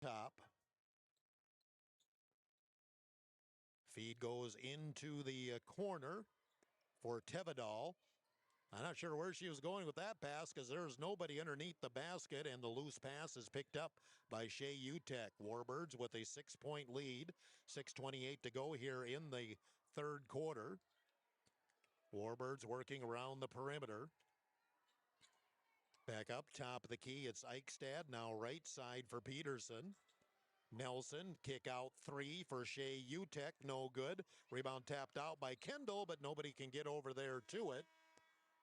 top. Feed goes into the corner for Tevedal. I'm not sure where she was going with that pass because there's nobody underneath the basket, and the loose pass is picked up by Shea Utek. Warbirds with a 6-point lead. 6:28 to go here in the third quarter. Warbirds working around the perimeter. Back up top of the key, it's Eichstad, now right side for Peterson. Nelson, kick out three for Shea Utek, no good. Rebound tapped out by Kendall, but nobody can get over there to it.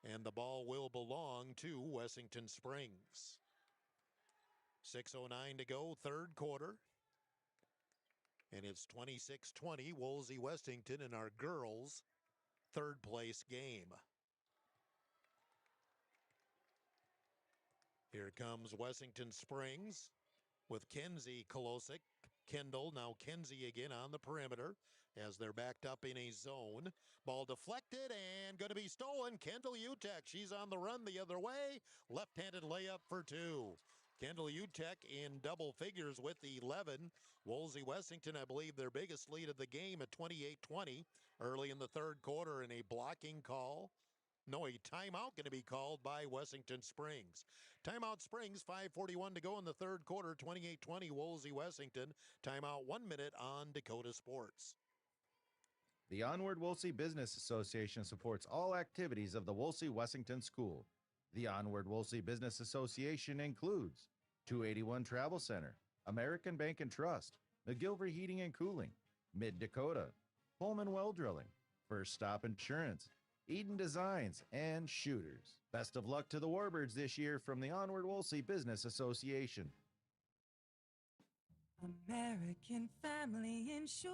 And the ball will belong to Wessington Springs. 6:09 to go, third quarter. And it's 26-20, Woolsey Westington in our girls' third place game. Here comes Wessington Springs with Kenzie Kolosik. Kendall, now Kenzie again on the perimeter as they're backed up in a zone. Ball deflected and going to be stolen. Kendall Utek, she's on the run the other way. Left-handed layup for two. Kendall Utek in double figures with 11. Woolsey Wessington, I believe, their biggest lead of the game at 28-20 early in the third quarter, and a blocking call. No, a timeout going to be called by Wessington Springs. Timeout Springs, 5:41 to go in the third quarter, 28-20 Woolsey Wessington. Timeout 1 minute on Dakota Sports. The Onward Wolsey Business Association supports all activities of the Wolsey Wessington School. The Onward Wolsey Business Association includes 281 Travel Center, American Bank and Trust, McGilvery Heating and Cooling, Mid Dakota, Pullman Well Drilling, First Stop Insurance, Eden Designs, and Shooters. Best of luck to the Warbirds this year from the Onward Wolsey Business Association. American Family Insurance.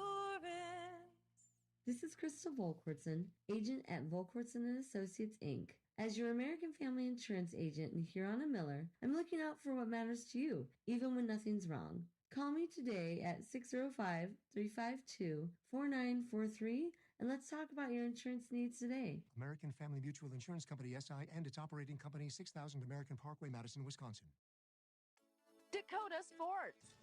This is Crystal Volkwartson, agent at Volkwartson & Associates, Inc. As your American Family Insurance agent in Huron and Miller, I'm looking out for what matters to you, even when nothing's wrong. Call me today at 605-352-4943, and let's talk about your insurance needs today. American Family Mutual Insurance Company, SI, and its operating company, 6000 American Parkway, Madison, Wisconsin. Dakota Sports.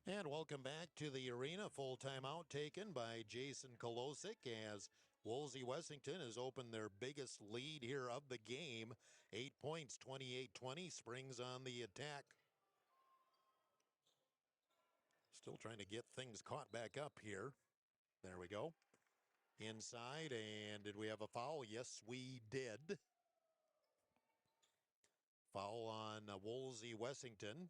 And welcome back to the arena. Full timeout taken by Jason Kolosik as Woolsey Wessington has opened their biggest lead here of the game. 8 points, 28-20. Springs on the attack. Still trying to get things caught back up here. There we go. Inside, and did we have a foul? Yes, we did. Foul on Woolsey Wessington.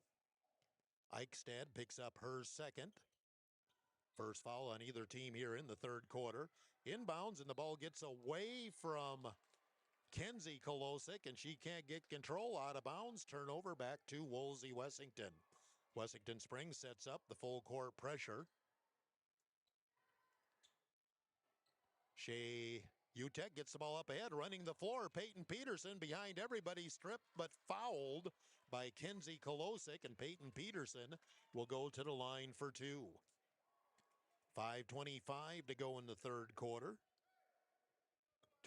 Eichstad picks up her second. First foul on either team here in the third quarter. Inbounds, and the ball gets away from Kenzie Kolosik, and she can't get control out of bounds. Turnover back to Woolsey Wessington. Wessington Springs sets up the full court pressure. Shea Utek gets the ball up ahead, running the floor. Peyton Peterson behind everybody, stripped but fouled by Kenzie Kolosik, and Peyton Peterson will go to the line for two. 5:25 to go in the third quarter.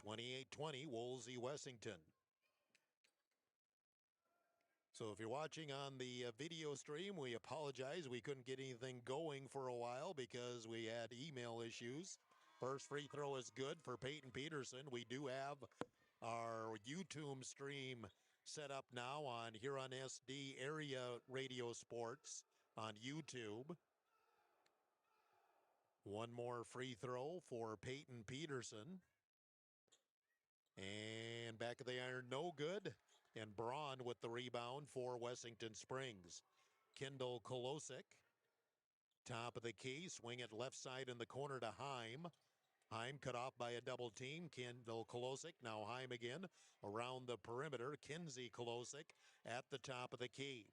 28-20, Woolsey Wessington. So if you're watching on the video stream, we apologize. We couldn't get anything going for a while because we had email issues. First free throw is good for Peyton Peterson. We do have our YouTube stream set up now on Huron SD Area Radio Sports on YouTube. One more free throw for Peyton Peterson. And back of the iron, no good. And Braun with the rebound for Wessington Springs. Kendall Kolosik, top of the key, swing it left side in the corner to Heim. Heim cut off by a double team. Kendall Kolosik, now Heim again around the perimeter. Kenzie Kolosik at the top of the key.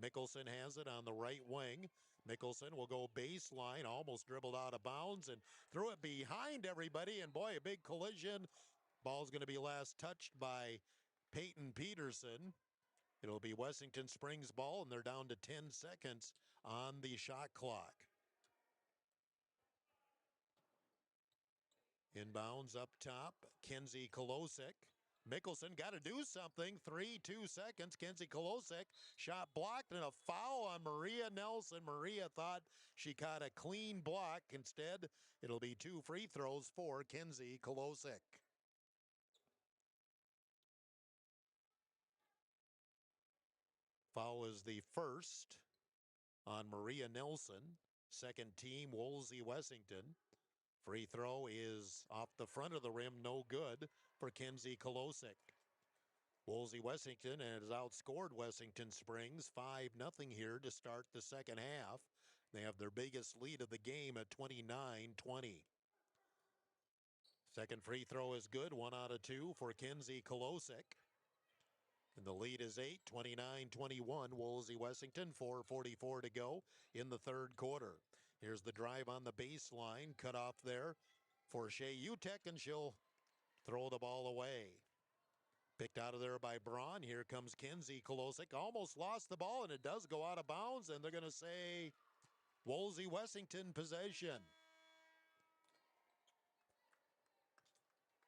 Mickelson has it on the right wing. Mickelson will go baseline, almost dribbled out of bounds and threw it behind everybody. And boy, a big collision. Ball's going to be last touched by Peyton Peterson. It'll be Wessington Springs ball, and they're down to 10 seconds on the shot clock. Inbounds up top, Kenzie Kolosik. Mickelson got to do something. 3-2 seconds. Kenzie Kolosik shot blocked and a foul on Maria Nelson. Maria thought she caught a clean block. Instead, it'll be 2 free throws for Kenzie Kolosik. Foul is the first on Maria Nelson. Second team, Woolsey Wessington. Free throw is off the front of the rim, no good for Kenzie Kolosik. Woolsey Wessington has outscored Wessington Springs 5-0 here to start the second half. They have their biggest lead of the game at 29-20. Second free throw is good, 1 out of 2 for Kenzie Kolosik. And the lead is 8, 29-21. Woolsey Wessington, 4:44 to go in the third quarter. Here's the drive on the baseline, cut off there for Shea Utek, and she'll throw the ball away. Picked out of there by Braun. Here comes Kenzie Kolosik. Almost lost the ball, and it does go out of bounds, and they're going to say Woolsey Wessington possession.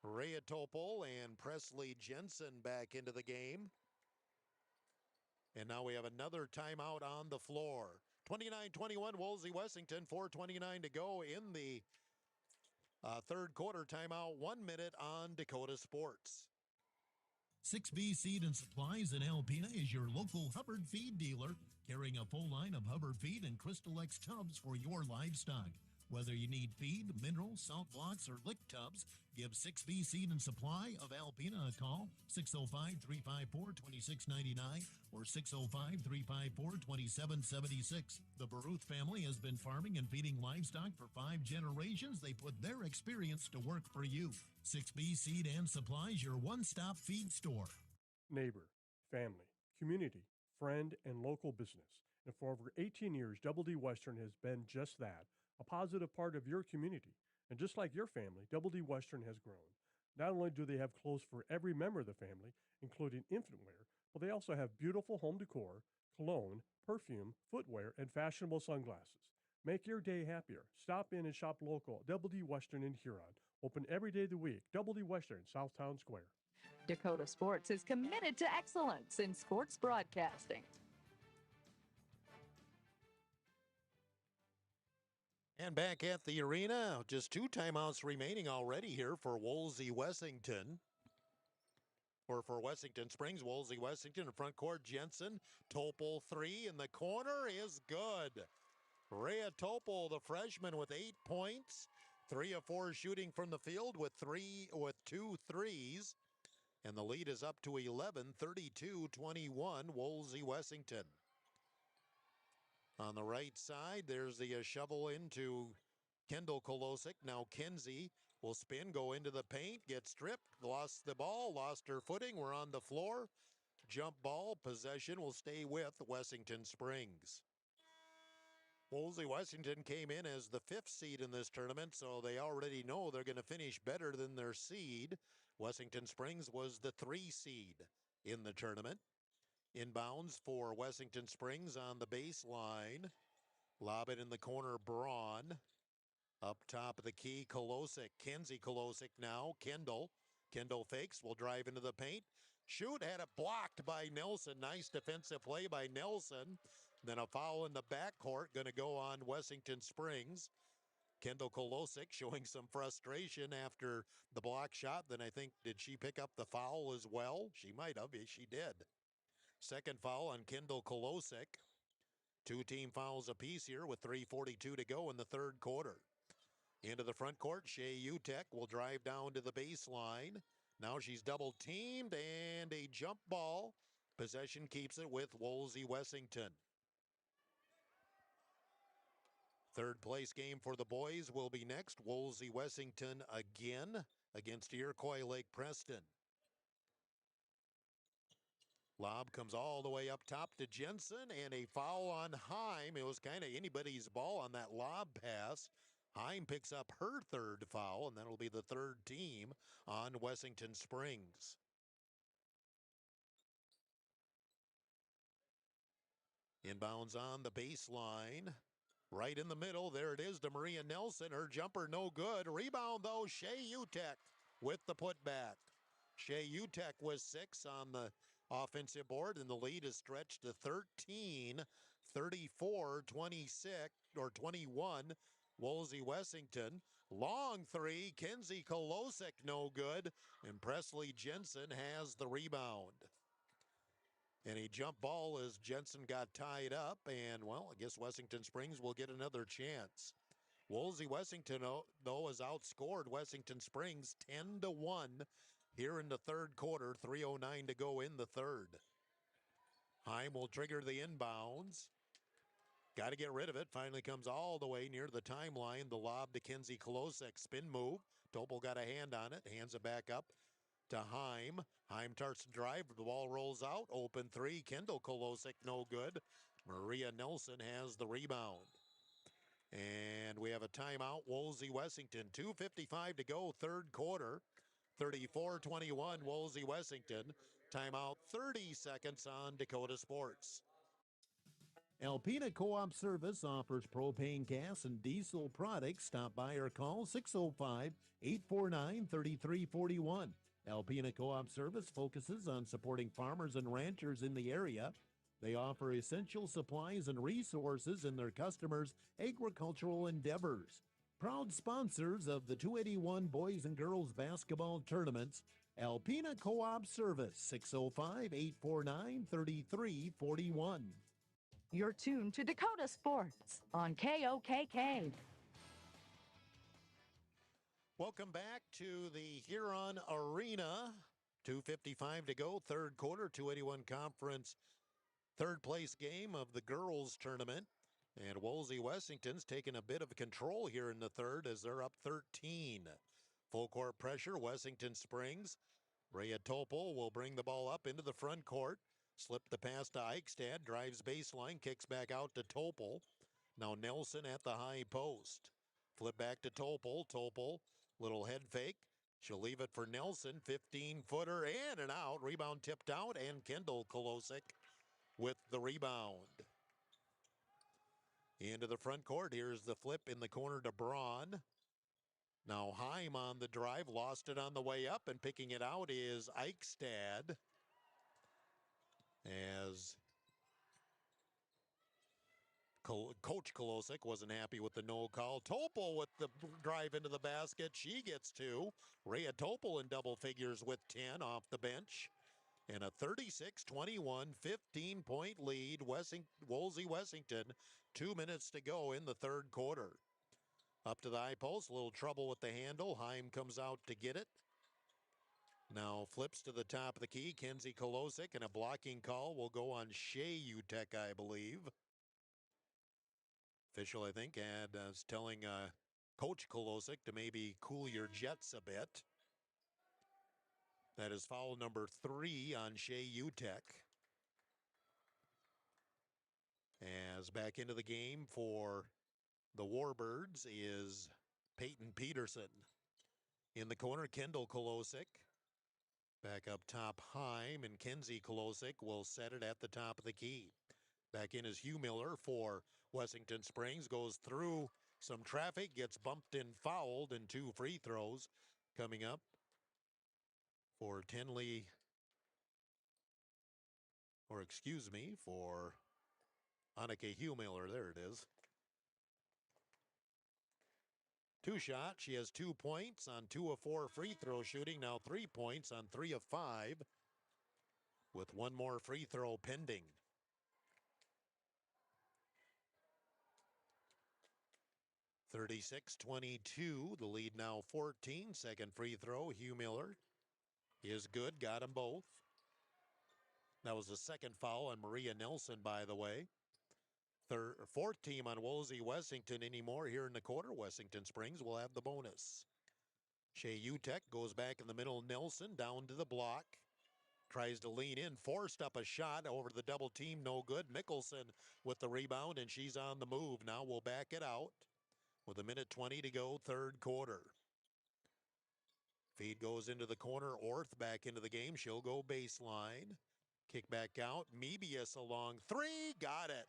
Rhea Topol and Presley Jensen back into the game. And now we have another timeout on the floor. 29-21, Woolsey Wessington, 4:29 to go in the third quarter. Timeout, 1 minute on Dakota Sports. 6B Seed and Supplies in Alpena is your local Hubbard feed dealer, carrying a full line of Hubbard feed and Crystal X tubs for your livestock. Whether you need feed, mineral, salt blocks, or lick tubs, give 6B Seed and Supply of Alpena a call, 605-354-2699 or 605-354-2776. The Baruth family has been farming and feeding livestock for 5 generations. They put their experience to work for you. 6B Seed and Supplies, your one-stop feed store. Neighbor, family, community, friend, and local business. And for over 18 years, Double D Western has been just that, a positive part of your community. And just like your family, Double D Western has grown. Not only do they have clothes for every member of the family, including infant wear, but they also have beautiful home decor, cologne, perfume, footwear, and fashionable sunglasses. Make your day happier. Stop in and shop local. Double D Western in Huron. Open every day of the week. Double D Western, Southtown Square. Dakota Sports is committed to excellence in sports broadcasting. And back at the arena, just 2 timeouts remaining already here for Woolsey Wessington. Or for Wessington Springs, Woolsey Wessington in front court. Jensen, Topol 3 in the corner is good. Rhea Topol, the freshman, with 8 points. 3 of 4 shooting from the field with 2 threes. And the lead is up to 11, 32-21, Woolsey Wessington. On the right side, there's the shovel into Kendall Kolosik. Now Kenzie will spin, go into the paint, get stripped, lost the ball, lost her footing. We're on the floor. Jump ball, possession will stay with Wessington Springs. Woolsey Wessington came in as the 5th seed in this tournament, so they already know they're going to finish better than their seed. Wessington Springs was the 3 seed in the tournament. Inbounds for Wessington Springs on the baseline. Lob it in the corner, Braun. Up top of the key, Kolosik. Kenzie Kolosik now. Kendall fakes, will drive into the paint. Shoot, had it blocked by Nelson. Nice defensive play by Nelson. Then a foul in the backcourt, going to go on Wessington Springs. Kendall Kolosik showing some frustration after the block shot. Then I think, did she pick up the foul as well? She might have. She did. Second foul on Kendall Kolosik. 2 team fouls apiece here with 3:42 to go in the third quarter. Into the front court, Shea Utek will drive down to the baseline. Now she's double teamed and a jump ball. Possession keeps it with Woolsey Wessington. Third place game for the boys will be next. Woolsey Wessington again against Iroquois Lake Preston. Lob comes all the way up top to Jensen, and a foul on Heim. It was kind of anybody's ball on that lob pass. Heim picks up her 3rd foul, and that'll be the 3rd team on Wessington Springs. Inbounds on the baseline. Right in the middle, there it is to Maria Nelson. Her jumper no good. Rebound, though, Shea Utek with the putback. Shea Utek with 6 on the offensive board, and the lead is stretched to 13, 34, 26, or 21. Woolsey Wessington. Long three, Kenzie Kolosik, no good, and Presley Jensen has the rebound. And a jump ball as Jensen got tied up, and, well, I guess Wessington Springs will get another chance. Woolsey Wessington, though, has outscored Wessington Springs 10-1 here in the third quarter. 3:09 to go in the third. Heim will trigger the inbounds. Got to get rid of it. Finally comes all the way near the timeline. The lob to Kenzie Kolosik. Spin move. Topol got a hand on it. Hands it back up to Heim. Heim starts to drive. The ball rolls out. Open three. Kendall Kolosik, no good. Maria Nelson has the rebound. And we have a timeout. Woolsey Wessington. 2:55 to go, third quarter. 34-21, Woolsey Wessington. Timeout, 30 seconds on Dakota Sports. Alpena Co-op Service offers propane gas and diesel products. Stop by or call 605-849-3341. Alpena Co-op Service focuses on supporting farmers and ranchers in the area. They offer essential supplies and resources in their customers' agricultural endeavors. Proud sponsors of the 281 Boys and Girls Basketball Tournaments, Alpena Co-op Service, 605-849-3341. You're tuned to Dakota Sports on KOKK. Welcome back to the Huron Arena. 2:55 to go, third quarter, 281 conference third place game of the girls tournament. And Woolsey Wessington's taking a bit of control here in the third as they're up 13. Full court pressure, Wessington Springs. Rhea Topol will bring the ball up into the front court. Slip the pass to Eichstad, drives baseline, kicks back out to Topol. Now Nelson at the high post. Flip back to Topol. Topol, little head fake. She'll leave it for Nelson. 15-footer in and out. Rebound tipped out, and Kendall Kolosik with the rebound. Into the front court. Here's the flip in the corner to Braun. Now Heim on the drive. Lost it on the way up, and picking it out is Eichstad. As Coach Kolosik wasn't happy with the no call. Topol with the drive into the basket. She gets two. Rhea Topol in double figures with 10 off the bench. And a 36-21, 15-point lead. Woolsey Wessington, 2 minutes to go in the third quarter. Up to the high post, a little trouble with the handle. Heim comes out to get it. Now flips to the top of the key. Kenzie Kolosik, and a blocking call will go on Shea Utek, I believe. Official, I think, and is telling Coach Kolosik to maybe cool your jets a bit. That is foul number 3 on Shea Utek. As back into the game for the Warbirds is Peyton Peterson. In the corner, Kendall Kolosik. Back up top, Heim, and Kenzie Kolosik will set it at the top of the key. Back in is Hugh Miller for Wessington Springs. Goes through some traffic, gets bumped and fouled, and 2 free throws coming up for Tenley, or excuse me, for Annika Hugh Miller. There it is. 2 shots. She has 2 points on 2 of 4 free throw shooting. Now 3 points on 3 of 5 with 1 more free throw pending. (36-22). The lead now 14. Second free throw. Hugh Miller is good. Got them both. That was the second foul on Maria Nelson, by the way. Fourth team on Woolsey Wessington anymore here in the quarter. Wessington Springs will have the bonus. Shea Utek goes back in the middle. Nelson down to the block. Tries to lean in. Forced up a shot over the double team. No good. Mickelson with the rebound, and she's on the move. Now we'll back it out with 1:20 to go, third quarter. Feed goes into the corner. Orth back into the game. She'll go baseline. Kick back out. Mebius along 3. Got it.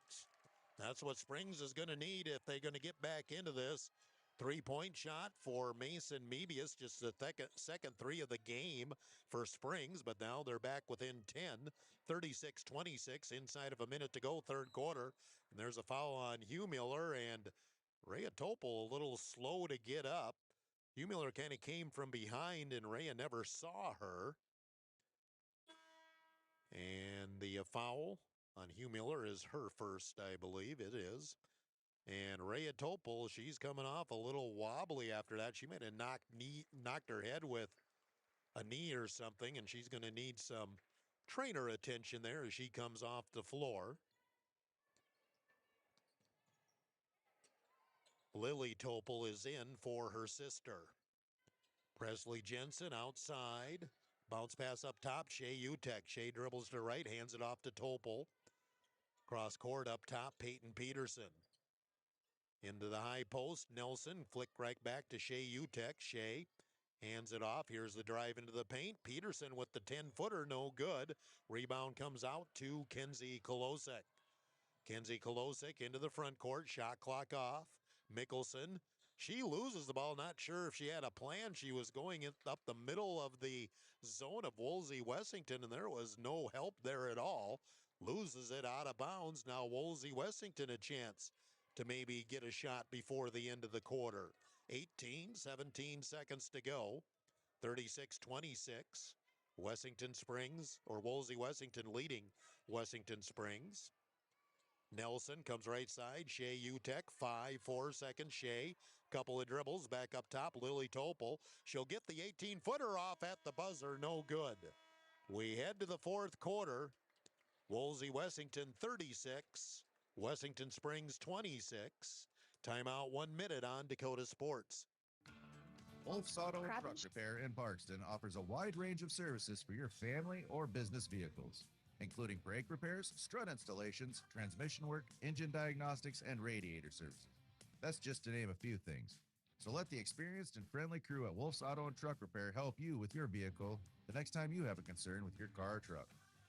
That's what Springs is going to need if they're going to get back into this. Three-point shot for Mason Mebius, just the second three of the game for Springs, but now they're back within 10, 36-26, inside of a minute to go, third quarter. And there's a foul on Hugh Miller, and Rhea Topol a little slow to get up. Hugh Miller kind of came from behind, and Rhea never saw her. And the foul on Hugh Miller is her first, I believe it is. And Rhea Topol, she's coming off a little wobbly after that. She might have knocked her head with a knee or something, and she's going to need some trainer attention there as she comes off the floor. Lily Topol is in for her sister. Presley Jensen outside. Bounce pass up top. Shea Utek. Shea dribbles to right, hands it off to Topol. Cross court up top, Peyton Peterson. Into the high post, Nelson flick right back to Shea Utek. Shea hands it off. Here's the drive into the paint. Peterson with the 10-footer, no good. Rebound comes out to Kenzie Kolosek. Kenzie Kolosek into the front court. Shot clock off. Mickelson. She loses the ball. Not sure if she had a plan. She was going up the middle of the zone of Woolsey Wessington, and there was no help there at all. Loses it out of bounds. Now Woolsey Wessington a chance to maybe get a shot before the end of the quarter. 17 seconds to go. 36-26. Wessington Springs, or Woolsey Wessington leading Wessington Springs. Nelson comes right side. Shea Utek, 4 seconds. Shea, couple of dribbles, back up top. Lily Topol. She'll get the 18-footer off at the buzzer. No good. We head to the fourth quarter. Woolsey Wessington 36. Wessington Springs 26. Timeout 1 minute on Dakota Sports. Wolf's Auto and Truck Repair in Parkston offers a wide range of services for your family or business vehicles, including brake repairs, strut installations, transmission work, engine diagnostics, and radiator services. That's just to name a few things. So let the experienced and friendly crew at Wolf's Auto and Truck Repair help you with your vehicle the next time you have a concern with your car or truck.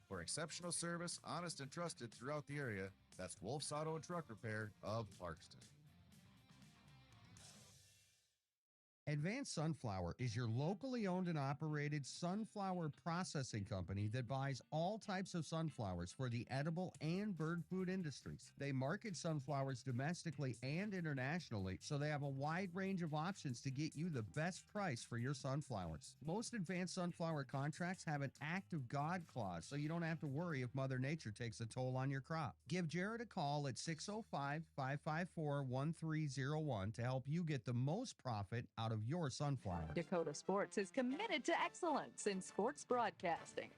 For exceptional service, honest and trusted throughout the area, that's Wolf's Auto and Truck Repair of Parkston. Advanced Sunflower is your locally owned and operated sunflower processing company that buys all types of sunflowers for the edible and bird food industries. They market sunflowers domestically and internationally, so they have a wide range of options to get you the best price for your sunflowers. Most Advanced Sunflower contracts have an Act of God clause, so you don't have to worry if Mother Nature takes a toll on your crop. Give Jared a call at 605-554-1301 to help you get the most profit out of your sunflower. Dakota Sports is committed to excellence in sports broadcasting.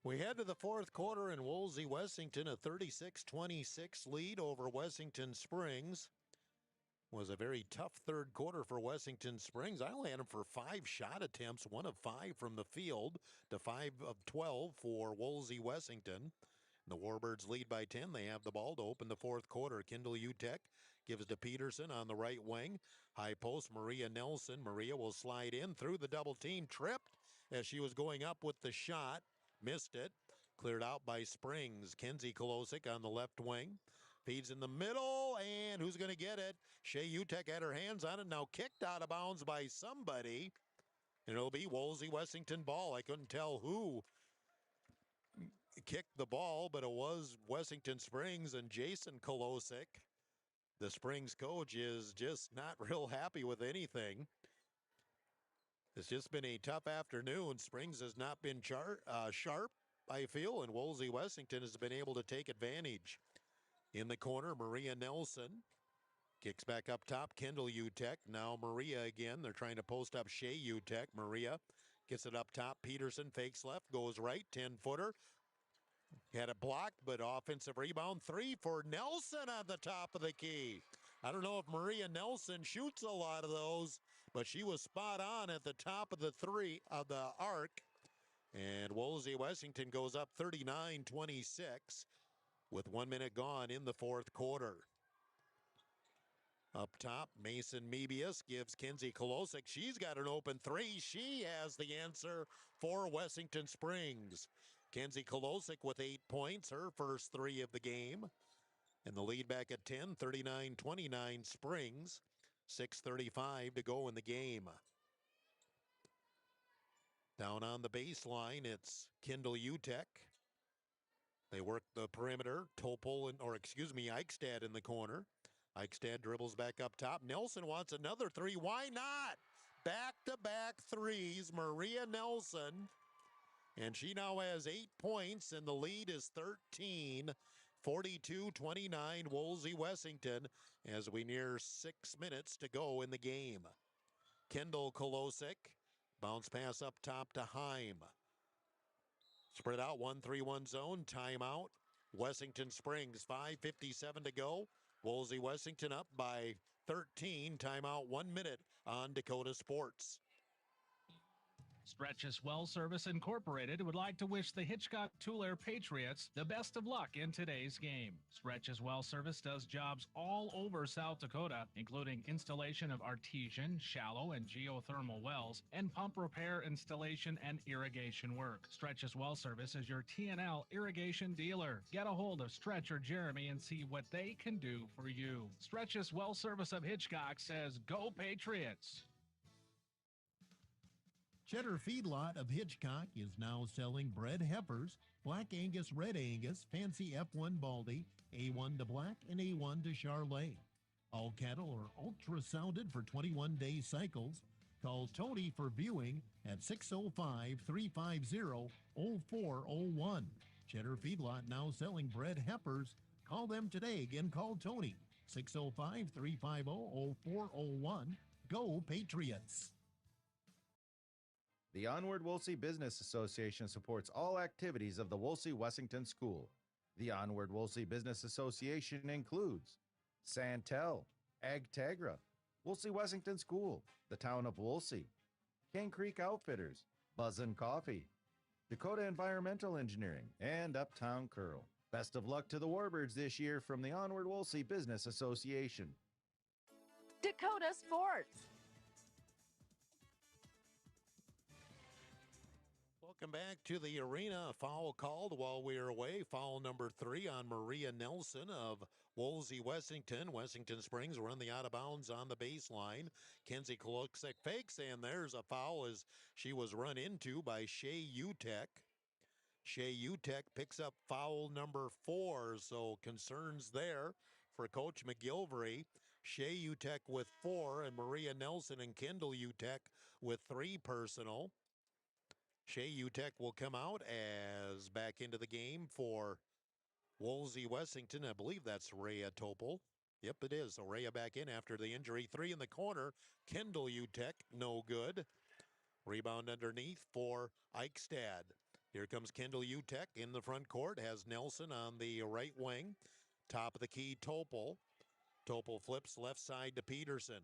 We head to the fourth quarter, and Woolsey Wessington a 36-26 lead over Wessington Springs. Was a very tough third quarter for Wessington Springs. I only had them for 5 shot attempts, 1 of 5 from the field to 5 of 12 for Woolsey Wessington. The Warbirds lead by 10. They have the ball to open the fourth quarter. Kendall Utek gives to Peterson on the right wing. High post, Maria Nelson. Maria will slide in through the double team. Tripped as she was going up with the shot. Missed it. Cleared out by Springs. Kenzie Kolosik on the left wing. Feeds in the middle, and who's going to get it? Shea Utek had her hands on it. Now kicked out of bounds by somebody. And it'll be Woolsey Wessington ball. I couldn't tell who kicked the ball, but it was Wessington Springs and Jason Kolosik. The Springs coach is just not real happy with anything. It's just been a tough afternoon. Springs has not been sharp, I feel, and Woolsey Wessington has been able to take advantage. In the corner, Maria Nelson kicks back up top. Kendall Utek. Now Maria again. They're trying to post up Shea Utek. Maria gets it up top. Peterson fakes left, goes right. 10-footer. Had it blocked, but offensive rebound. 3 for Nelson on the top of the key. I don't know if Maria Nelson shoots a lot of those, but she was spot on at the top of the arc. And Woolsey Wessington goes up 39-26 with 1 minute gone in the fourth quarter. Up top, Mason Mebius gives Kenzie Kolosik. She's got an open 3. She has the answer for Wessington Springs. Kenzie Kolosik with 8 points, her first 3 of the game. And the lead back at 10, 39-29 Springs. 6:35 to go in the game. Down on the baseline, it's Kendall Utek. They work the perimeter. Eichstad in the corner. Eichstad dribbles back up top. Nelson wants another three. Why not? Back-to-back threes. Maria Nelson. And she now has 8 points, and the lead is 13. 42-29 Wolsey Wessington as we near 6 minutes to go in the game. Kendall Kolosik. Bounce pass up top to Heim. Spread out 1-3-1 zone. Timeout. Wessington Springs. 5:57 to go. Wolsey Wessington up by 13. Timeout 1 minute on Dakota Sports. Stretch's Well Service Incorporated would like to wish the Hitchcock Tulare Patriots the best of luck in today's game. Stretch's Well Service does jobs all over South Dakota, including installation of artesian, shallow, and geothermal wells, and pump repair, installation, and irrigation work. Stretch's Well Service is your TNL irrigation dealer. Get a hold of Stretch or Jeremy and see what they can do for you. Stretch's Well Service of Hitchcock says, "Go Patriots!" Cheddar Feedlot of Hitchcock is now selling bred heifers, Black Angus, Red Angus, Fancy F1 Baldy, A1 to Black, and A1 to Charlet. All cattle are ultrasounded for 21-day cycles. Call Tony for viewing at 605-350-0401. Cheddar Feedlot now selling bred heifers. Call them today. Again, call Tony, 605-350-0401. Go Patriots! The Onward Wolsey Business Association supports all activities of the Wolsey Wessington School. The Onward Wolsey Business Association includes Santel, Agtegra, Wolsey Wessington School, the Town of Wolsey, Cane Creek Outfitters, Buzzin' Coffee, Dakota Environmental Engineering, and Uptown Curl. Best of luck to the Warbirds this year from the Onward Wolsey Business Association. Dakota Sports. Welcome back to the arena. A foul called while we were away. Foul number 3 on Maria Nelson of Wolsey Wessington. Wessington Springs run the out of bounds on the baseline. Kenzie Kolosik fakes, and there's a foul as she was run into by Shea Utek. Shea Utek picks up foul number 4, so concerns there for Coach McGilvery. Shea Utek with 4, and Maria Nelson and Kendall Utek with 3 personal. Shea Utek will come out as back into the game for Wolsey Wessington. I believe that's Rhea Topol. Yep, it is. So Rhea back in after the injury. 3 in the corner. Kendall Utek, no good. Rebound underneath for Eichstad. Here comes Kendall Utek in the front court. Has Nelson on the right wing. Top of the key, Topol. Topol flips left side to Peterson.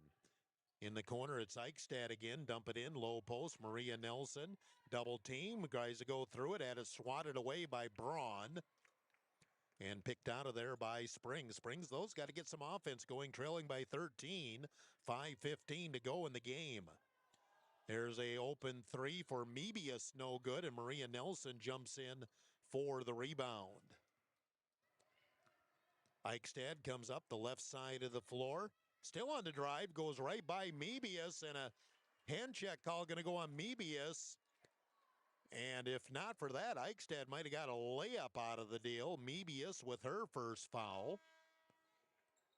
In the corner, it's Eichstad again. Dump it in. Low post. Maria Nelson. Double team. Guys to go through it. Had it swatted away by Braun. And picked out of there by Springs. Springs, those got to get some offense going. Trailing by 13. 5:15 to go in the game. There's a open 3 for Mebius. No good. And Maria Nelson jumps in for the rebound. Eichstad comes up the left side of the floor. Still on the drive, goes right by Mebius, and a hand check call going to go on Mebius. And if not for that, Eichstad might have got a layup out of the deal. Mebius with her first foul.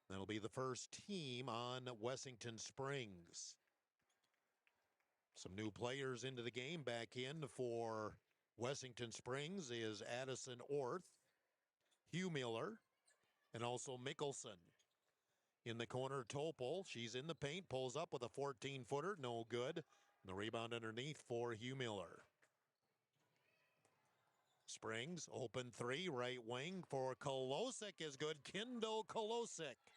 That'll be the first team on Wessington Springs. Some new players into the game. Back in for Wessington Springs is Addison Orth, Hugh Miller, and also Mickelson. In the corner, Topol. She's in the paint, pulls up with a 14-footer, no good. And the rebound underneath for Hugh Miller. Springs, open 3, right wing for Kolosik is good. Kendall Kolosik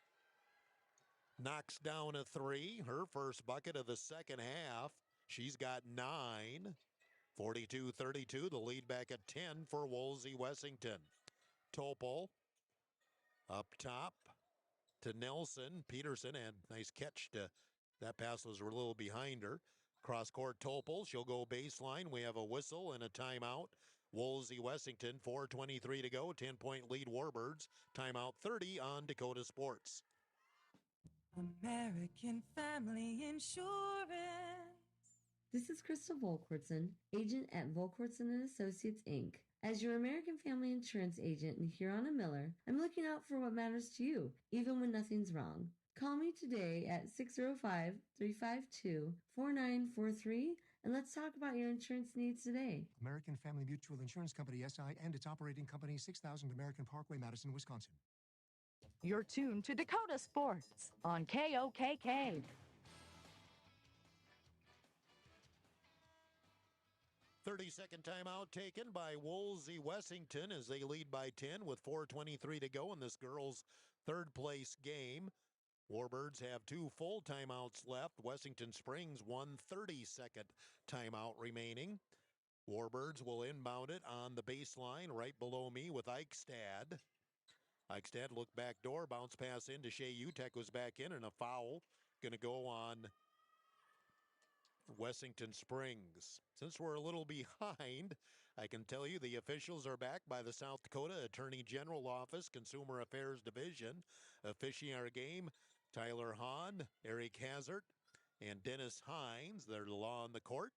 knocks down a 3, her first bucket of the second half. She's got 9. 42-32, the lead back at 10 for Wolsey Wessington. Topol up top to Nelson. Peterson, and nice catch to that pass was a little behind her. Cross court Topol. She'll go baseline. We have a whistle and a timeout. Woolsey Wessington, 4:23 to go, 10-point lead Warbirds. Timeout 30 on Dakota Sports. American Family Insurance. This is Krista Volkwartson, agent at Volkwartson and Associates, Inc. As your American Family Insurance agent in Huron and Miller, I'm looking out for what matters to you, even when nothing's wrong. Call me today at 605-352-4943, and let's talk about your insurance needs today. American Family Mutual Insurance Company, SI, and its operating company, 6000 American Parkway, Madison, Wisconsin. You're tuned to Dakota Sports on KOKK. 30-second timeout taken by Woolsey Wessington as they lead by 10 with 4:23 to go in this girls' third-place game. Warbirds have 2 full timeouts left. Wessington Springs 1 30-second timeout remaining. Warbirds will inbound it on the baseline right below me with Eichstad. Eichstad looked back door, bounce pass into Shea Utek was back in, and a foul going to go on Wessington Springs. Since we're a little behind, I can tell you the officials are back by the South Dakota Attorney General Office, Consumer Affairs Division. Officiating our game, Tyler Hahn, Eric Hazard, and Dennis Hines. They're the law on the court.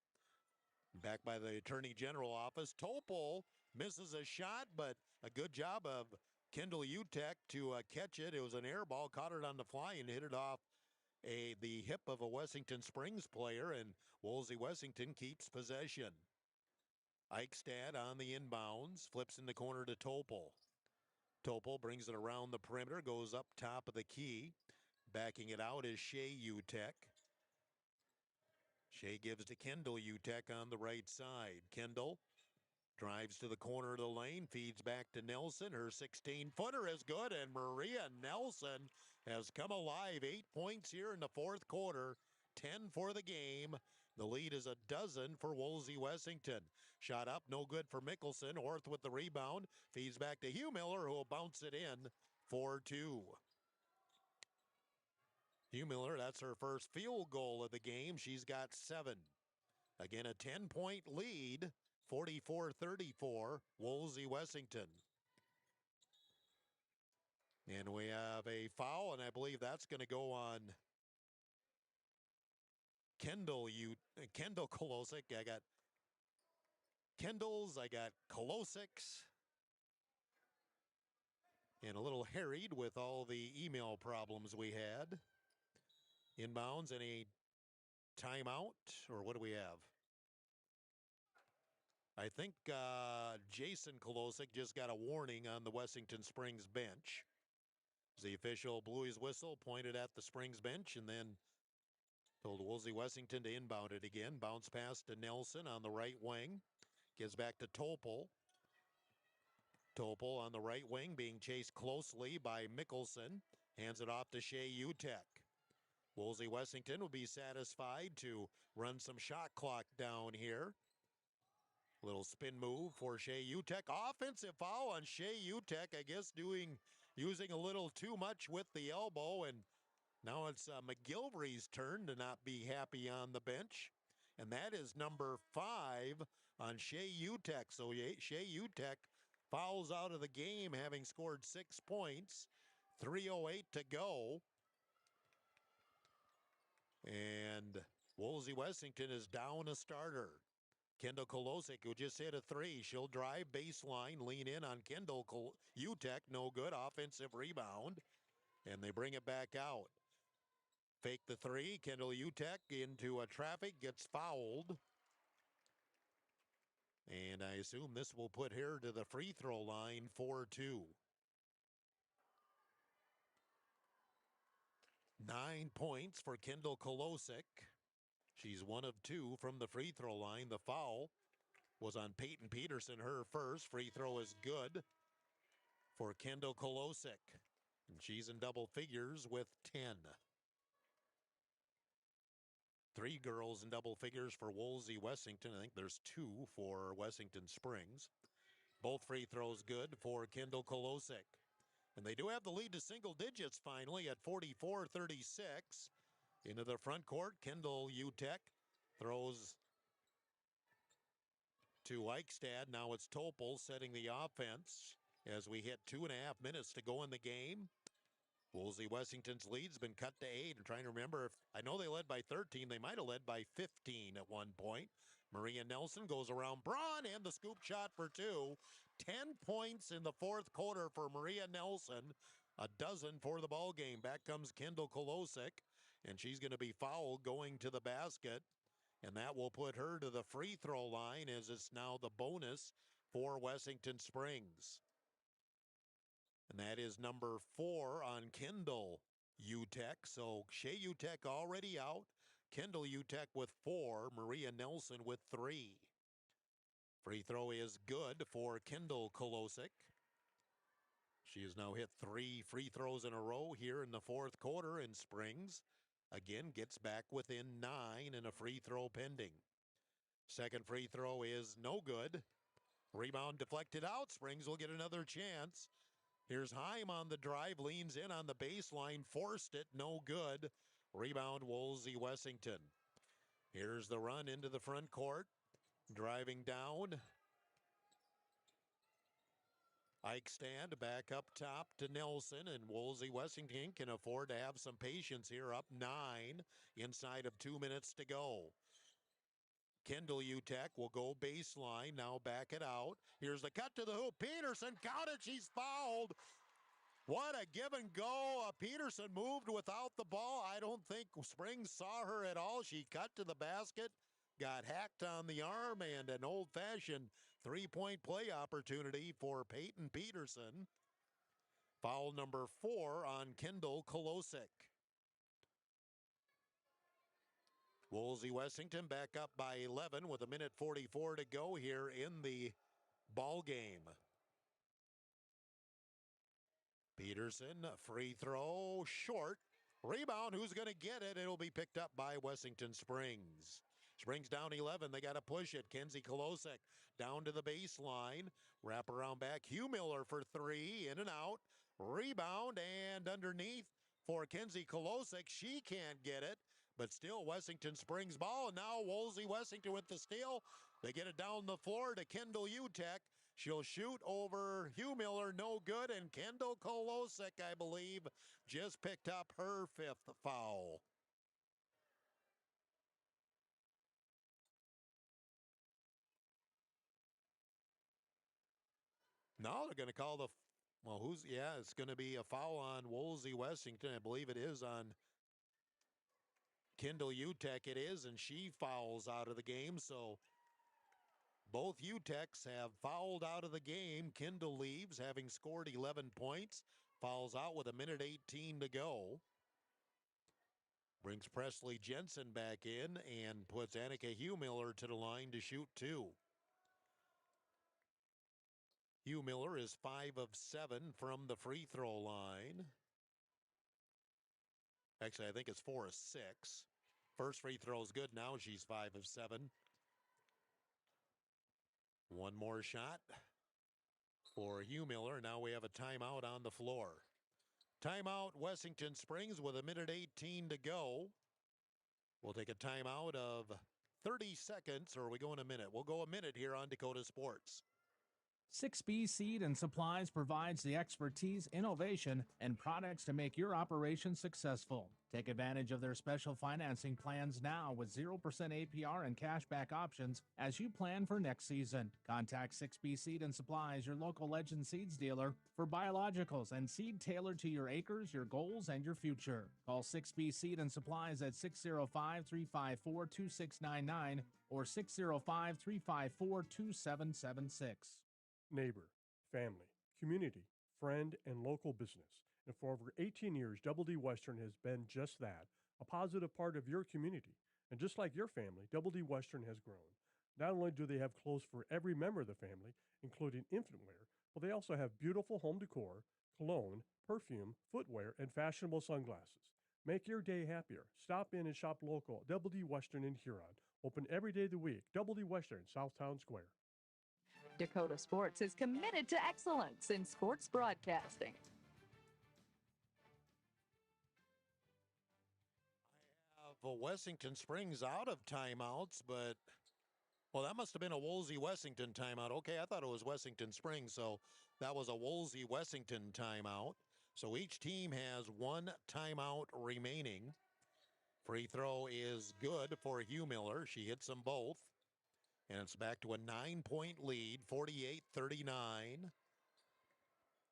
Back by the Attorney General Office. Topol misses a shot, but a good job of Kendall Utek to catch it. It was an air ball, caught it on the fly and hit it off the hip of a Wessington Springs player, and Woolsey Wessington keeps possession. Eichstad on the inbounds, flips in the corner to Topol. Topol brings it around the perimeter, goes up top of the key. Backing it out is Shea Utek. Shea gives to Kendall Utek on the right side. Kendall drives to the corner of the lane, feeds back to Nelson. Her 16-footer is good, and Maria Nelson has come alive. 8 points here in the fourth quarter, 10 for the game. The lead is a dozen for Woolsey Wessington. Shot up, no good for Mickelson. Orth with the rebound, feeds back to Hugh Miller, who will bounce it in 4-2. Hugh Miller, that's her first field goal of the game. She's got 7. Again, a 10-point lead, 44-34, Woolsey Wessington. And we have a foul, and I believe that's going to go on Kendall Kolosik. I got Kendall's, I got Kolosik's. And a little harried with all the email problems we had. Inbounds, any timeout, or what do we have? I think Jason Kolosik just got a warning on the Wessington Springs bench. The official blew his whistle, pointed at the Springs bench, and then told Woolsey Wessington to inbound it again. Bounce pass to Nelson on the right wing. Gives back to Topol. Topol on the right wing being chased closely by Mickelson. Hands it off to Shea Utek. Woolsey Wessington will be satisfied to run some shot clock down here. Little spin move for Shea Utek. Offensive foul on Shea Utek, I guess using a little too much with the elbow, and now it's McGilvery's turn to not be happy on the bench. And that is number 5 on Shea Utek. So Shea Utek fouls out of the game, having scored 6 points. 3:08 to go. And Woolsey Wessington is down a starter. Kendall Kolosik, who just hit a 3. She'll drive baseline, lean in on Kendall Utek. No good. Offensive rebound. And they bring it back out. Fake the 3. Kendall Utek into a traffic, gets fouled. And I assume this will put her to the free throw line, 4-2. 9 points for Kendall Kolosik. She's 1 of 2 from the free throw line. The foul was on Peyton Peterson, her first. Free throw is good for Kendall Kolosik. And she's in double figures with 10. 3 girls in double figures for Woolsey Wessington. I think there's 2 for Wessington Springs. Both free throws good for Kendall Kolosik. And they do have the lead to single digits finally at 44-36. Into the front court, Kendall Utek throws to Eichstad. Now it's Topol setting the offense as we hit 2.5 minutes to go in the game. Woolsey Wessington's lead's been cut to 8. I'm trying to remember if I know they led by 13. They might have led by 15 at one point. Maria Nelson goes around Braun and the scoop shot for 2. 10 points in the fourth quarter for Maria Nelson. A dozen for the ball game. Back comes Kendall Kolosik, and she's going to be fouled going to the basket. And that will put her to the free throw line as it's now the bonus for Wessington Springs. And that is number 4 on Kendall Utek. So Shea Utek already out. Kendall Utek with 4. Maria Nelson with 3. Free throw is good for Kendall Kolosik. She has now hit 3 free throws in a row here in the fourth quarter, and Springs again gets back within 9 and a free throw pending. Second free throw is no good. Rebound deflected out. Springs will get another chance. Here's Heim on the drive, leans in on the baseline, forced it, no good. Rebound Woolsey Wessington. Here's the run into the front court. Driving down. Eichstad back up top to Nelson, and Woolsey Wessington can afford to have some patience here, up 9 inside of 2 minutes to go. Kendall Utek will go baseline, now back it out. Here's the cut to the hoop. Peterson, count it, she's fouled. What a give and go. Peterson moved without the ball. I don't think Springs saw her at all. She cut to the basket, got hacked on the arm, and an old-fashioned three-point play opportunity for Peyton Peterson. Foul number 4 on Kendall Kolosik. Woolsey Wessington back up by 11 with 1:44 to go here in the ball game. Peterson, free throw, short. Rebound, who's going to get it? It'll be picked up by Wessington Springs. Springs down 11. They got to push it. Kenzie Kolosik down to the baseline. Wrap around back. Hugh Miller for 3. In and out. Rebound and underneath for Kenzie Kolosik. She can't get it, but still Wessington Springs ball. And now Woolsey Wessington with the steal. They get it down the floor to Kendall Utek. She'll shoot over Hugh Miller, no good, and Kendall Kolosik, I believe, just picked up her 5th foul. No, they're going to call it's going to be a foul on Woolsey Wessington. I believe it is on Kendall Utek. It is, and she fouls out of the game, so both Uteks have fouled out of the game. Kendall leaves, having scored 11 points. Fouls out with 1:18 to go. Brings Presley Jensen back in and puts Annika Hugh-Miller to the line to shoot 2. Hugh-Miller is 5 of 7 from the free throw line. Actually, I think it's 4 of 6. First free throw is good. Now she's 5 of 7. One more shot for Hugh Miller. Now we have a timeout on the floor. Timeout Wessington Springs with 1:18 to go. We'll take a timeout of 30 seconds, or are we going a minute? We'll go a minute here on Dakota Sports. 6B Seed and Supplies provides the expertise, innovation, and products to make your operation successful. Take advantage of their special financing plans now with 0% APR and cashback options as you plan for next season. Contact 6B Seed and Supplies, your local Legend Seeds dealer, for biologicals and seed tailored to your acres, your goals, and your future. Call 6B Seed and Supplies at 605-354-2699 or 605-354-2776. Neighbor, family, community, friend, and local business. And for over 18 years, Double D Western has been just that, a positive part of your community. And just like your family, Double D Western has grown. Not only do they have clothes for every member of the family, including infant wear, but they also have beautiful home decor, cologne, perfume, footwear, and fashionable sunglasses. Make your day happier. Stop in and shop local at Double D Western in Huron. Open every day of the week. Double D Western, Southtown Square. Dakota Sports is committed to excellence in sports broadcasting. I have Wessington Springs out of timeouts, but Well, that must have been a Woolsey-Wessington timeout. Okay, I thought it was Wessington Springs, so that was a Woolsey-Wessington timeout. So each team has one timeout remaining. Free throw is good for Hugh Miller. She hits them both. And it's back to a 9-point lead, 48-39.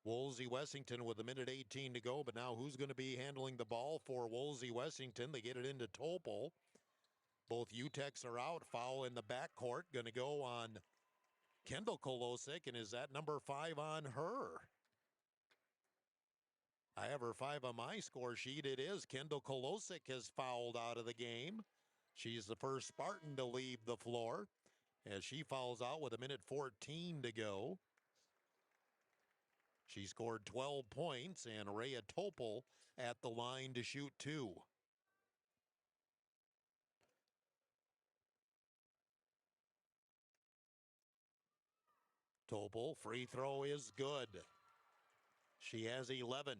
Woolsey-Wessington with a minute 18 to go, but now who's going to be handling the ball for Woolsey-Wessington? They get it into Topol. Both UTEX are out. Foul in the backcourt. Going to go on Kendall Kolosik, and is that number 5 on her? I have her 5 on my score sheet. It is. Kendall Kolosik has fouled out of the game. She's the first Spartan to leave the floor as she fouls out with a minute 14 to go. She scored 12 points, and Rhea Topol at the line to shoot 2. Topol, free throw is good. She has 11.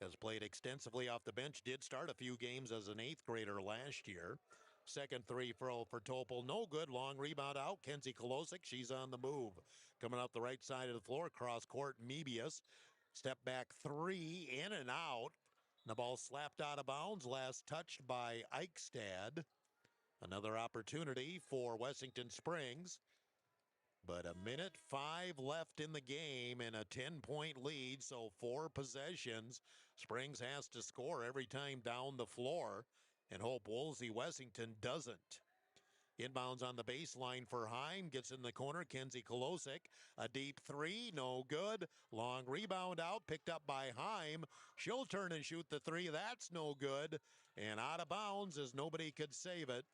Has played extensively off the bench, did start a few games as an 8th grader last year. Second free throw for Topol, no good. Long rebound out. Kenzie Kolosik, she's on the move. Coming up the right side of the floor, cross court, Mebius. Step back 3, in and out. The ball slapped out of bounds, last touched by Eichstad. Another opportunity for Wessington Springs. But a minute 5 left in the game and a 10-point lead, so 4 possessions. Springs has to score every time down the floor and hope Woolsey-Wessington doesn't. Inbounds on the baseline for Heim, gets in the corner. Kenzie Kolosik, a deep 3, no good. Long rebound out, picked up by Heim. She'll turn and shoot the 3, that's no good. And out of bounds as nobody could save it.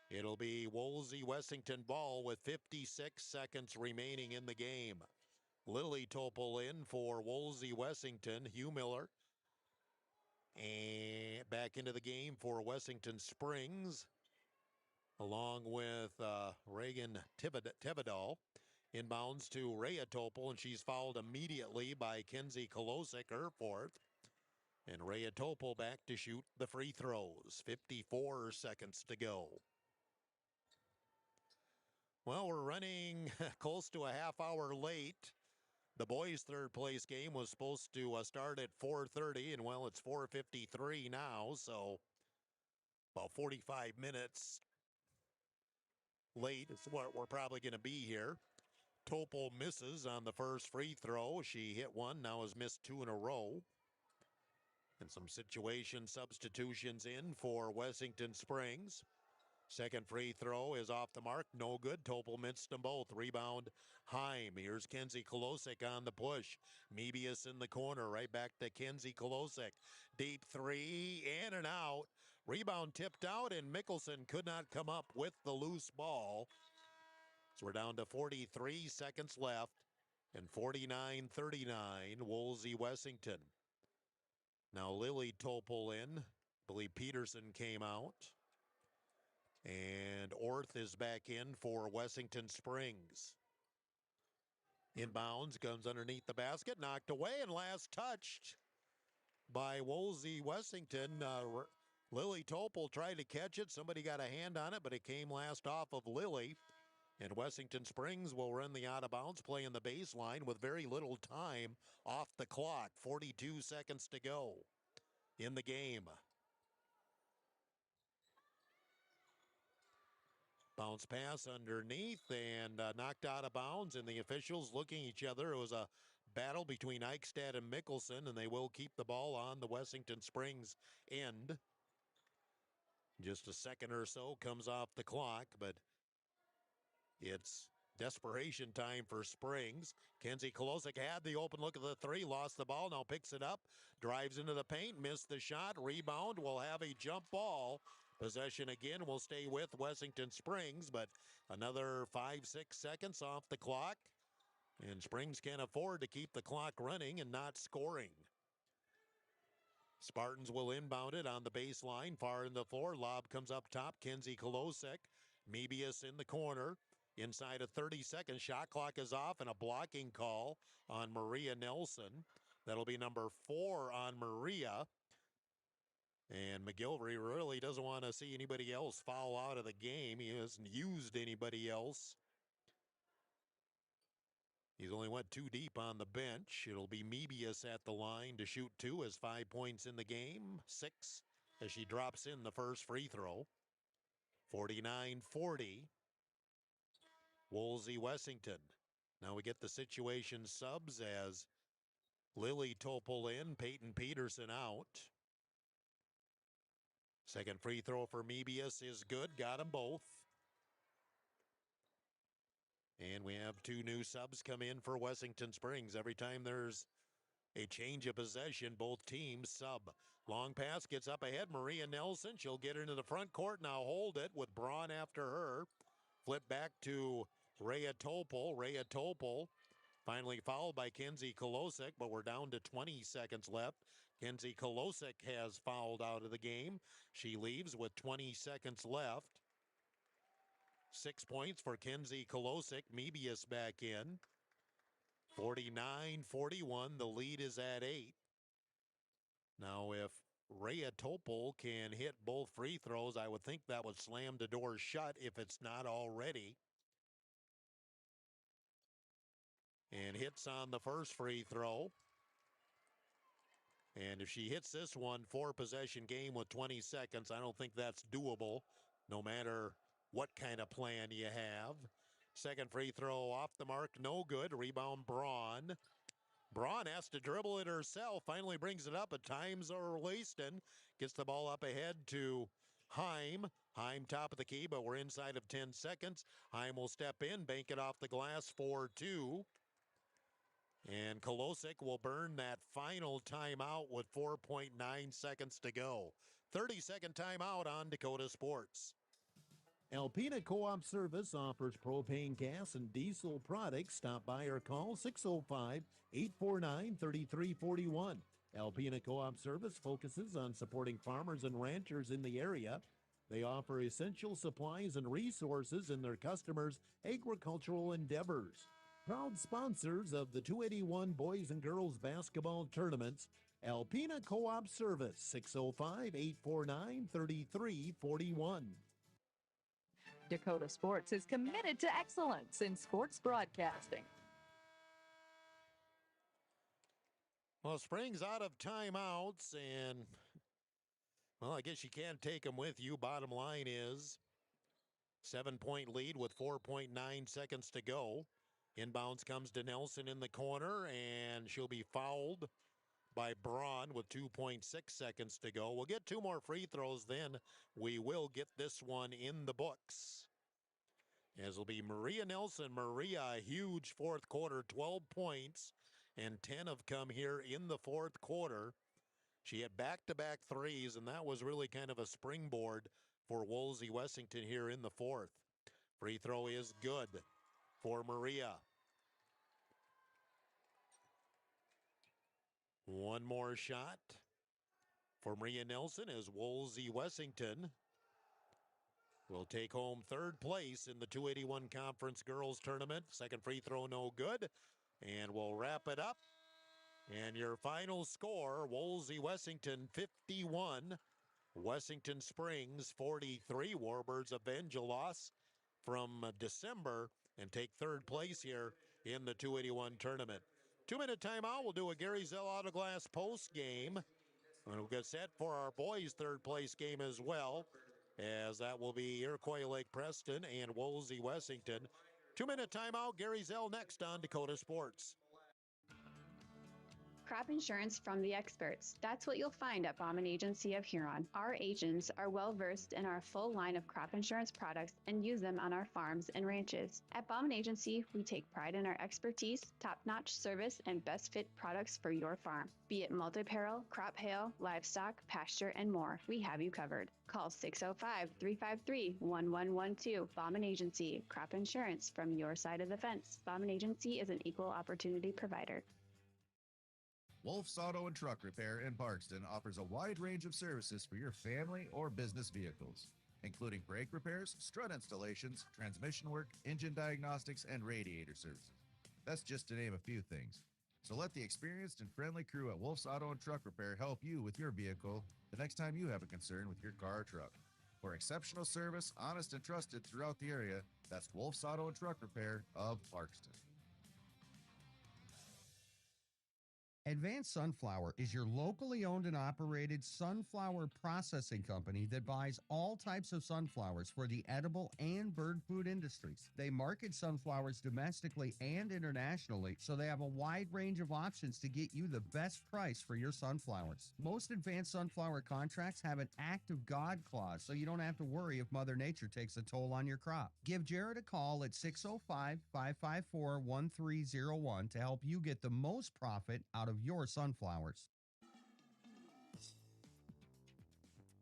It'll be Woolsey-Wessington ball with 56 seconds remaining in the game. Lily Topol in for Woolsey-Wessington. Hugh Miller and back into the game for Wessington Springs, along with Reagan Thibodeau. Inbounds to Rhea Topol, and she's fouled immediately by Kenzie Kolosik, her 4th. And Rhea Topol back to shoot the free throws. 54 seconds to go. Well, we're running close to a half hour late. The boys' third place game was supposed to start at 4:30, and well, it's 4:53 now, so about 45 minutes late is what we're probably going to be here. Topol misses on the first free throw. She hit one, now has missed 2 in a row. And some situation substitutions in for Wessington Springs. Second free throw is off the mark. No good. Topol missed them both. Rebound, Heim. Here's Kenzie Kolosik on the push. Mebius in the corner. Right back to Kenzie Kolosik. Deep 3, in and out. Rebound tipped out, and Mickelson could not come up with the loose ball. So we're down to 43 seconds left. And 49-39, Woolsey-Wessington. Now Lily Topol in. I believe Peterson came out. And Orth is back in for Wessington Springs. Inbounds, comes underneath the basket, knocked away, and last touched by Woolsey-Wessington. Lily Topol tried to catch it. Somebody got a hand on it, but it came last off of Lily. And Wessington Springs will run the out-of-bounds play in the baseline with very little time off the clock. 42 seconds to go in the game. Bounce pass underneath and knocked out of bounds, and the officials looking at each other. It was a battle between Eichstad and Mickelson, and they will keep the ball on the Wessington Springs end. Just a second or so comes off the clock, but it's desperation time for Springs. Kenzie Kolosik had the open look at the 3, lost the ball, now picks it up, drives into the paint, missed the shot. Rebound, will have a jump ball. Possession again will stay with Wessington Springs, but another 5-6 seconds off the clock. And Springs can't afford to keep the clock running and not scoring. Spartans will inbound it on the baseline, far in the floor. Lob comes up top, Kenzie Kolosik. Mebius in the corner. Inside of 30 seconds, shot clock is off, and a blocking call on Maria Nelson. That'll be number 4 on Maria. And McGilvery really doesn't want to see anybody else foul out of the game. He hasn't used anybody else. He's only went 2 deep on the bench. It'll be Mebius at the line to shoot 2 as 5 points in the game. 6 as she drops in the first free throw. 49-40. Woolsey Wessington. Now we get the situation subs as Lily Topol in, Peyton Peterson out. Second free throw for Mebius is good. Got them both. And we have 2 new subs come in for Wessington Springs. Every time there's a change of possession, both teams sub. Long pass gets up ahead. Maria Nelson. She'll get into the front court. Now hold it with Braun after her. Flip back to Rhea Topol. Rhea Topol finally fouled by Kenzie Kolosik, but we're down to 20 seconds left. Kenzie Kolosik has fouled out of the game. She leaves with 20 seconds left. 6 points for Kenzie Kolosik. Mebius back in. 49-41. The lead is at 8. Now, if Rhea Topol can hit both free throws, I would think that would slam the door shut if it's not already. And hits on the first free throw. And if she hits this one, 4-possession game with 20 seconds, I don't think that's doable, no matter what kind of plan you have. Second free throw off the mark, no good. Rebound Braun. Braun has to dribble it herself, finally brings it up, but times are wasting. Gets the ball up ahead to Heim. Heim top of the key, but we're inside of 10 seconds. Heim will step in, bank it off the glass 4-2. And Kolosik will burn that final timeout with 4.9 seconds to go. 30-second timeout on Dakota Sports. Alpena Co-op Service offers propane gas and diesel products. Stop by or call 605-849-3341. Alpena Co-op Service focuses on supporting farmers and ranchers in the area. They offer essential supplies and resources in their customers' agricultural endeavors. Proud sponsors of the 281 Boys and Girls Basketball Tournaments. Alpena Co-op Service, 605-849-3341. Dakota Sports is committed to excellence in sports broadcasting. Well, Springs out of timeouts, and, well, I guess you can't take them with you. Bottom line is 7-point lead with 4.9 seconds to go. Inbounds comes to Nelson in the corner, and she'll be fouled by Braun with 2.6 seconds to go. We'll get 2 more free throws, then we will get this one in the books. As will be Maria Nelson. Maria, a huge fourth quarter, 12 points, and 10 have come here in the fourth quarter. She had back-to-back threes, and that was really kind of a springboard for Woolsey Wessington here in the fourth. Free throw is good for Maria. One more shot for Maria Nelson as Woolsey Wessington will take home third place in the 281 Conference Girls Tournament. Second free throw no good. And we'll wrap it up. And your final score, Woolsey Wessington 51, Wessington Springs 43. Warbirds avenge a loss from December and take third place here in the 281 tournament. 2-minute timeout. We'll do a Gary Zell Autoglass post game. And we'll get set for our boys' third place game as well, as that will be Iroquois Lake Preston and Woolsey Wessington. 2-minute timeout. Gary Zell next on Dakota Sports. Crop insurance from the experts. That's what you'll find at Bauman Agency of Huron. Our agents are well versed in our full line of crop insurance products and use them on our farms and ranches. At Bauman Agency, we take pride in our expertise, top-notch service, and best fit products for your farm. Be it multi-peril, crop hail, livestock, pasture, and more, we have you covered. Call 605-353-1112. Bauman Agency, crop insurance from your side of the fence. Bauman Agency is an equal opportunity provider. Wolf's Auto and Truck Repair in Parkston offers a wide range of services for your family or business vehicles, including brake repairs, strut installations, transmission work, engine diagnostics, and radiator services. That's just to name a few things. So let the experienced and friendly crew at Wolf's Auto and Truck Repair help you with your vehicle the next time you have a concern with your car or truck. For exceptional service, honest and trusted throughout the area, that's Wolf's Auto and Truck Repair of Clarkston. Advanced Sunflower is your locally owned and operated sunflower processing company that buys all types of sunflowers for the edible and bird food industries. They market sunflowers domestically and internationally, so they have a wide range of options to get you the best price for your sunflowers. Most advanced sunflower contracts have an act of God clause, so you don't have to worry if Mother Nature takes a toll on your crop. Give Jared a call at 605-554-1301 to help you get the most profit out of your sunflowers.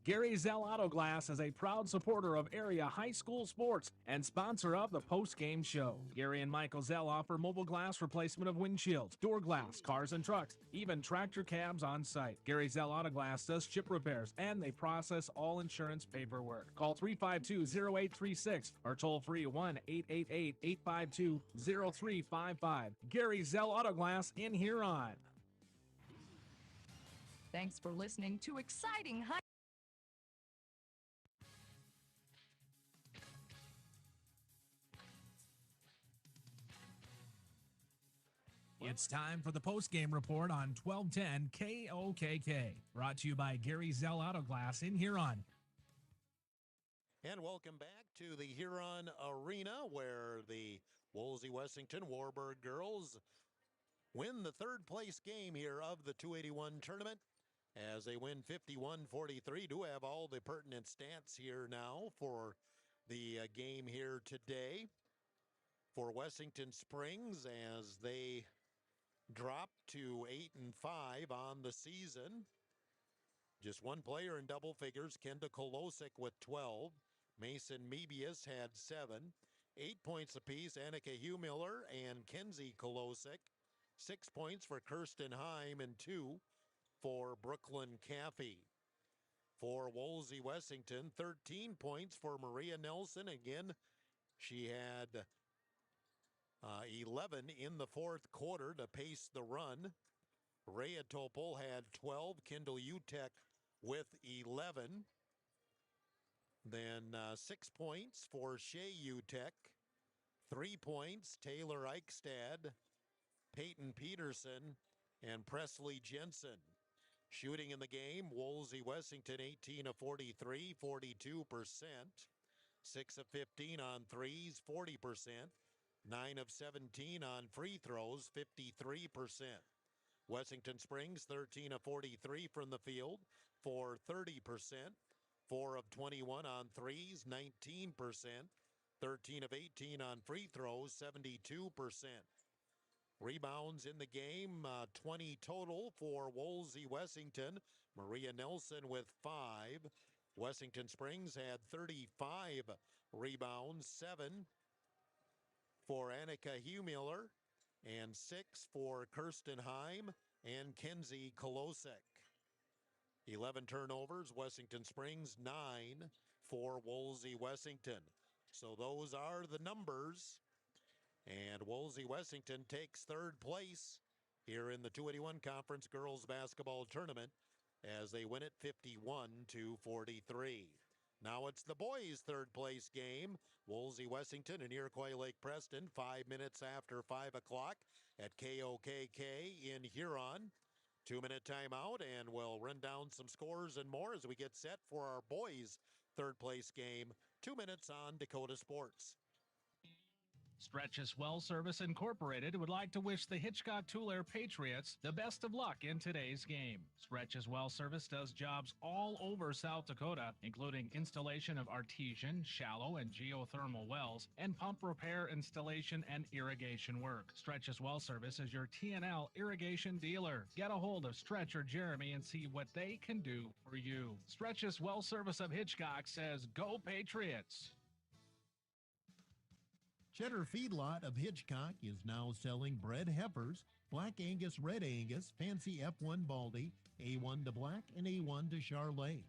Gary Zell Auto Glass is a proud supporter of area high school sports and sponsor of the post-game show. Gary and Michael Zell offer mobile glass replacement of windshields, door glass, cars and trucks, even tractor cabs on site. Gary Zell Auto Glass does chip repairs and they process all insurance paperwork. Call 352-0836 or toll free 1-888-852-0355. Gary Zell Auto Glass in Huron. Thanks for listening to Exciting High. It's time for the post-game report on 1210 KOKK, brought to you by Gary Zell Auto Glass in Huron. And welcome back to the Huron Arena, where the Woolsey-Wessington Warburg girls win the third-place game here of the 281 tournament as they win 51-43. Do have all the pertinent stats here now for the game here today for Wessington Springs as they drop to 8-5 on the season. Just one player in double figures, Kenda Kolosik with 12. Mason Mebius had 7. 8 points apiece, Annika Huemiller and Kenzie Kolosik. 6 points for Kirsten Heim and 2 for Brooklyn Caffey. For Woolsey-Wessington, 13 points for Maria Nelson. Again, she had 11 in the fourth quarter to pace the run. Rhea Topol had 12. Kendall Utek with 11. Then 6 points for Shea Utek. 3 points, Taylor Eichstad, Peyton Peterson, and Presley Jensen. Shooting in the game, Woolsey-Wessington 18 of 43, 42%. 6 of 15 on threes, 40%. 9 of 17 on free throws, 53%. Wessington Springs 13 of 43 from the field for 30%. 4 of 21 on threes, 19%. 13 of 18 on free throws, 72%. Rebounds in the game, 20 total for Woolsey-Wessington. Maria Nelson with 5. Wessington Springs had 35 rebounds, 7 for Annika Huemiller, and 6 for Kirsten Heim and Kenzie Kolosik. 11 turnovers, Wessington Springs, 9 for Woolsey-Wessington. So those are the numbers. And Woolsey-Wessington takes third place here in the 281 Conference Girls Basketball Tournament as they win it 51-43. Now it's the boys' third place game. Woolsey-Wessington and Iroquois Lake Preston, 5 minutes after 5 o'clock at KOKK in Huron. 2-minute timeout, and we'll run down some scores and more as we get set for our boys' third place game. 2 minutes on Dakota Sports. Stretch's Well Service Incorporated would like to wish the Hitchcock-Tulare Patriots the best of luck in today's game. Stretch's Well Service does jobs all over South Dakota, including installation of artesian, shallow, and geothermal wells, and pump repair, installation, and irrigation work. Stretch's Well Service is your TNL irrigation dealer. Get a hold of Stretch or Jeremy and see what they can do for you. Stretch's Well Service of Hitchcock says, "Go Patriots!" Cheddar Feedlot of Hitchcock is now selling bred heifers, Black Angus, Red Angus, Fancy F1 Baldy, A1 to Black, and A1 to Charlet.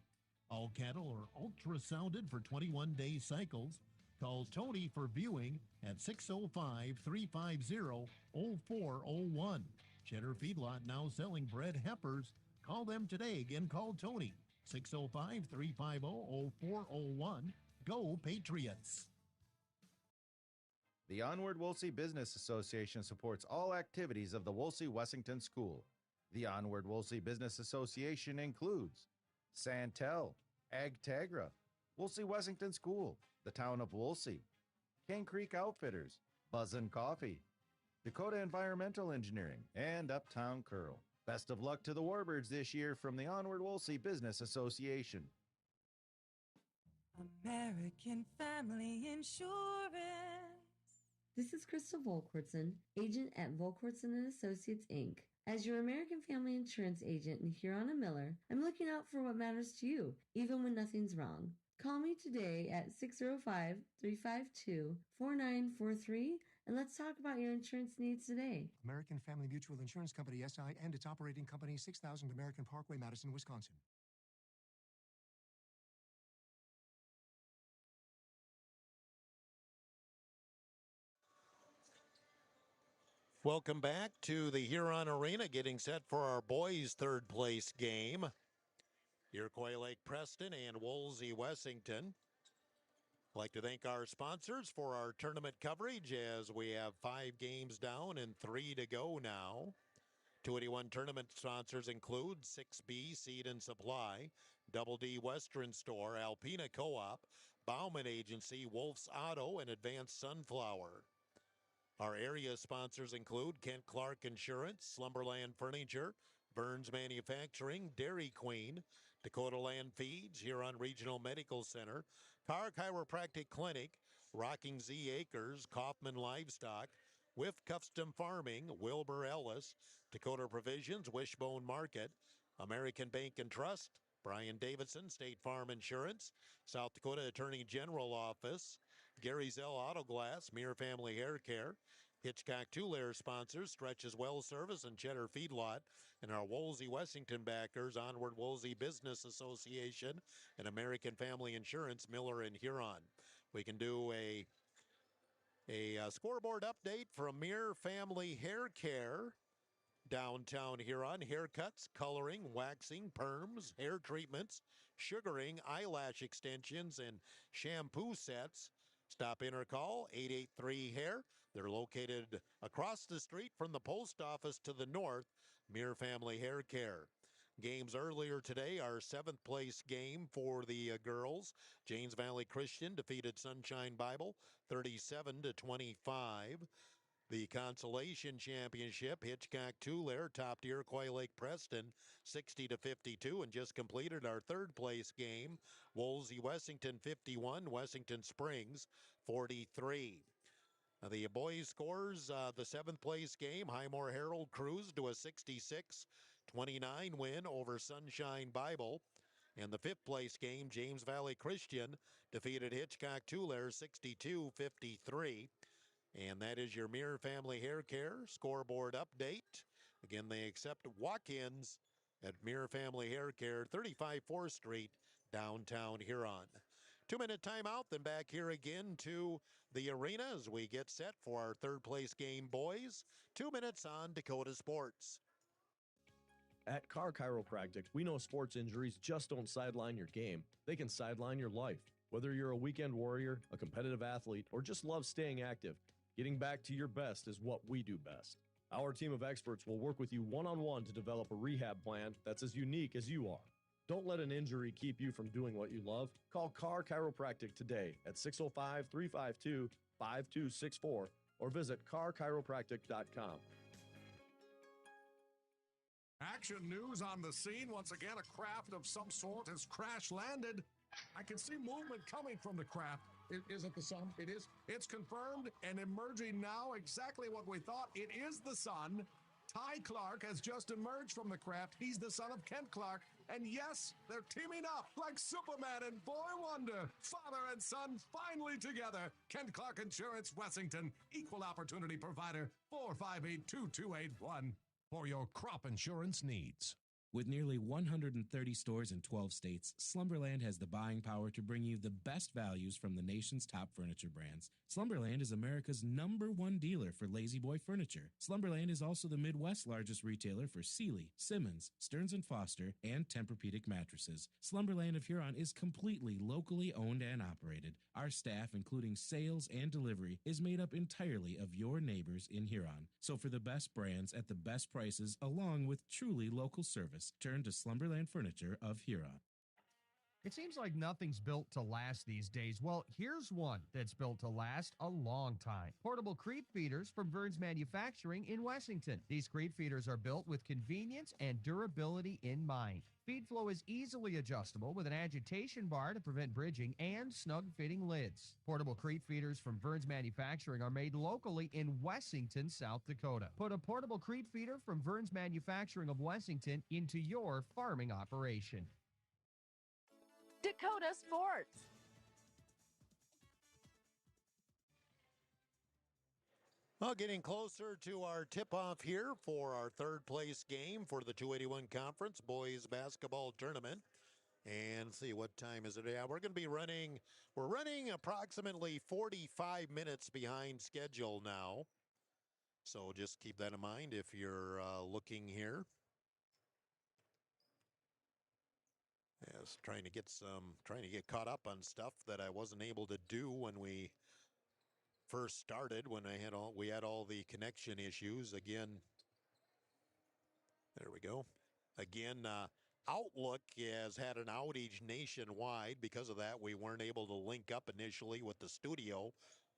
All cattle are ultrasounded for 21-day cycles. Call Tony for viewing at 605-350-0401. Cheddar Feedlot now selling bred heifers. Call them today. Again, call Tony, 605-350-0401. Go Patriots. The Onward Wolsey Business Association supports all activities of the Wolsey Wessington School. The Onward Wolsey Business Association includes Santel, Agtegra, Wolsey Wessington School, the town of Wolsey, Cane Creek Outfitters, Buzzin' Coffee, Dakota Environmental Engineering, and Uptown Curl. Best of luck to the Warbirds this year from the Onward Wolsey Business Association. American Family Insurance. This is Crystal Volkwartson, agent at Volkwartson & Associates, Inc. As your American Family Insurance agent in Huron and Miller, I'm looking out for what matters to you, even when nothing's wrong. Call me today at 605-352-4943, and let's talk about your insurance needs today. American Family Mutual Insurance Company, SI, and its operating company, 6000 American Parkway, Madison, Wisconsin. Welcome back to the Huron Arena, getting set for our boys' third place game. Iroquois Lake Preston and Wolsey Wessington. I'd like to thank our sponsors for our tournament coverage as we have 5 games down and 3 to go now. 281 tournament sponsors include 6B Seed and Supply, Double D Western Store, Alpena Co-op, Bauman Agency, Wolf's Auto, and Advanced Sunflower. Our area sponsors include Kent Clark Insurance, Slumberland Furniture, Burns Manufacturing, Dairy Queen, Dakota Land Feeds, Huron Regional Medical Center, Carr Chiropractic Clinic, Rocking Z Acres, Kaufman Livestock, Whiff Custom Farming, Wilbur Ellis, Dakota Provisions, Wishbone Market, American Bank and Trust, Brian Davidson, State Farm Insurance, South Dakota Attorney General Office, Gary Zell Auto Glass, Muir Family Hair Care, Hitchcock Two-Layer sponsors, Stretches Well Service and Cheddar Feedlot, and our Wolsey Wessington backers, Onward Wolsey Business Association and American Family Insurance, Miller and Huron. We can do a scoreboard update from Muir Family Hair Care. Downtown Huron, haircuts, coloring, waxing, perms, hair treatments, sugaring, eyelash extensions, and shampoo sets. Stop in or call 883-HAIR. They're located across the street from the post office to the north, Muir Family Hair Care. Games earlier today, our 7th place game for the girls. James Valley Christian defeated Sunshine Bible 37-25. The Consolation Championship, Hitchcock Two-Layer topped Iroquois Lake Preston 60-52 and just completed our 3rd place game. Wolsey Wessington 51, Wessington Springs 43. The boys scores, the 7th place game, Highmore Herald cruised to a 66-29 win over Sunshine Bible. And the 5th place game, James Valley Christian defeated Hitchcock Two-Layer 62-53. And that is your Muir Family Hair Care scoreboard update. Again, they accept walk-ins at Muir Family Hair Care, 35 4th Street, downtown Huron. 2-minute timeout, then back here again to the arena as we get set for our 3rd place game, boys. 2 minutes on Dakota Sports. At Carr Chiropractic, we know sports injuries just don't sideline your game. They can sideline your life. Whether you're a weekend warrior, a competitive athlete, or just love staying active, getting back to your best is what we do best. Our team of experts will work with you one-on-one to develop a rehab plan that's as unique as you are. Don't let an injury keep you from doing what you love. Call Carr Chiropractic today at 605-352-5264 or visit carchiropractic.com. Action news on the scene. Once again, a craft of some sort has crash landed. I can see movement coming from the craft. Is it the sun? It is. It's confirmed and emerging now exactly what we thought. It is the sun. Ty Clark has just emerged from the craft. He's the son of Kent Clark. And yes, they're teaming up like Superman and Boy Wonder. Father and son finally together. Kent Clark Insurance, Wessington. Equal opportunity provider. 458-2281 for your crop insurance needs. With nearly 130 stores in 12 states, Slumberland has the buying power to bring you the best values from the nation's top furniture brands. Slumberland is America's #1 dealer for Lazy Boy furniture. Slumberland is also the Midwest's largest retailer for Sealy, Simmons, Stearns & Foster, and Tempur-Pedic mattresses. Slumberland of Huron is completely locally owned and operated. Our staff, including sales and delivery, is made up entirely of your neighbors in Huron. So for the best brands at the best prices, along with truly local service, turn to Slumberland Furniture of Huron. It seems like nothing's built to last these days. Well, here's one that's built to last a long time. Portable creep feeders from Vern's Manufacturing in Wessington. These creep feeders are built with convenience and durability in mind. Feed flow is easily adjustable with an agitation bar to prevent bridging and snug-fitting lids. Portable creep feeders from Vern's Manufacturing are made locally in Wessington, South Dakota. Put a portable creep feeder from Vern's Manufacturing of Wessington into your farming operation. Dakota Sports. Well, getting closer to our tip-off here for our third-place game for the 281 Conference Boys Basketball Tournament. And let's see, what time is it? Yeah, we're running approximately 45 minutes behind schedule now. So just keep that in mind if you're looking here. Yes, trying to get caught up on stuff that I wasn't able to do when we first started, when we had all the connection issues. Again, there we go. Again, Outlook has had an outage nationwide. Because of that, we weren't able to link up initially with the studio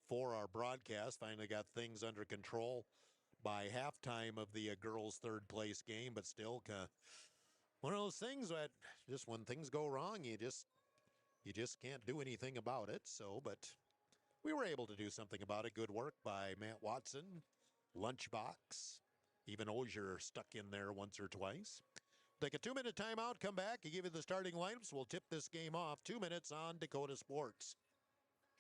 for our broadcast. Finally got things under control by halftime of the girls' third place game, but still one of those things that just when things go wrong, you just can't do anything about it. So, but we were able to do something about it. Good work by Matt Watson, Lunchbox, even Ozier stuck in there once or twice. Take a 2-minute timeout, come back, and give you the starting lineups. We'll tip this game off. 2 minutes on Dakota Sports.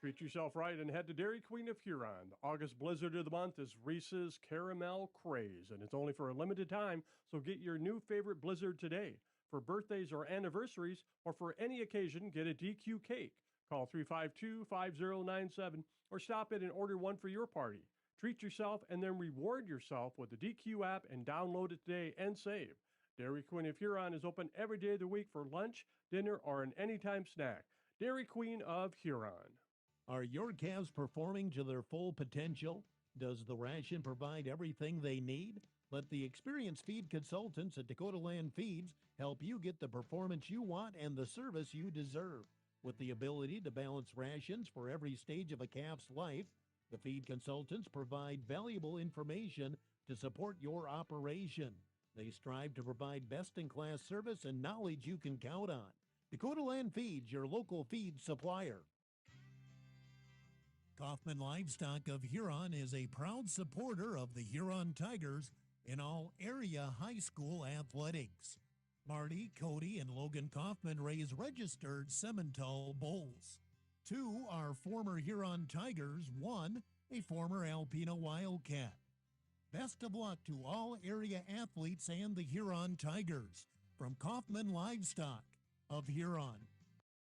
Treat yourself right and head to Dairy Queen of Huron. The August blizzard of the month is Reese's Caramel Craze, and it's only for a limited time, so get your new favorite blizzard today. For birthdays or anniversaries, or for any occasion, get a DQ cake. Call 352-5097 or stop in and order one for your party. Treat yourself and then reward yourself with the DQ app and download it today and save. Dairy Queen of Huron is open every day of the week for lunch, dinner, or an anytime snack. Dairy Queen of Huron. Are your calves performing to their full potential? Does the ration provide everything they need? Let the experienced feed consultants at Dakota Land Feeds help you get the performance you want and the service you deserve. With the ability to balance rations for every stage of a calf's life, the feed consultants provide valuable information to support your operation. They strive to provide best-in-class service and knowledge you can count on. Dakota Land Feeds, your local feed supplier. Kaufman Livestock of Huron is a proud supporter of the Huron Tigers in all area high school athletics. Marty, Cody, and Logan Kaufman raise registered Simmental bulls. 2 are former Huron Tigers, 1 a former Alpena Wildcat. Best of luck to all area athletes and the Huron Tigers from Kaufman Livestock of Huron.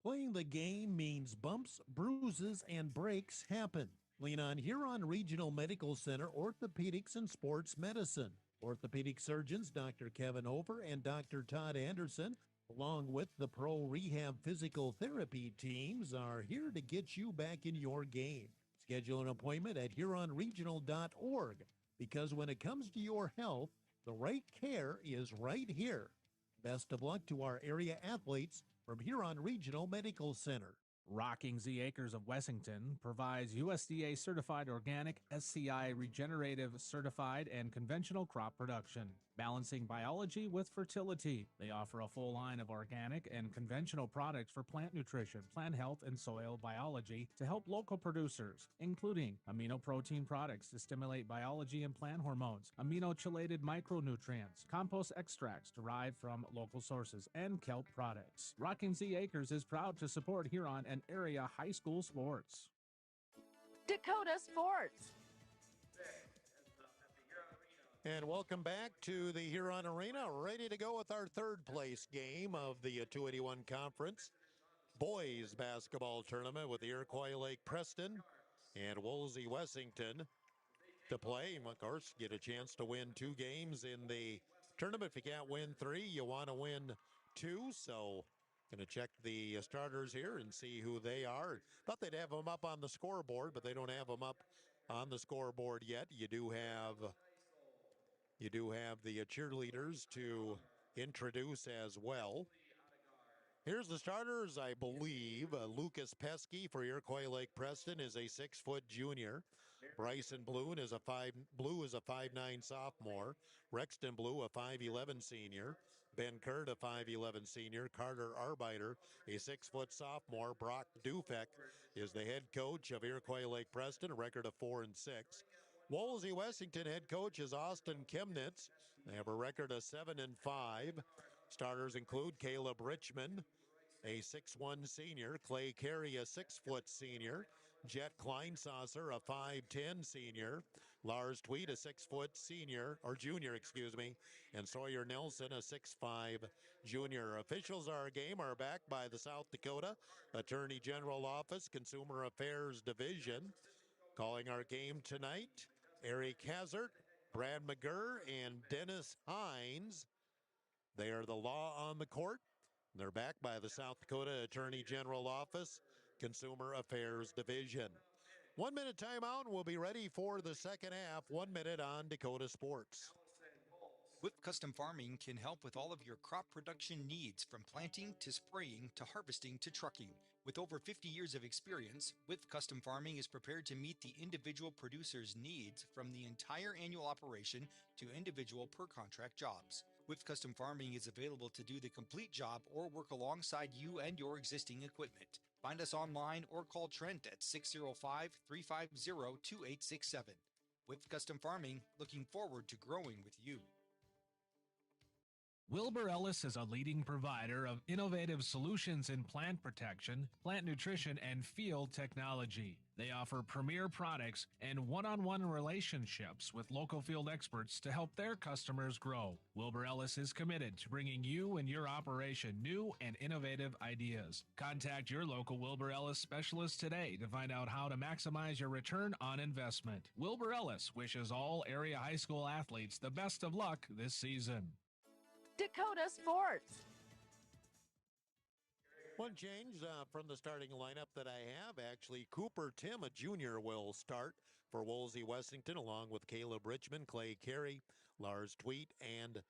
Playing the game means bumps, bruises, and breaks happen. Lean on Huron Regional Medical Center Orthopedics and Sports Medicine. Orthopedic surgeons Dr. Kevin Over and Dr. Todd Anderson, along with the Pro Rehab Physical Therapy teams, are here to get you back in your game. Schedule an appointment at HuronRegional.org, because when it comes to your health, the right care is right here. Best of luck to our area athletes from Huron Regional Medical Center. Rocking Z Acres of Wessington provides USDA certified organic, SCI regenerative certified, and conventional crop production, balancing biology with fertility. They offer a full line of organic and conventional products for plant nutrition, plant health, and soil biology to help local producers, including amino protein products to stimulate biology and plant hormones, amino-chelated micronutrients, compost extracts derived from local sources, and kelp products. Rocking Z Acres is proud to support Huron and area high school sports. Dakota Sports. And welcome back to the Huron Arena, ready to go with our third place game of the 281 Conference Boys Basketball Tournament with the Iroquois Lake Preston and Woolsey Wessington to play. And of course, get a chance to win 2 games in the tournament. If you can't win 3, you want to win 2. So going to check the starters here and see who they are. Thought they'd have them up on the scoreboard, but they don't have them up on the scoreboard yet. You do have the cheerleaders to introduce as well. Here's the starters, I believe. Lucas Pesky for Iroquois Lake Preston is a 6-foot junior. Bryson Blue is a 5'9" sophomore. Rexton Blue, a 5'11" senior. Ben Kurt, a 5'11" senior. Carter Arbiter, a 6-foot sophomore. Brock Dufek is the head coach of Iroquois Lake Preston, a record of 4-6. Woolsey Wessington head coach is Austin Chemnitz. They have a record of 7-5. Starters include Caleb Richmond, a 6'1" senior. Clay Carey, a 6-foot senior. Jet Kleinsasser, a 5'10" senior. Lars Tweed, a 6-foot junior, and Sawyer Nelson, a 6'5" junior. Officials of our game are backed by the South Dakota Attorney General Office, Consumer Affairs Division. Calling our game tonight, Eric Hazard, Brad McGurr, and Dennis Hines. They are the law on the court. They're backed by the South Dakota Attorney General Office, Consumer Affairs Division. 1 minute timeout, and we'll be ready for the second half. 1 minute on Dakota Sports. Whip Custom Farming can help with all of your crop production needs, from planting to spraying to harvesting to trucking. With over 50 years of experience, Whip Custom Farming is prepared to meet the individual producer's needs, from the entire annual operation to individual per contract jobs. Whip Custom Farming is available to do the complete job or work alongside you and your existing equipment. Find us online or call Trent at 605-350-2867. Whip Custom Farming, looking forward to growing with you. Wilbur Ellis is a leading provider of innovative solutions in plant protection, plant nutrition, and field technology. They offer premier products and one-on-one relationships with local field experts to help their customers grow. Wilbur Ellis is committed to bringing you and your operation new and innovative ideas. Contact your local Wilbur Ellis specialist today to find out how to maximize your return on investment. Wilbur Ellis wishes all area high school athletes the best of luck this season. Dakota Sports. One change from the starting lineup that I have. Actually, Cooper Tim, a junior, will start for Woolsey Wessington, along with Caleb Richmond, Clay Carey, Lars Tweet, and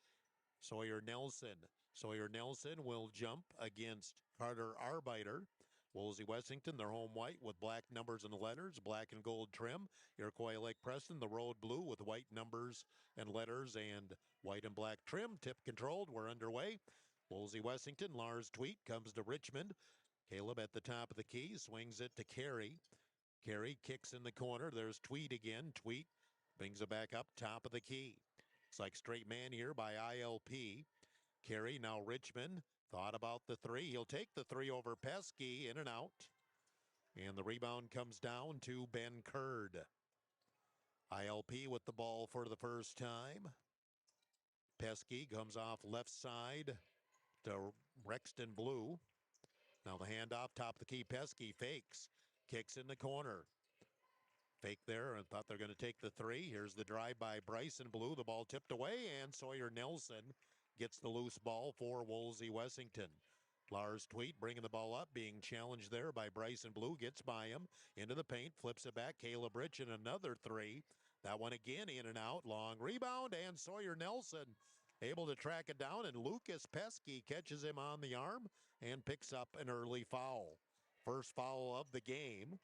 Sawyer Nelson. Sawyer Nelson will jump against Carter Arbiter. Woolsey Wessington, their home white with black numbers and letters, black and gold trim. Iroquois Lake Preston, the road blue with white numbers and letters and white and black trim. Tip controlled. We're underway. Woolsey Wessington, Lars Tweet comes to Richmond. Caleb at the top of the key, swings it to Carey. Carey kicks in the corner. There's Tweet again. Tweet brings it back up top of the key. It's like straight man here by ILP. Carey, now Richmond. Thought about the three. He'll take the three over Pesky, in and out. And the rebound comes down to Ben Kurd. ILP with the ball for the first time. Pesky comes off left side to Rexton Blue. Now the handoff, top of the key. Pesky fakes. Kicks in the corner. Fake there and thought they're going to take the three. Here's the drive by Bryson Blue. The ball tipped away, and Sawyer Nelson gets the loose ball for Woolsey Wessington. Lars Tweet bringing the ball up, being challenged there by Bryson Blue. Gets by him, into the paint, flips it back. Caleb Rich and another three. That one again in and out. Long rebound, and Sawyer Nelson able to track it down, and Lucas Pesky catches him on the arm and picks up an early foul. First foul of the game.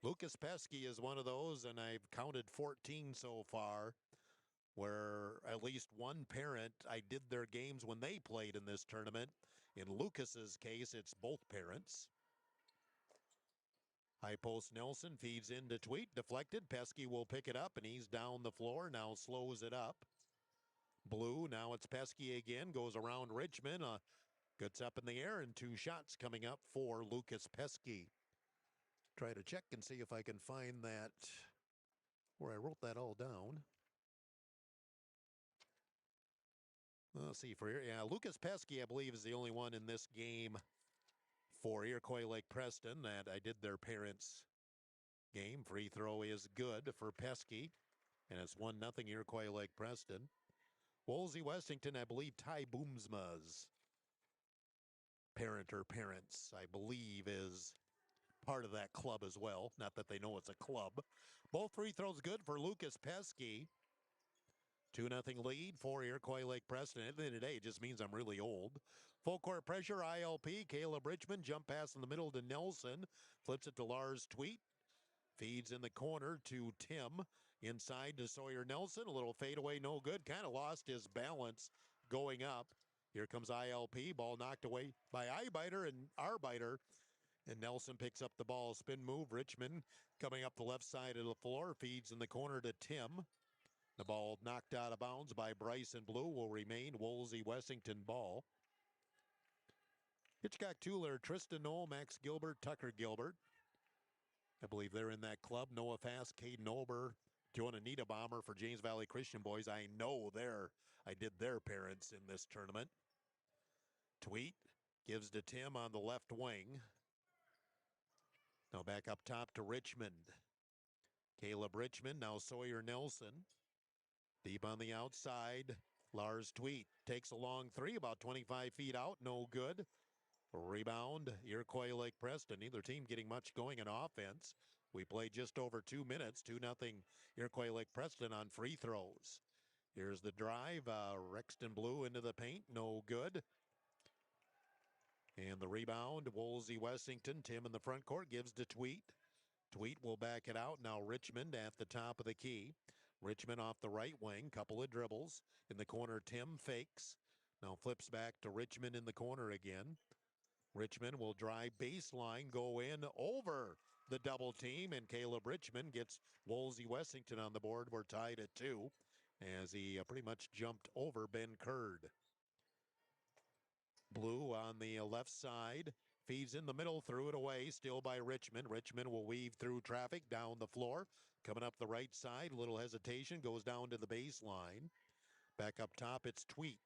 Lucas Pesky is one of those, and I've counted 14 so far, where at least one parent, I did their games when they played in this tournament. In Lucas's case, it's both parents. High post Nelson feeds into Tweet, deflected. Pesky will pick it up, and he's down the floor, now slows it up. Blue, now it's Pesky again, goes around Richmond, gets up in the air, and 2 shots coming up for Lucas Pesky. Try to check and see if I can find that, where I wrote that all down. Let's see, Lucas Pesky, I believe, is the only one in this game for Iroquois Lake Preston that I did their parents' game. Free throw is good for Pesky, and it's 1-0 Iroquois Lake Preston. Wolsey Westington, I believe Ty Boomsma's parents, I believe, is part of that club as well. Not that they know it's a club. Both free throws good for Lucas Pesky. 2-0 lead for Iroquois Lake Preston. At the end of the day, it just means I'm really old. Full court pressure, ILP. Caleb Richmond, jump pass in the middle to Nelson. Flips it to Lars Tweet. Feeds in the corner to Tim. Inside to Sawyer Nelson. A little fadeaway, no good. Kind of lost his balance going up. Here comes ILP. Ball knocked away by Arbiter. And Nelson picks up the ball. Spin move. Richmond coming up the left side of the floor. Feeds in the corner to Tim. The ball knocked out of bounds by Bryson Blue will remain Wolsey Wessington ball. Hitchcock Tueller, Tristan Knoll, Max Gilbert, Tucker Gilbert. I believe they're in that club. Noah Fast, Caden Ober, Jonah Niederbaumer for James Valley Christian Boys. I did their parents in this tournament. Tweet gives to Tim on the left wing. Now back up top to Richmond. Caleb Richmond, now Sawyer Nelson. Deep on the outside, Lars Tweet takes a long three, about 25 feet out, no good. Rebound, Iroquois Lake Preston. Neither team getting much going in offense. We played just over 2 minutes, 2-0 Iroquois Lake Preston on free throws. Here's the drive, Rexton Blue into the paint, no good. And the rebound, Wolsey Wessington. Tim in the front court gives to Tweet. Tweet will back it out. Now Richmond at the top of the key. Richmond off the right wing, couple of dribbles. In the corner, Tim fakes. Now flips back to Richmond in the corner again. Richmond will drive baseline, go in over the double team, and Caleb Richmond gets Wolsey Wessington on the board. We're tied at 2 as he pretty much jumped over Ben Curd. Blue on the left side. Feeds in the middle, threw it away, still by Richmond. Richmond will weave through traffic down the floor. Coming up the right side, little hesitation, goes down to the baseline. Back up top, it's Tweet.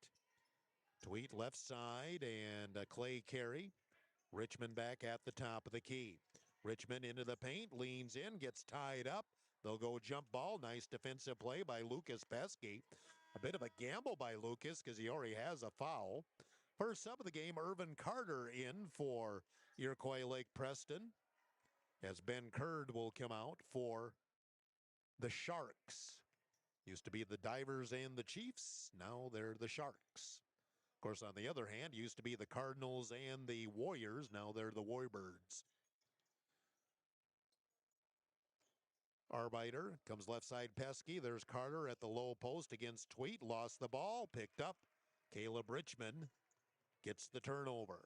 Tweet left side, and Clay Carey. Richmond back at the top of the key. Richmond into the paint, leans in, gets tied up. They'll go jump ball. Nice defensive play by Lucas Pesky. A bit of a gamble by Lucas because he already has a foul. First sub of the game, Irvin Carter in for Iroquois Lake Preston, as Ben Curd will come out for the Sharks. Used to be the Divers and the Chiefs. Now they're the Sharks. Of course, on the other hand, used to be the Cardinals and the Warriors. Now they're the Warbirds. Arbiter comes left side Pesky. There's Carter at the low post against Tweet. Lost the ball. Picked up. Caleb Richmond gets the turnover.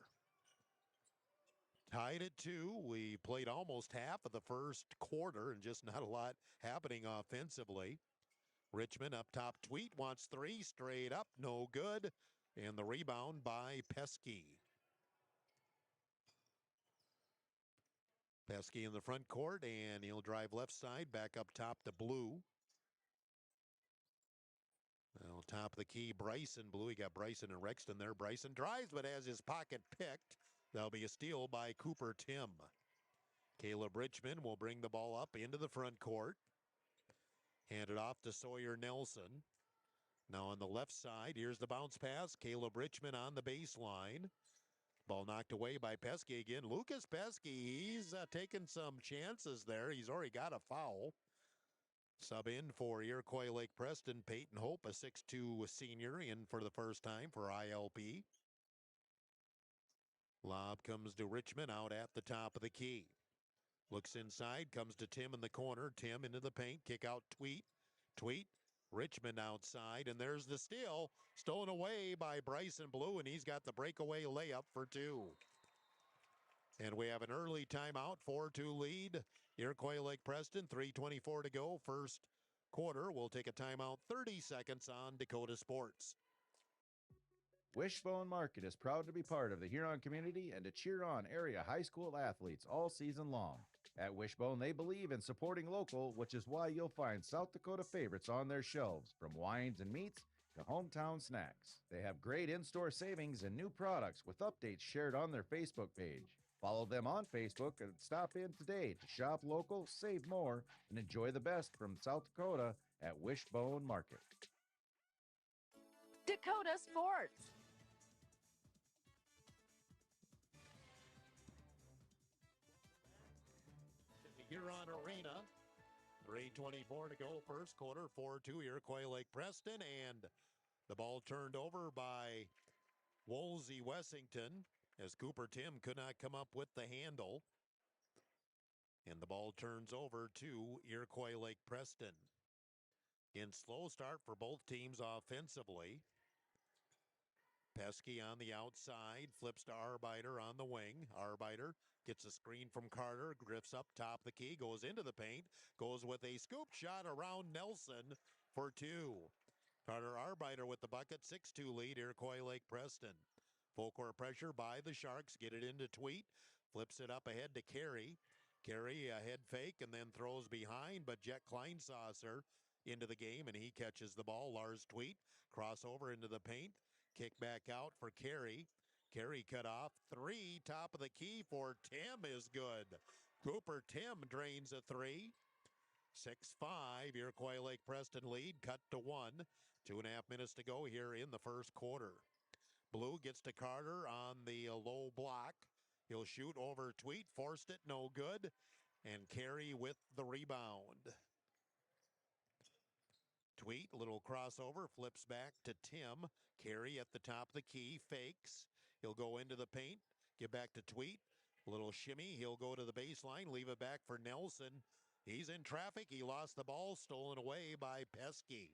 Tied at 2. We played almost half of the first quarter and just not a lot happening offensively. Richmond up top. Tweet wants 3 straight up. No good. And the rebound by Pesky. Pesky in the front court, and he'll drive left side. Back up top to Blue. Well, top of the key, Bryson Blue. He got Bryson and Rexton there. Bryson drives, but has his pocket picked. That'll be a steal by Cooper Tim. Caleb Richmond will bring the ball up into the front court. Hand it off to Sawyer Nelson. Now on the left side, here's the bounce pass. Caleb Richmond on the baseline. Ball knocked away by Pesky again. Lucas Pesky, he's taking some chances there. He's already got a foul. Sub in for Iroquois Lake Preston, Peyton Hope, a 6'2 senior, in for the first time for ILP. Lob comes to Richmond out at the top of the key. Looks inside, comes to Tim in the corner. Tim into the paint, kick out Tweet. Tweet, Richmond outside, and there's the steal. Stolen away by Bryson Blue, and he's got the breakaway layup for 2. And we have an early timeout, 4-2 lead. Iroquois Lake Preston, 3:24 to go. First quarter, we'll take a timeout, 30 seconds on Dakota Sports. Wishbone Market is proud to be part of the Huron community and to cheer on area high school athletes all season long. At Wishbone, they believe in supporting local, which is why you'll find South Dakota favorites on their shelves, from wines and meats to Hometown Snacks. They have great in-store savings and new products with updates shared on their Facebook page. Follow them on Facebook and stop in today to shop local, save more, and enjoy the best from South Dakota at Wishbone Market. Dakota Sports. Huron Arena. 3:24 to go, first quarter, 4-2 Iroquois Lake Preston, and the ball turned over by Woolsey Wessington as Cooper Tim could not come up with the handle. And the ball turns over to Iroquois Lake Preston. In slow start for both teams offensively. Pesky on the outside, flips to Arbeiter on the wing. Arbeiter gets a screen from Carter, drifts up top the key, goes into the paint, goes with a scoop shot around Nelson for two. Carter Arbeiter with the bucket, 6-2 lead, Iroquois Lake Preston. Full court pressure by the Sharks, get it into Tweet, flips it up ahead to Carey. Carey a head fake and then throws behind, but Jet Kleinsasser into the game and he catches the ball. Lars Tweet, crossover into the paint. Kick back out for Carey. Carey cut off three. Top of the key for Tim is good. Cooper Tim drains a three. 6-5. Iroquois Lake Preston lead. Cut to 1. 2.5 minutes to go here in the first quarter. Blue gets to Carter on the low block. He'll shoot over Tweet. Forced it. No good. And Carey with the rebound. Tweet, little crossover, flips back to Tim. Carey at the top of the key, fakes. He'll go into the paint, get back to Tweet. Little shimmy, he'll go to the baseline, leave it back for Nelson. He's in traffic, he lost the ball, stolen away by Pesky.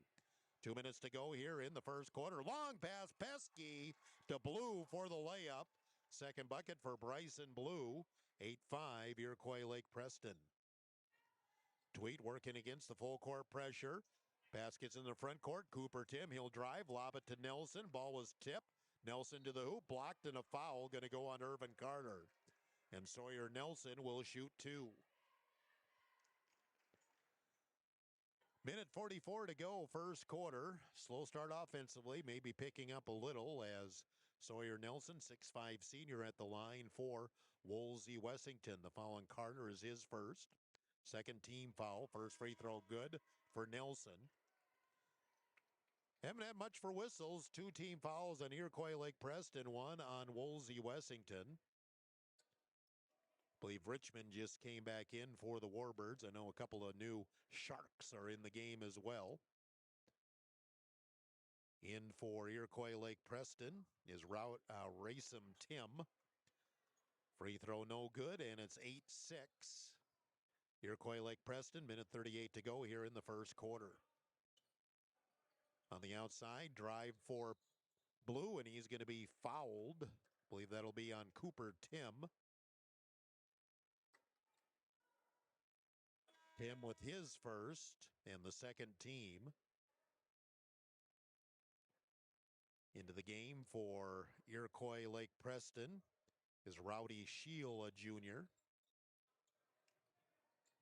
2 minutes to go here in the first quarter. Long pass, Pesky to Blue for the layup. Second bucket for Bryson Blue. 8-5, Iroquois Lake Preston. Tweet working against the full court pressure. Baskets in the front court. Cooper Tim, he'll drive, lob it to Nelson. Ball was tipped. Nelson to the hoop, blocked, and a foul going to go on Irvin Carter. And Sawyer Nelson will shoot two. Minute 44 to go, first quarter. Slow start offensively, maybe picking up a little as Sawyer Nelson, 6'5 senior at the line for Woolsey Wessington. The foul on Carter is his first. Second team foul. First free throw good for Nelson. Haven't had much for whistles. 2 team fouls on Iroquois Lake Preston, 1 on Woolsey Wessington. I believe Richmond just came back in for the Warbirds. I know a couple of new Sharks are in the game as well. In for Iroquois Lake Preston is Racem Tim. Free throw no good, and it's 8-6. Iroquois Lake Preston, minute 38 to go here in the first quarter. On the outside, drive for Blue, and he's going to be fouled. I believe that'll be on Cooper Tim. Tim with his first, and the second team. Into the game for Iroquois Lake Preston is Rowdy Sheila Jr.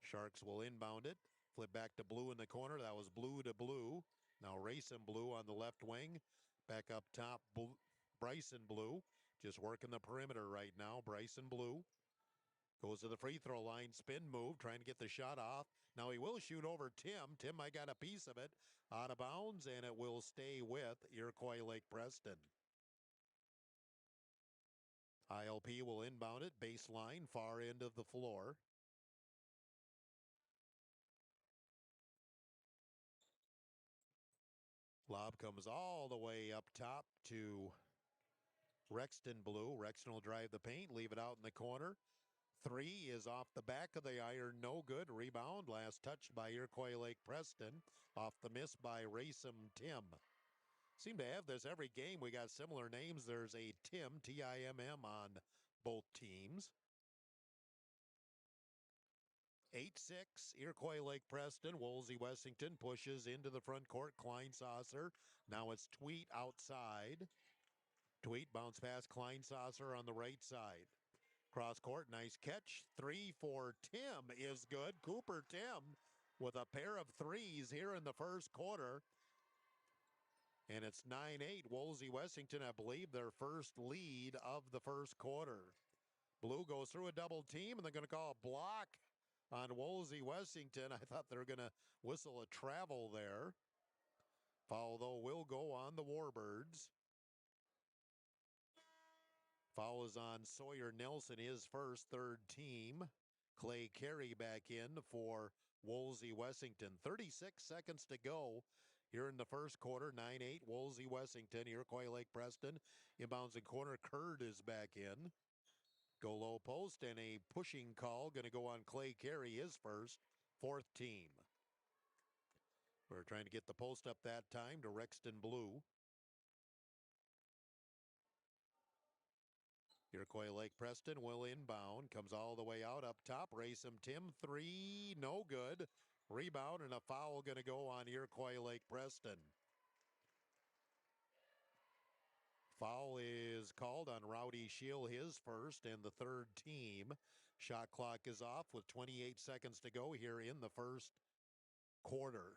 Sharks will inbound it. Flip back to Blue in the corner. That was Blue to Blue. Now Racing Blue on the left wing. Back up top, Bryson Blue. Just working the perimeter right now. Bryson Blue goes to the free throw line. Spin move, trying to get the shot off. Now he will shoot over Tim. Tim, I got a piece of it. Out of bounds, and it will stay with Iroquois Lake Preston. ILP will inbound it. Baseline, far end of the floor. Lob comes all the way up top to Rexton Blue. Rexton will drive the paint, leave it out in the corner. 3 is off the back of the iron, no good. Rebound, last touched by Iroquois Lake Preston. Off the miss by Racem Tim. Seem to have this every game. We got similar names. There's a Tim, T-I-M-M, on both teams. 8-6, Iroquois Lake Preston. Woolsey Wessington pushes into the front court. Kleinsasser. Now it's Tweet outside. Tweet bounce pass. Kleinsasser on the right side. Cross court, nice catch. 3 for Tim is good. Cooper Tim with a pair of threes here in the first quarter. And it's 9-8. Woolsey Wessington, I believe, their first lead of the first quarter. Blue goes through a double team, and they're going to call a block on Woolsey Wessington. I thought they were going to whistle a travel there. Foul, though, will go on the Warbirds. Foul is on Sawyer Nelson, his first, third team. Clay Carey back in for Woolsey Wessington. 36 seconds to go here in the first quarter. 9-8, Woolsey Wessington. Iroquois Lake Preston inbounds in corner. Curd is back in. Go low post, and a pushing call going to go on Clay Carey, his first, fourth team. We're trying to get the post up that time to Rexton Blue. Iroquois Lake Preston will inbound. Comes all the way out up top. Racem Tim, three, no good. Rebound and a foul going to go on Iroquois Lake Preston. Foul is called on Rowdy Shield, his first, and the third team. Shot clock is off with 28 seconds to go here in the first quarter.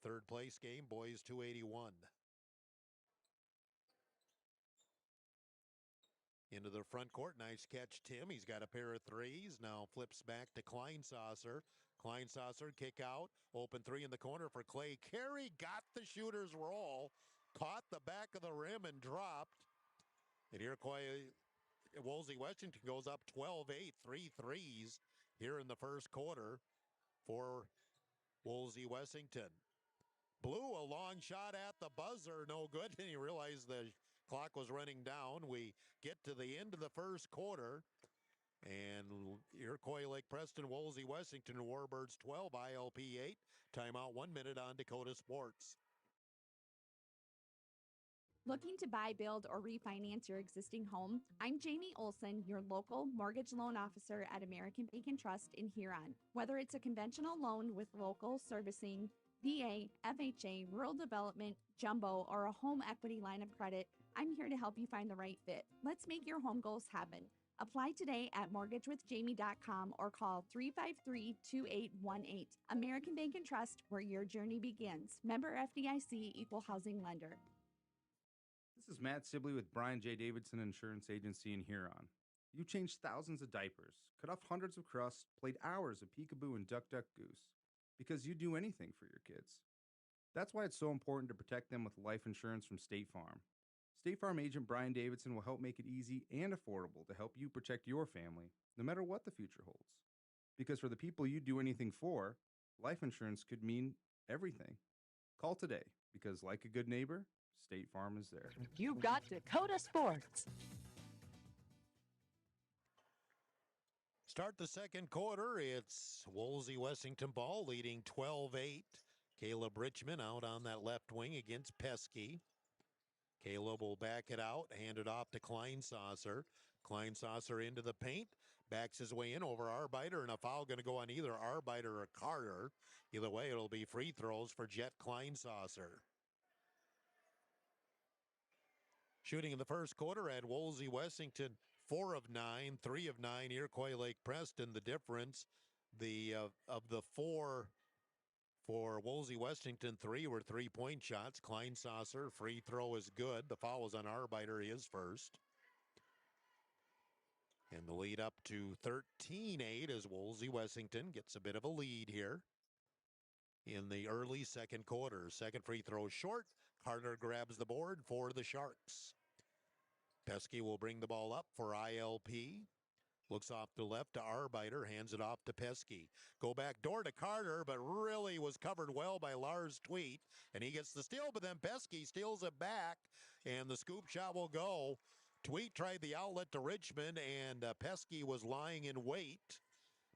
Third place game, boys 281. Into the front court, nice catch, Tim. He's got a pair of threes. Now flips back to Kleinsasser. Kleinsasser kick out. Open three in the corner for Clay. Carey got the shooter's roll. Caught the back of the rim and dropped. And Iroquois Woolsey Washington goes up 12-8. 3 threes here in the first quarter for Woolsey Wessington. Blue, a long shot at the buzzer, no good, and he realized the clock was running down. We get to the end of the first quarter, and Iroquois Lake Preston, Woolsey Wessington, Warbirds 12, ILP 8. Timeout 1 minute on Dakota Sports. Looking to buy, build, or refinance your existing home? I'm Jamie Olson, your local mortgage loan officer at American Bank and Trust in Huron. Whether it's a conventional loan with local servicing, VA, FHA, rural development, jumbo, or a home equity line of credit, I'm here to help you find the right fit. Let's make your home goals happen. Apply today at mortgagewithjamie.com or call 353-2818. American Bank and Trust, where your journey begins. Member FDIC, Equal Housing Lender. This is Matt Sibley with Brian J. Davidson Insurance Agency in Huron. You changed thousands of diapers, cut off hundreds of crusts, played hours of peekaboo and duck duck goose, because you do anything for your kids. That's why it's so important to protect them with life insurance from State Farm. State Farm agent Brian Davidson will help make it easy and affordable to help you protect your family, no matter what the future holds. Because for the people you do anything for, life insurance could mean everything. Call today, because like a good neighbor, State Farm is there. You've got Dakota Sports. Start the second quarter. It's Woolsey Wessington ball leading 12-8. Caleb Richmond out on that left wing against Pesky. Caleb will back it out, hand it off to Kleinsasser. Kleinsasser into the paint, backs his way in over Arbeiter, and a foul going to go on either Arbeiter or Carter. Either way, it'll be free throws for Jet Kleinsasser. Shooting in the first quarter at Woolsey Wessington, 4 of 9, 3 of 9. Iroquois Lake Preston, the difference, of the 4 for Woolsey Wessington, 3 were three-point shots. Kleinsasser, free throw is good. The foul was on Arbeiter, his first. And the lead up to 13-8 as Woolsey Wessington gets a bit of a lead here in the early second quarter. Second free throw short. Carter grabs the board for the Sharks. Pesky will bring the ball up for ILP. Looks off to left to Arbeiter, hands it off to Pesky. Go back door to Carter, but really was covered well by Lars Tweet. And he gets the steal, but then Pesky steals it back, and the scoop shot will go. Tweet tried the outlet to Richmond, and Pesky was lying in wait.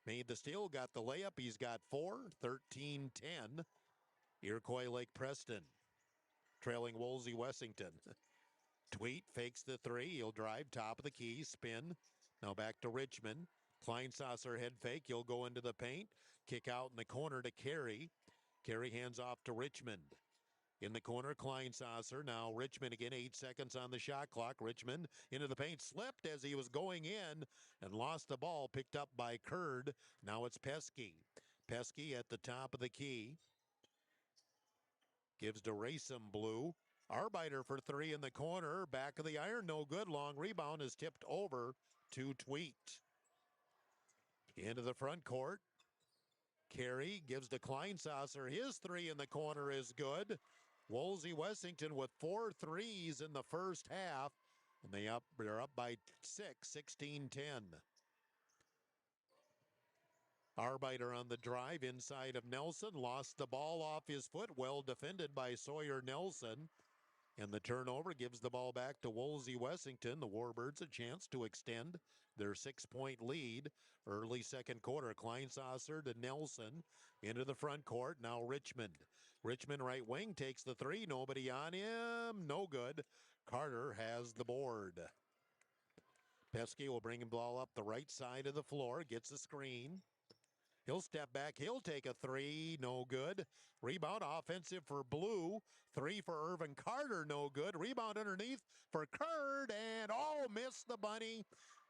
Made the steal, got the layup. He's got 4, 13-10. Iroquois Lake Preston trailing Woolsey Wessington. Tweet fakes the three. He'll drive top of the key, spin. Now back to Richmond. Kleinsasser head fake. He'll go into the paint. Kick out in the corner to Carey. Carey hands off to Richmond. In the corner, Kleinsasser. Now Richmond again, 8 seconds on the shot clock. Richmond into the paint. Slipped as he was going in and lost the ball. Picked up by Curd. Now it's Pesky. Pesky at the top of the key. Gives to Racem Blue. Arbeiter for three in the corner. Back of the iron, no good. Long rebound is tipped over to Tweet. Into the front court. Carey gives to Kleinsasser. His three in the corner is good. Woolsey Wessington with 4 threes in the first half. And they're up by 16-10. Arbeiter on the drive inside of Nelson. Lost the ball off his foot. Well defended by Sawyer Nelson. And the turnover gives the ball back to Woolsey Wessington. The Warbirds a chance to extend their 6-point lead. Early second quarter. Kleinsasser to Nelson into the front court. Now Richmond. Richmond right wing takes the three. Nobody on him. No good. Carter has the board. Pesky will bring the ball up the right side of the floor. Gets a screen. He'll step back. He'll take a three. No good. Rebound offensive for Blue. Three for Irvin Carter. No good. Rebound underneath for Curd. And missed the bunny.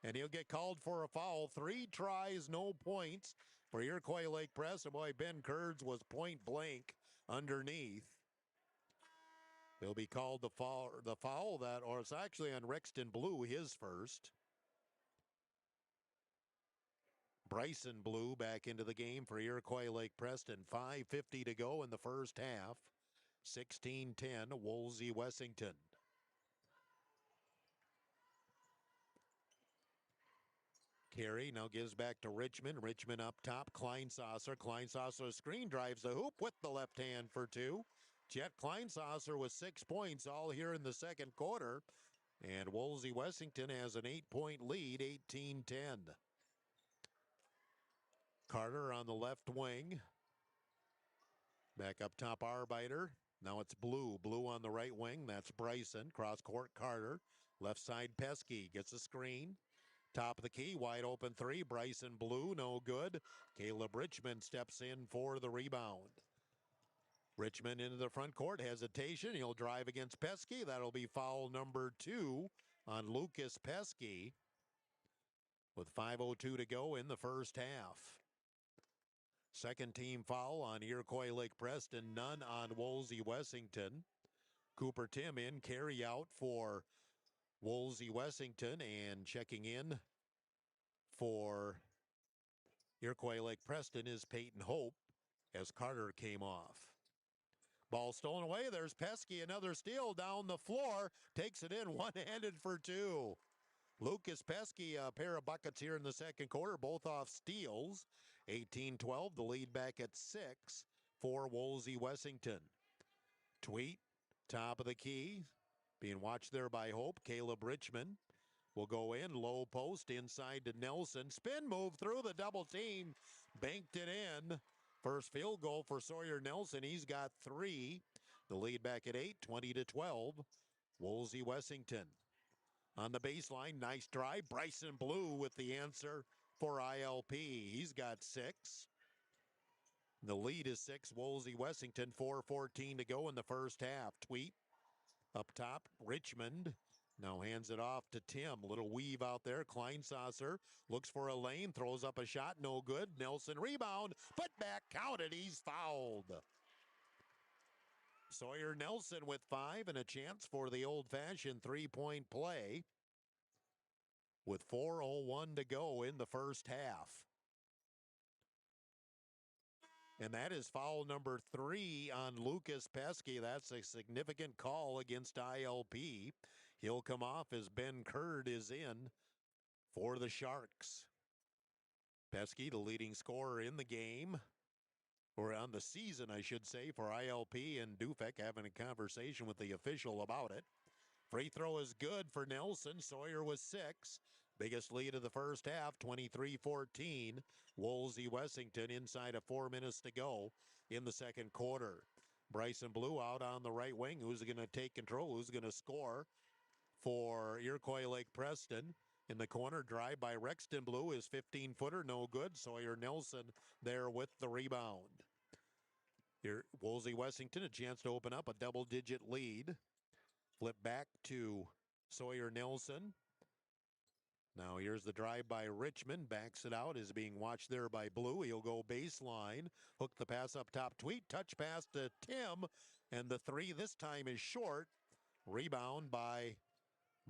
And he'll get called for a foul. 3 tries, no points for Iroquois Lake Press. And boy, Ben Curds was point blank underneath. He'll be called the foul that, or it's actually on Rexton Blue, his first. Bryson Blue back into the game for Iroquois Lake Preston. 5:50 to go in the first half. 16-10, Woolsey Wessington. Carey now gives back to Richmond. Richmond up top. Kleinsasser. Kleinsasser screen drives the hoop with the left hand for 2. Jet Kleinsasser with 6 points all here in the second quarter. And Woolsey Wessington has an 8-point lead, 18-10. Carter on the left wing. Back up top, Arbeiter. Now it's Blue. Blue on the right wing. That's Bryson. Cross court, Carter. Left side, Pesky gets a screen. Top of the key, wide open three. Bryson Blue, no good. Caleb Richmond steps in for the rebound. Richmond into the front court. Hesitation. He'll drive against Pesky. That'll be foul number 2 on Lucas Pesky. With 5:02 to go in the first half. Second team foul on Iroquois Lake Preston, none on Woolsey Wessington. Cooper Tim in, carry out for Woolsey Wessington, and checking in for Iroquois Lake Preston is Peyton Hope as Carter came off. Ball stolen away. There's Pesky, another steal down the floor. Takes it in one-handed for 2. Lucas Pesky, a pair of buckets here in the second quarter, both off steals. 18-12, the lead back at 6 for Woolsey Wessington. Tweet, top of the key, being watched there by Hope. Caleb Richmond will go in, low post, inside to Nelson. Spin move through the double team, banked it in. First field goal for Sawyer Nelson, he's got 3. The lead back at 8, 20-12, Woolsey Wessington. On the baseline, nice drive. Bryson Blue with the answer for ILP. He's got 6. The lead is 6, Woolsey Wessington, 4:14 to go in the first half. Tweet up top, Richmond now hands it off to Tim. Little weave out there. Kleinsasser looks for a lane, throws up a shot, no good. Nelson rebound, put back, counted. He's fouled. Sawyer Nelson with 5 and a chance for the old-fashioned 3-point play with 4:01 to go in the first half. And that is foul number 3 on Lucas Pesky. That's a significant call against ILP. He'll come off as Ben Curd is in for the Sharks. Pesky, the leading scorer in the game, or on the season, I should say, for ILP, and Dufek having a conversation with the official about it. Free throw is good for Nelson. Sawyer was 6. Biggest lead of the first half, 23-14. Woolsey Wessington inside of 4 minutes to go in the second quarter. Bryson Blue out on the right wing. Who's going to take control? Who's going to score for Iroquois Lake Preston? In the corner, drive by Rexton Blue is 15-footer, no good. Sawyer Nelson there with the rebound. Here, Woolsey Wessington, a chance to open up a double-digit lead. Flip back to Sawyer Nelson. Now here's the drive by Richmond. Backs it out, is being watched there by Blue. He'll go baseline. Hook the pass up top. Tweet, touch pass to Tim. And the 3 this time is short. Rebound by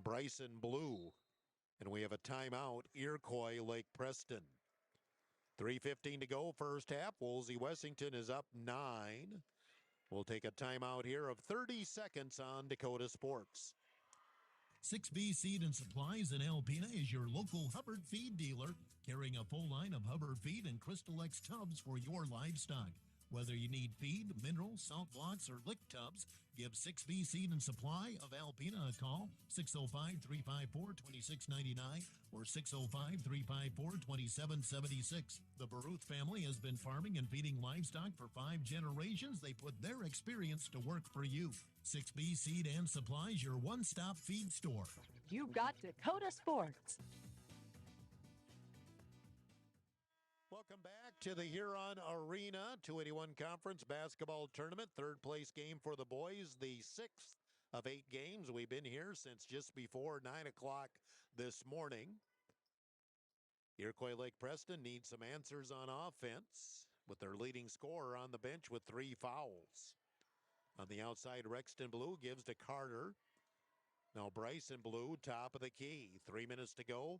Bryson Blue. And we have a timeout, Iroquois Lake Preston. 3:15 to go, first half. Woolsey Wessington is up 9. We'll take a timeout here of 30 seconds on Dakota Sports. 6B Seed and Supplies in Alpena is your local Hubbard feed dealer, carrying a full line of Hubbard feed and Crystal X tubs for your livestock. Whether you need feed, minerals, salt blocks, or lick tubs, give 6B Seed and Supply of Alpena a call, 605-354-2699 or 605-354-2776. The Baruth family has been farming and feeding livestock for 5 generations. They put their experience to work for you. 6B Seed and Supplies, your one-stop feed store. You've got Dakota Sports. Welcome back to the Huron Arena 281 Conference Basketball Tournament. Third place game for the boys, the 6th of 8 games. We've been here since just before 9 o'clock this morning. Iroquois Lake Preston needs some answers on offense with their leading scorer on the bench with 3 fouls. On the outside, Rexton Blue gives to Carter. Now Bryson Blue, top of the key. 3 minutes to go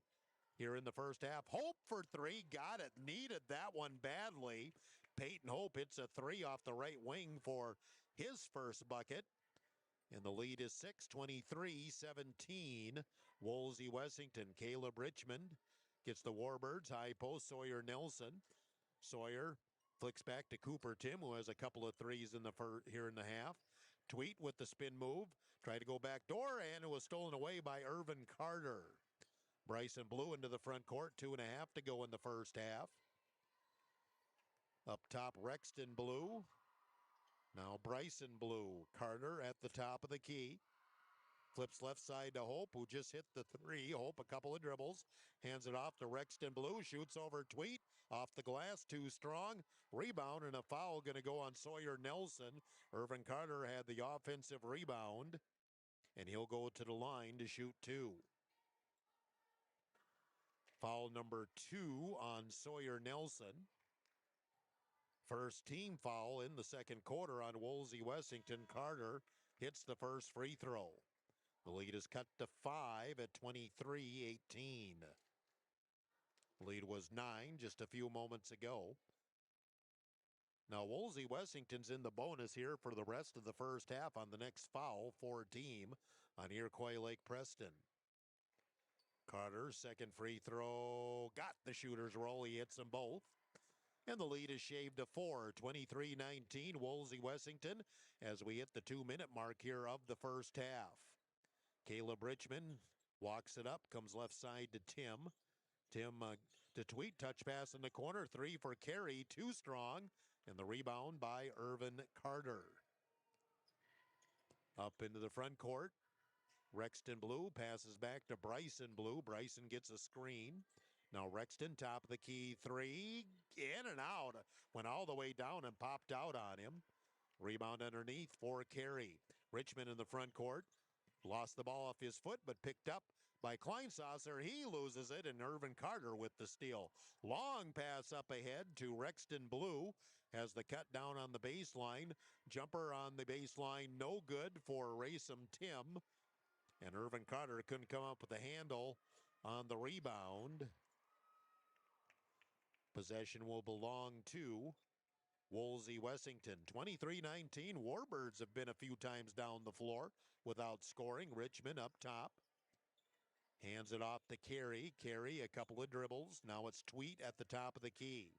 here in the first half. Hope for 3, got it, needed that one badly. Peyton Hope hits a 3 off the right wing for his first bucket. And the lead is 6, 23-17. Woolsey Wessington. Caleb Richmond gets the Warbirds. High post, Sawyer Nelson. Sawyer flicks back to Cooper Tim, who has a couple of threes in the here in the half. Tweet with the spin move. Tried to go back door, and it was stolen away by Irvin Carter. Bryson Blue into the front court. 2.5 to go in the first half. Up top, Rexton Blue. Now Bryson Blue. Carter at the top of the key. Flips left side to Hope, who just hit the 3. Hope a couple of dribbles. Hands it off to Rexton Blue. Shoots over Tweet. Off the glass, too strong. Rebound and a foul going to go on Sawyer Nelson. Irvin Carter had the offensive rebound, and he'll go to the line to shoot 2. Foul number 2 on Sawyer Nelson. First team foul in the second quarter on Woolsey Wessington. Carter hits the first free throw. The lead is cut to 5 at 23-18. Lead was 9 just a few moments ago. Now Woolsey Wessington's in the bonus here for the rest of the first half on the next foul for team on Iroquois Lake Preston. Carter, second free throw, got the shooter's roll. He hits them both. And the lead is shaved to 4, 23-19, Woolsey Wessington, as we hit the 2-minute mark here of the first half. Caleb Richmond walks it up, comes left side to Tim. Tim to Tweet, touch pass in the corner, 3 for Carey, too strong, and the rebound by Irvin Carter. Up into the front court, Rexton Blue passes back to Bryson Blue. Bryson gets a screen. Now Rexton, top of the key, 3, in and out. Went all the way down and popped out on him. Rebound underneath for Carey. Richmond in the front court. Lost the ball off his foot, but picked up by Kleinsasser. He loses it, and Irvin Carter with the steal. Long pass up ahead to Rexton Blue. Has the cut down on the baseline. Jumper on the baseline, no good for Racem Tim. And Irvin Carter couldn't come up with a handle on the rebound. Possession will belong to Woolsey Wessington. 23-19. Warbirds have been a few times down the floor without scoring. Richmond up top. Hands it off to Carey. Carey, a couple of dribbles. Now it's Tweet at the top of the key.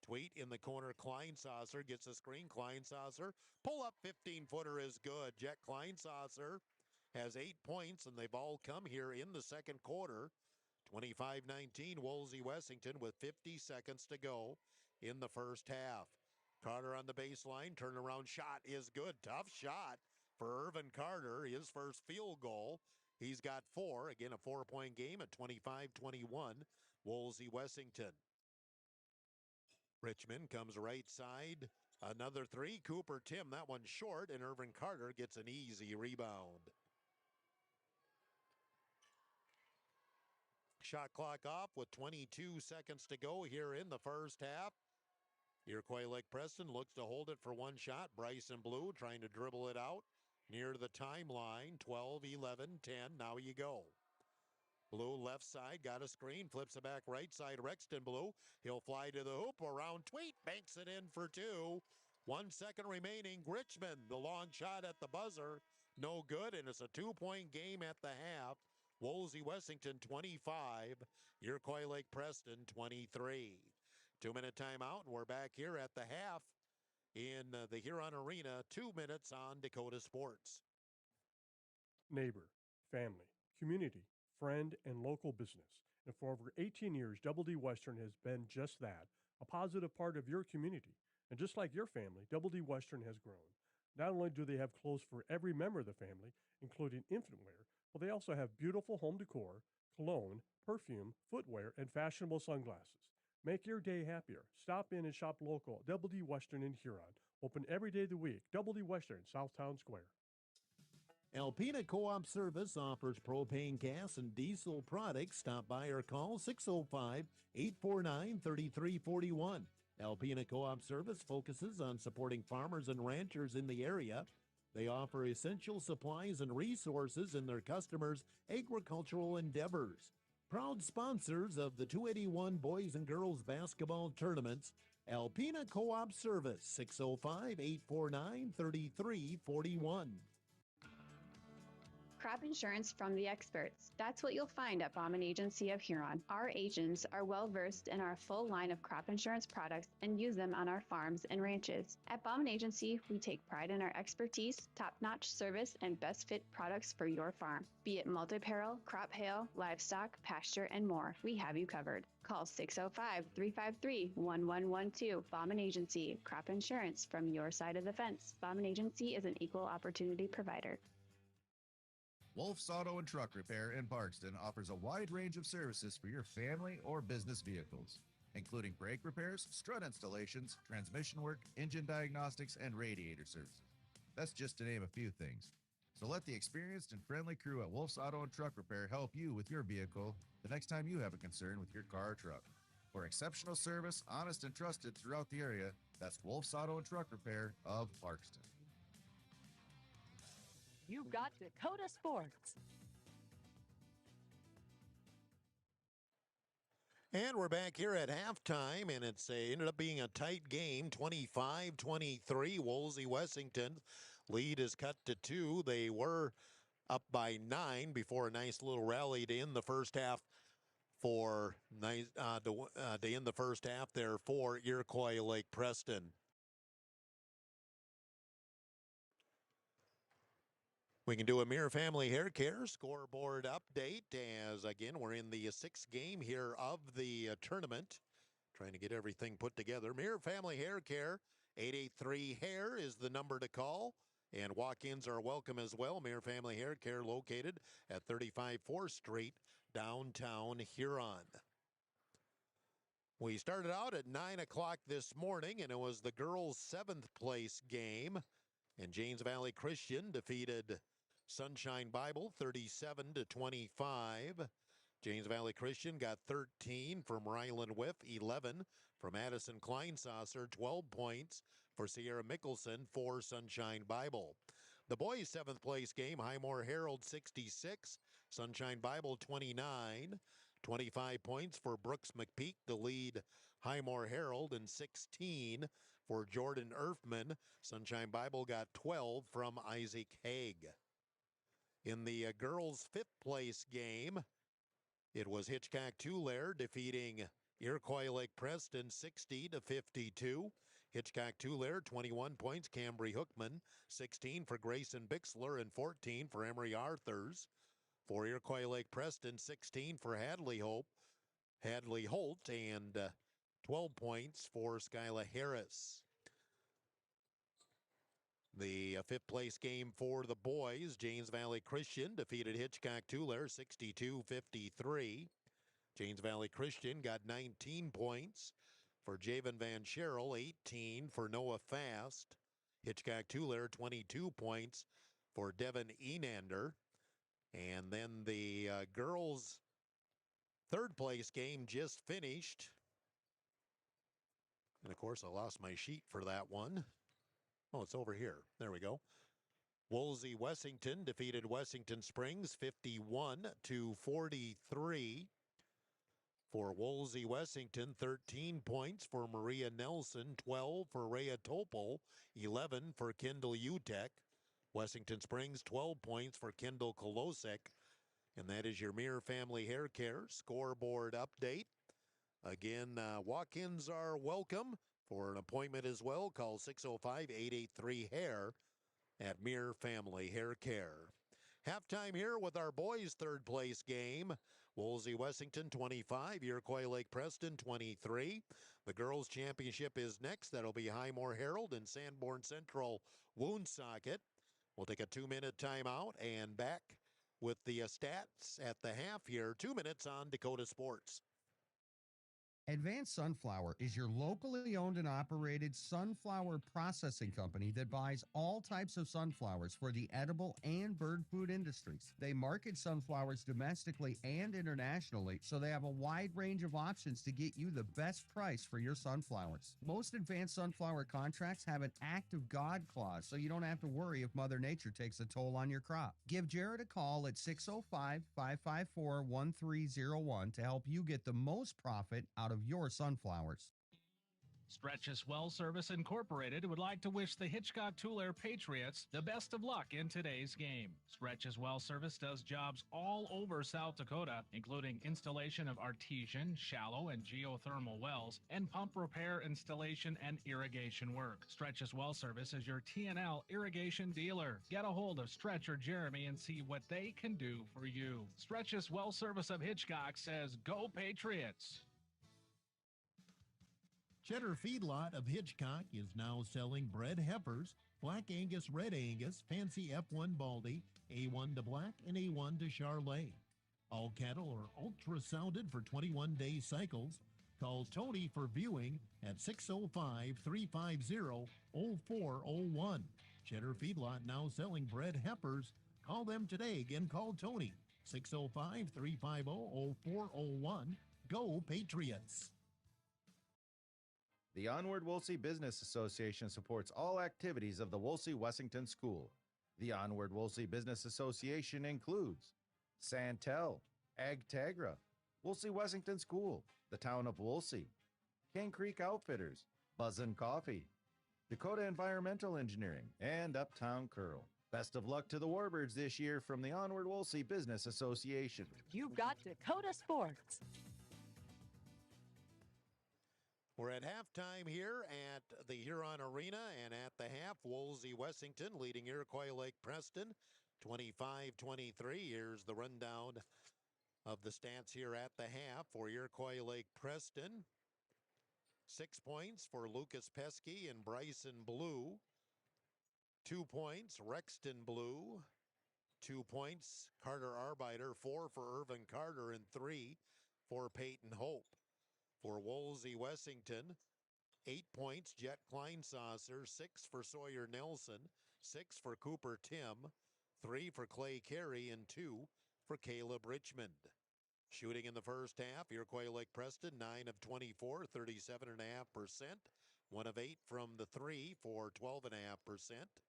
Tweet in the corner. Kleinsasser gets a screen. Kleinsasser, pull up 15-footer is good. Jet Kleinsasser has 8 points, and they've all come here in the second quarter. 25-19, Woolsey Wessington with 50 seconds to go in the first half. Carter on the baseline, turnaround shot is good. Tough shot for Irvin Carter, his first field goal. He's got 4, again a 4-point game at 25-21, Woolsey Wessington. Richmond comes right side, another 3, Cooper Tim, that one short, and Irvin Carter gets an easy rebound. Shot clock off with 22 seconds to go here in the first half. Iroquois Lake Preston looks to hold it for one shot. Bryson Blue trying to dribble it out. near the timeline. 12, 11, 10. Now you go. Blue left side, got a screen, flips it back right side. Rexton Blue, he'll fly to the hoop. Around Tweet, banks it in for two. 1 second remaining. Gritchman, the long shot at the buzzer, no good, and it's a 2-point game at the half. Wolsey Wessington 25, Iroquois Lake Preston 23. 2-minute timeout, and we're back here at the half in the Huron Arena. 2 minutes on Dakota Sports. Neighbor, family, community, friend, and local business. And for over 18 years, Double D Western has been just that, a positive part of your community. And just like your family, Double D Western has grown. Not only do they have clothes for every member of the family, including infant wear, but they also have beautiful home decor, cologne, perfume, footwear, and fashionable sunglasses. Make your day happier. Stop in and shop local at Double D Western in Huron. Open every day of the week. Double D Western, Southtown Square. Alpena Co-op Service offers propane gas and diesel products. Stop by or call 605-849-3341. Alpena Co-op Service focuses on supporting farmers and ranchers in the area. They offer essential supplies and resources in their customers' agricultural endeavors. Proud sponsors of the 281 Boys and Girls Basketball Tournaments, Alpena Co-op Service, 605-849-3341. Crop insurance from the experts. That's what you'll find at Bauman Agency of Huron. Our agents are well versed in our full line of crop insurance products and use them on our farms and ranches. At Bauman Agency, we take pride in our expertise, top-notch service, and best fit products for your farm. Be it multi-peril, crop hail, livestock, pasture, and more, we have you covered. Call 605-353-1112. Bauman Agency, crop insurance from your side of the fence. Bauman Agency is an equal opportunity provider. Wolf's Auto and Truck Repair in Parkston offers a wide range of services for your family or business vehicles, including brake repairs, strut installations, transmission work, engine diagnostics, and radiator services. That's just to name a few things. So let the experienced and friendly crew at Wolf's Auto and Truck Repair help you with your vehicle the next time you have a concern with your car or truck. For exceptional service, honest and trusted throughout the area, that's Wolf's Auto and Truck Repair of Parkston. You've got Dakota Sports. And we're back here at halftime, and it's ended up being a tight game, 25-23. Wolsey Wessington lead is cut to 2. They were up by 9 before a nice little rally to end the first half for to end the first half there for Iroquois Lake Preston. We can do a Mirror Family Hair Care scoreboard update as, again, we're in the 6th game here of the tournament. Trying to get everything put together. Mirror Family Hair Care, 883-HAIR is the number to call. And walk-ins are welcome as well. Mirror Family Hair Care located at 35 4th Street, downtown Huron. We started out at 9 o'clock this morning, and it was the girls' 7th place game. And James Valley Christian defeated Sunshine Bible 37-25. James Valley Christian got 13 from Ryland Whiff, 11 from Addison Kleinsasser, 12 points for Sierra Mickelson for Sunshine Bible. The boys' 7th place game, Highmore Herald 66, Sunshine Bible 29. 25 points for Brooks McPeak to lead Highmore Herald, and 16 for Jordan Erfman. Sunshine Bible got 12 from Isaac Haig. In the girls' 5th place game, it was Hitchcock Tulare defeating Iroquois Lake Preston 60-52. Hitchcock Tulare 21 points, Cambry Hookman 16 for Grayson Bixler and 14 for Emery Arthurs. For Iroquois Lake Preston, 16 for Hadley Holt, and 12 points for Skyla Harris. The 5th place game for the boys, James Valley Christian defeated Hitchcock Tulare 62-53. James Valley Christian got 19 points for Javen Van Scherel, 18 for Noah Fast. Hitchcock Tulare 22 points for Devin Enander. And then the girls' 3rd place game just finished. And, of course, I lost my sheet for that one. Oh, it's over here. There we go. Woolsey Wessington defeated Wessington Springs 51-43. For Woolsey Wessington, 13 points for Maria Nelson, 12 for Rhea Topol, 11 for Kendall Utek. Wessington Springs, 12 points for Kendall Kolosik. And that is your Mir Family Hair Care scoreboard update. Again, walk-ins are welcome. For an appointment as well, call 605-883-HAIR at Mir Family Hair Care. Halftime here with our boys' third place game. Woolsey Wessington 25, Iroquois Lake Preston 23. The girls' championship is next. That'll be Highmore Herald and Sanborn Central Woonsocket. We'll take a 2-minute timeout and back with the stats at the half here. 2 minutes on Dakota Sports. Advanced Sunflower is your locally owned and operated sunflower processing company that buys all types of sunflowers for the edible and bird food industries. They market sunflowers domestically and internationally, so they have a wide range of options to get you the best price for your sunflowers. Most advanced sunflower contracts have an act of God clause, so you don't have to worry if Mother Nature takes a toll on your crop. Give Jared a call at 605-554-1301 to help you get the most profit out of your sunflowers. Stretch's Well Service Incorporated would like to wish the Hitchcock-Tulare Patriots the best of luck in today's game. Stretch's Well Service does jobs all over South Dakota, including installation of artesian, shallow, and geothermal wells, and pump repair, installation, and irrigation work. Stretch's Well Service is your TNL irrigation dealer. Get a hold of Stretch or Jeremy and see what they can do for you. Stretch's Well Service of Hitchcock says, "Go Patriots!" Cheddar Feedlot of Hitchcock is now selling bred heifers, Black Angus, Red Angus, Fancy F1 Baldy, A1 to Black, and A1 to Charlet. All cattle are ultrasounded for 21-day cycles. Call Tony for viewing at 605-350-0401. Cheddar Feedlot now selling bred heifers. Call them today. Again, call Tony, 605-350-0401. Go Patriots! The Onward Wolsey Business Association supports all activities of the Wolsey Wessington School. The Onward Wolsey Business Association includes Santel, Agtegra, Wolsey Wessington School, the Town of Wolsey, Cane Creek Outfitters, Buzzin' Coffee, Dakota Environmental Engineering, and Uptown Curl. Best of luck to the Warbirds this year from the Onward Wolsey Business Association. You've got Dakota Sports. We're at halftime here at the Huron Arena, and at the half, Woolsey Wessington leading Iroquois Lake Preston 25-23. Here's the rundown of the stats here at the half for Iroquois Lake Preston. 6 points for Lucas Pesky and Bryson Blue. 2 points, Rexton Blue. 2 points, Carter Arbiter. 4 for Irvin Carter, and 3 for Peyton Hope. For Woolsey Wessington, 8 points, Jet Kleinsasser. 6 for Sawyer Nelson. 6 for Cooper Tim. 3 for Clay Carey, and 2 for Caleb Richmond. Shooting in the first half, Iroquois Lake Preston, 9 of 24, 37.5%. 1 of 8 from the 3 for 12.5%.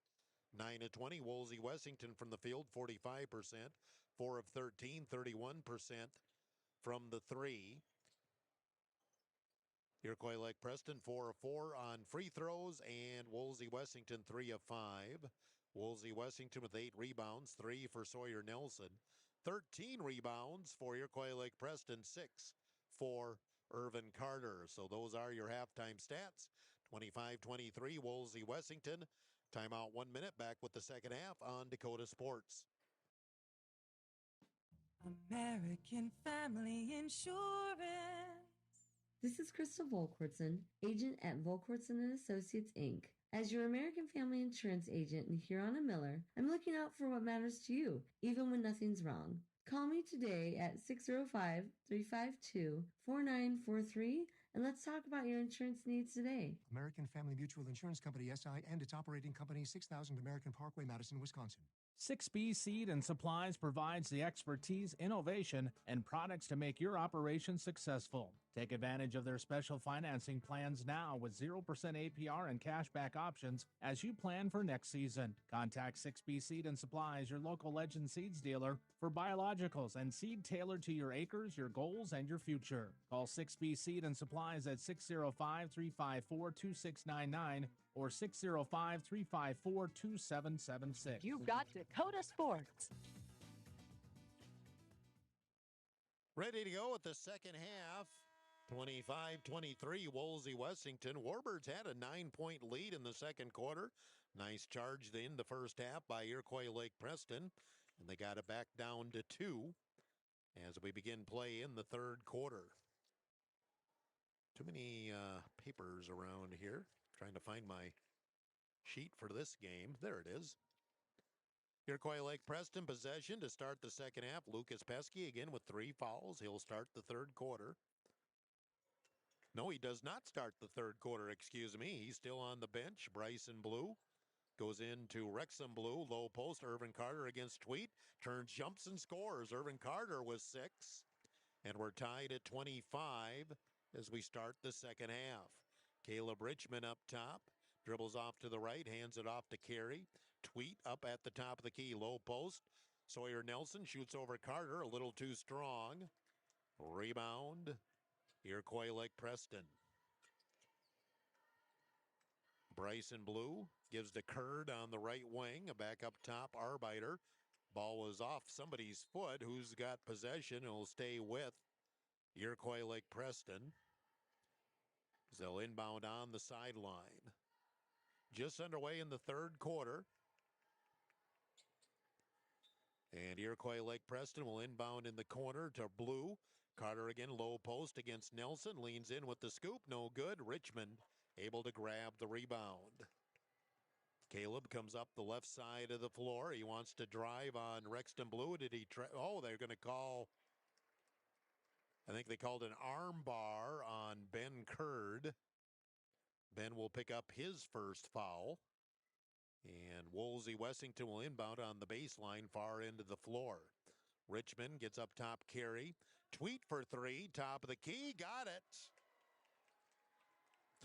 9 of 20, Woolsey Wessington from the field, 45%. 4 of 13, 31% from the 3. Iroquois Lake Preston 4 of 4 on free throws, and Woolsey Wessington 3 of 5. Woolsey Wessington with 8 rebounds, 3 for Sawyer Nelson. 13 rebounds for Iroquois Lake Preston, 6 for Irvin Carter. So those are your halftime stats. 25-23, Woolsey Wessington. Timeout 1 minute, back with the second half on Dakota Sports. American Family Insurance. This is Krista Volkwartson, agent at Volkwartson & Associates, Inc. As your American Family Insurance agent in Huron and Miller, I'm looking out for what matters to you, even when nothing's wrong. Call me today at 605-352-4943, and let's talk about your insurance needs today. American Family Mutual Insurance Company, SI, and its operating company, 6000 American Parkway, Madison, Wisconsin. 6B Seed and Supplies provides the expertise, innovation, and products to make your operation successful. Take advantage of their special financing plans now with 0% APR and cashback options as you plan for next season. Contact 6B Seed and Supplies, your local Legend Seeds dealer, for biologicals and seed tailored to your acres, your goals, and your future. Call 6B Seed and Supplies at 605-354-2699 or 605-354-2776. You've got Dakota Sports. Ready to go at the second half. 25-23, Woolsey Wessington. Warbirds had a 9-point lead in the second quarter. Nice charge in the first half by Iroquois Lake Preston, and they got it back down to 2 as we begin play in the third quarter. Too many papers around here. Trying to find my sheet for this game. There it is. Iroquois Lake Preston possession to start the second half. Lucas Pesky again with 3 fouls. He'll start the third quarter. No, he does not start the third quarter, excuse me. He's still on the bench. Bryson Blue goes into Wrexham Blue. Low post. Irvin Carter against Tweet. Turns, jumps, and scores. Irvin Carter with 6. And we're tied at 25 as we start the second half. Caleb Richmond up top. Dribbles off to the right. Hands it off to Carey. Tweet up at the top of the key. Low post. Sawyer Nelson shoots over Carter. A little too strong. Rebound. Iroquois Lake Preston. Bryson Blue gives to Curd on the right wing. Back up top, Arbiter. Ball was off somebody's foot. Who's got possession and will stay with Iroquois Lake Preston. They'll inbound on the sideline. Just underway in the third quarter. And Iroquois Lake Preston will inbound in the corner to Blue. Carter again, low post against Nelson. Leans in with the scoop. No good. Richmond able to grab the rebound. Caleb comes up the left side of the floor. He wants to drive on Rexton Blue. Did he try? Oh, they're going to call. I think they called an arm bar on Ben Curd. Ben will pick up his first foul. And Woolsey Wessington will inbound on the baseline, far end of the floor. Richmond gets up top, Carey. Tweet for 3, top of the key, got it.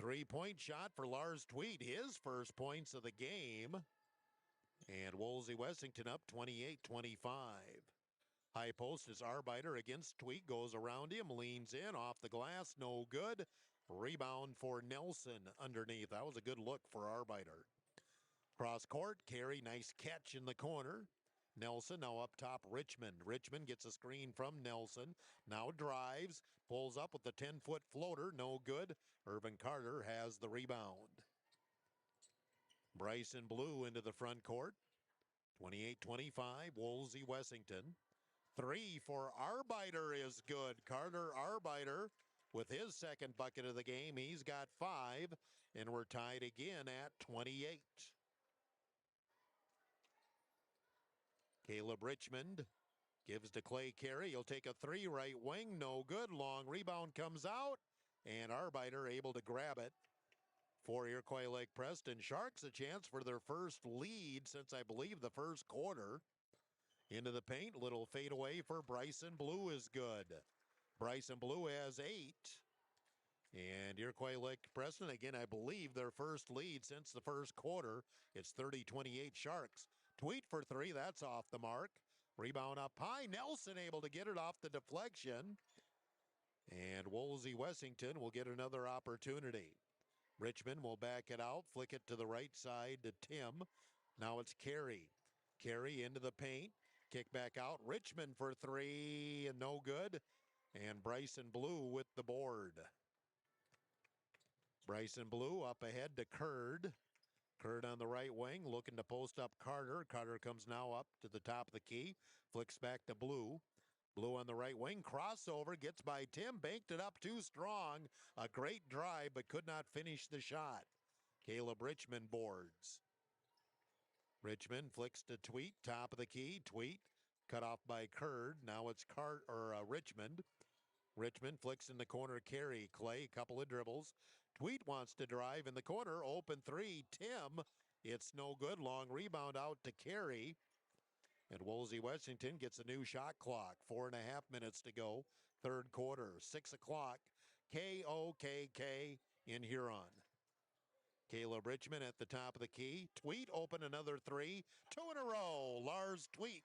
3-point shot for Lars Tweet, his first points of the game. And Woolsey Wessington up 28-25. High post is Arbiter against Tweet, goes around him, leans in, off the glass, no good. Rebound for Nelson underneath. That was a good look for Arbiter. Cross court, Carey, nice catch in the corner. Nelson now up top, Richmond. Richmond gets a screen from Nelson. Now drives, pulls up with the 10-foot floater, no good. Irvin Carter has the rebound. Bryson Blue into the front court. 28-25, Woolsey Wessington. 3 for Arbiter is good. Carter Arbiter with his second bucket of the game. He's got 5, and we're tied again at 28. Caleb Richmond gives to Clay Carey. He'll take a 3 right wing. No good. Long rebound comes out. And Arbiter able to grab it for Iroquois Lake Preston. Sharks a chance for their first lead since I believe the first quarter. Into the paint. Little fadeaway for Bryson Blue is good. Bryson Blue has 8. And Iroquois Lake Preston, again, I believe their first lead since the first quarter. It's 30-28 Sharks. Tweet for 3, that's off the mark. Rebound up high. Nelson able to get it off the deflection. And Woolsey Wessington will get another opportunity. Richmond will back it out, flick it to the right side to Tim. Now it's Carey. Carey into the paint. Kick back out. Richmond for 3 and no good. And Bryson Blue with the board. Bryson Blue up ahead to Curd. Curd on the right wing, looking to post up Carter. Carter comes now up to the top of the key. Flicks back to Blue. Blue on the right wing, crossover, gets by Tim, banked it up too strong. A great drive, but could not finish the shot. Caleb Richmond boards. Richmond flicks to Tweet, top of the key. Tweet, cut off by Curd. Now it's Richmond. Richmond flicks in the corner, Carey. Clay, couple of dribbles. Tweet wants to drive in the corner, open 3. Tim, it's no good. Long rebound out to Carey. And Woolsey Washington gets a new shot clock. 4.5 minutes to go. Third quarter. 6 o'clock. KOKK in Huron. Caleb Richmond at the top of the key. Tweet open another three. 2 in a row. Lars Tweet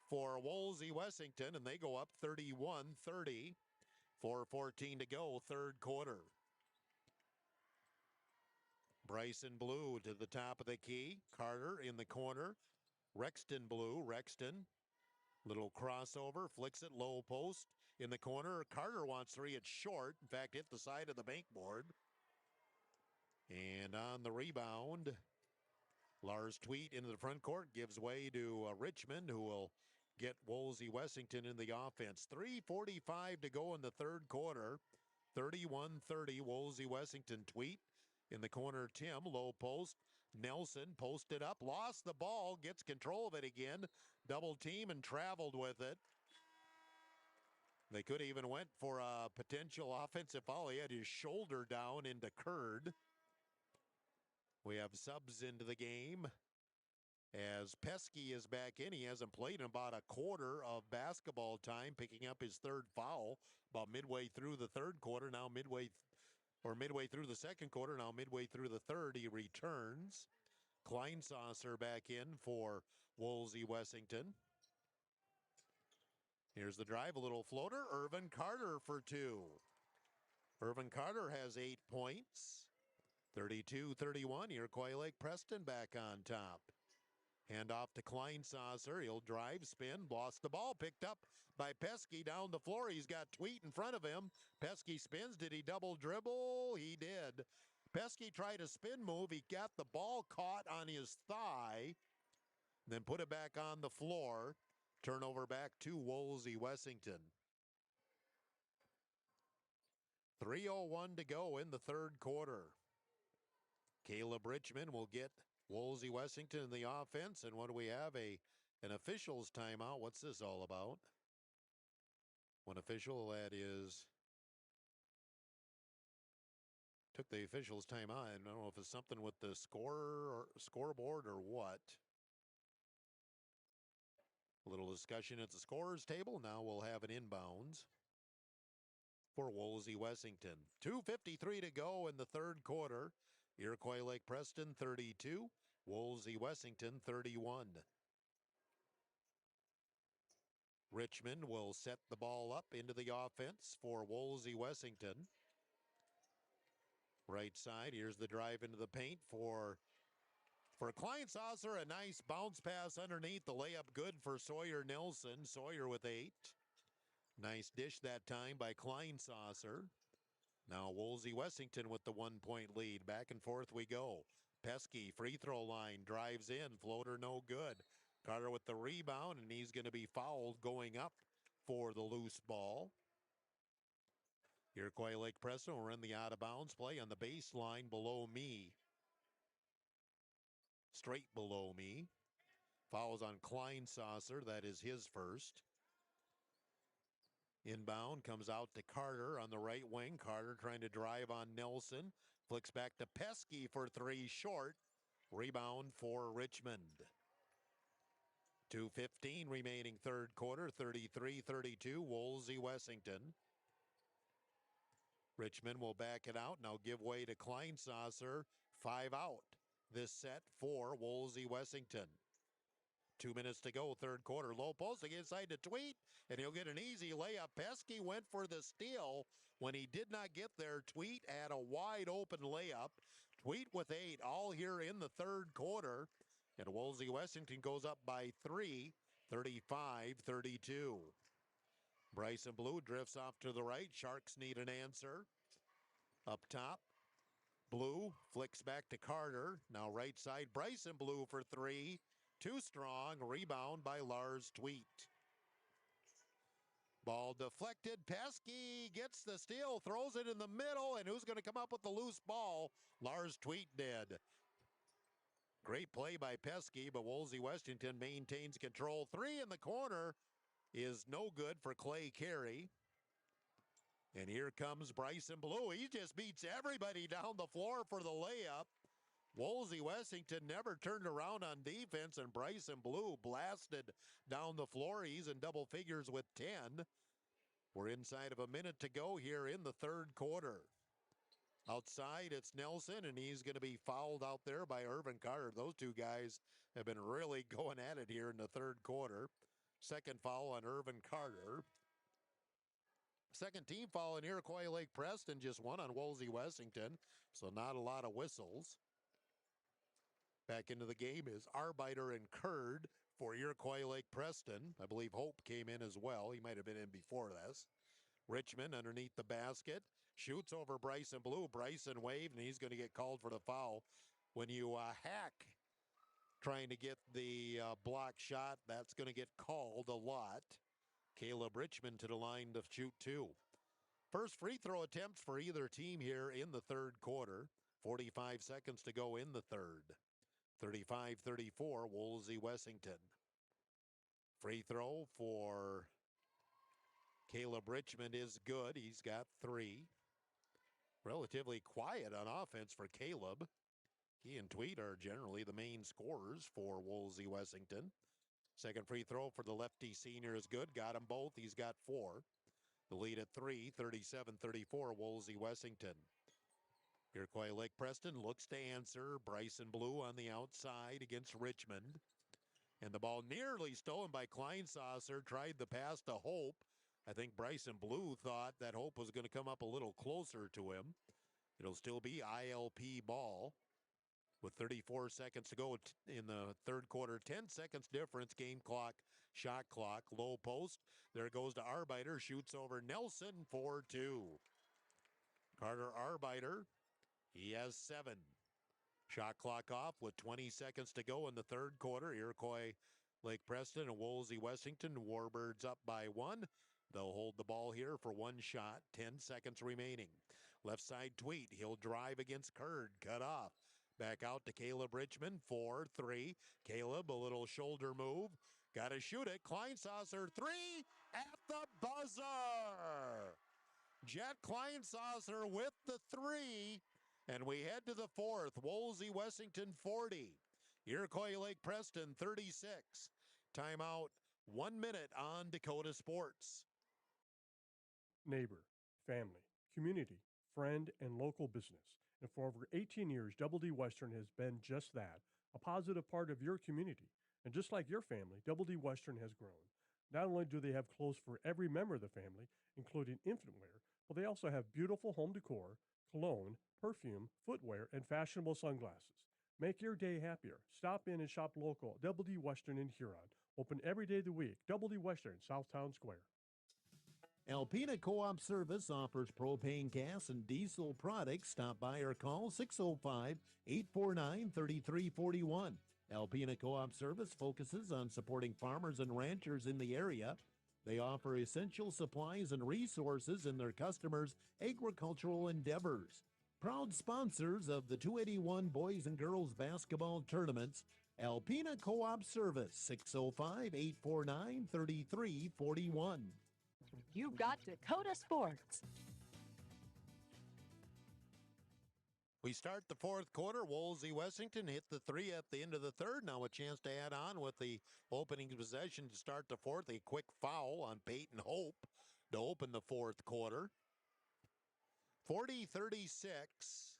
for Woolsey Washington, and they go up 31-30. 4:14 to go, third quarter. Bryson Blue to the top of the key. Carter in the corner. Rexton Blue. Rexton. Little crossover. Flicks it low post in the corner. Carter wants three. It's short. In fact, hit the side of the bank board. And on the rebound, Lars Tweet into the front court. Gives way to Richmond, who will get Woolsey Washington in the offense. 3:45 to go in the third quarter. 31-30, Woolsey Washington. Tweet in the corner. Tim, low post. Nelson posted up, lost the ball, gets control of it again. Double team and traveled with it. They could have even went for a potential offensive foul. He had his shoulder down into Curd. We have subs into the game. As Pesky is back in, he hasn't played in about a quarter of basketball time, picking up his third foul about midway through the third quarter. Now midway through the second quarter, now midway through the third, he returns. Kleinsasser back in for Woolsey Washington. Here's the drive, a little floater. Irvin Carter for two. Irvin Carter has 8 points. 32-31, Iroquois Lake Preston back on top. Hand off to Kleinsasser. He'll drive, spin, lost the ball, picked up by Pesky down the floor. He's got Tweet in front of him. Pesky spins. Did he double dribble? He did. Pesky tried a spin move. He got the ball caught on his thigh, then put it back on the floor. Turnover back to Woolsey Washington. 3:01 to go in the third quarter. Caleb Richmond will get Woolsey Washington in the offense. And what do we have? An official's timeout. What's this all about? One official, that is, took the official's timeout. I don't know if it's something with the scoreboard or what. A little discussion at the scorer's table. Now we'll have an inbounds for Woolsey Washington. 2:53 to go in the third quarter. Iroquois Lake Preston 32, Woolsey Washington 31. Richmond will set the ball up into the offense for Woolsey Washington. Right side, here's the drive into the paint for Kleinsasser. A nice bounce pass underneath. The layup good for Sawyer Nelson. Sawyer with 8. Nice dish that time by Kleinsasser. Now Woolsey Washington with the 1-point lead. Back and forth we go. Pesky, free throw line, drives in. Floater no good. Carter with the rebound, and he's going to be fouled going up for the loose ball. Iroquois Lake Preston will run the out-of-bounds play on the baseline below me. Straight below me. Fouls on Kleinsasser. That is his first. Inbound comes out to Carter on the right wing. Carter trying to drive on Nelson. Flicks back to Pesky for three, short. Rebound for Richmond. 2:15 remaining third quarter. 33-32, Woolsey Washington. Richmond will back it out. Now give way to Kleinsasser. 5 out this set for Woolsey Washington. 2 minutes to go, third quarter. Low post inside to Tweet, and he'll get an easy layup. Pesky went for the steal. When he did not get there, Tweet had a wide open layup. Tweet with 8, all here in the third quarter. And Woolsey Washington goes up by 3, 35-32. Bryson Blue drifts off to the right. Sharks need an answer. Up top, Blue flicks back to Carter. Now right side, Bryson Blue for 3. Too strong. Rebound by Lars Tweet. Ball deflected. Pesky gets the steal, throws it in the middle, and who's going to come up with the loose ball? Lars Tweet did. Great play by Pesky, but Woolsey Washington maintains control. 3 in the corner is no good for Clay Carey. And here comes Bryson Blue. He just beats everybody down the floor for the layup. Woolsey Wessington never turned around on defense, and Bryson Blue blasted down the floor. He's in double figures with 10. We're inside of a minute to go here in the third quarter. Outside, it's Nelson, and he's going to be fouled out there by Irvin Carter. Those two guys have been really going at it here in the third quarter. Second foul on Irvin Carter. Second team foul in Iroquois Lake Preston, just one on Woolsey Wessington, so not a lot of whistles. Back into the game is Arbiter and Curd for Iroquois Lake Preston. I believe Hope came in as well. He might have been in before this. Richmond underneath the basket. Shoots over Bryson Blue. Bryson waved, and he's going to get called for the foul. When you hack trying to get the block shot, that's going to get called a lot. Caleb Richmond to the line to shoot two. First free throw attempts for either team here in the third quarter. 45 seconds to go in the third. 35-34, Woolsey Wessington. Free throw for Caleb Richmond is good. He's got 3. Relatively quiet on offense for Caleb. He and Tweed are generally the main scorers for Woolsey Wessington. Second free throw for the lefty senior is good. Got them both. He's got 4. The lead at 3, 37-34, Woolsey Wessington. Iroquois Lake Preston looks to answer. Bryson Blue on the outside against Richmond. And the ball nearly stolen by Kleinsasser. Tried the pass to Hope. I think Bryson Blue thought that Hope was going to come up a little closer to him. It'll still be ILP ball. With 34 seconds to go in the third quarter. 10 seconds difference, game clock, shot clock, low post. There goes to Arbiter, shoots over Nelson for 2. Carter Arbiter, he has 7. Shot clock off with 20 seconds to go in the third quarter. Iroquois Lake Preston and Woolsey Wessington. Warbirds up by 1. They'll hold the ball here for 1 shot. 10 seconds remaining. Left side Tweet. He'll drive against Curd. Cut off. Back out to Caleb Richmond. 4-3. Caleb, a little shoulder move. Got to shoot it. Kleinsasser, 3 at the buzzer. Jet Kleinsasser with the 3. And we head to the fourth. Woolsey Wessington 40. Iroquois Lake Preston 36. Timeout. 1 minute on Dakota Sports. Neighbor, family, community, friend, and local business. And for over 18 years, Double D Western has been just that, a positive part of your community. And just like your family, Double D Western has grown. Not only do they have clothes for every member of the family, including infant wear, but they also have beautiful home decor, cologne, perfume, footwear, and fashionable sunglasses. Make your day happier. Stop in and shop local. Double D Western in Huron. Open every day of the week. Double D Western, Southtown Square. Alpena Co-op Service offers propane gas and diesel products. Stop by or call 605-849-3341. Alpena Co-op Service focuses on supporting farmers and ranchers in the area. They offer essential supplies and resources in their customers' agricultural endeavors. Proud sponsors of the 281 Boys and Girls Basketball Tournaments. Alpena Co-op Service, 605-849-3341. You've got Dakota Sports. We start the fourth quarter. Woolsey Wessington hit the 3 at the end of the third. Now a chance to add on with the opening possession to start the fourth. A quick foul on Peyton Hope to open the fourth quarter. 40-36.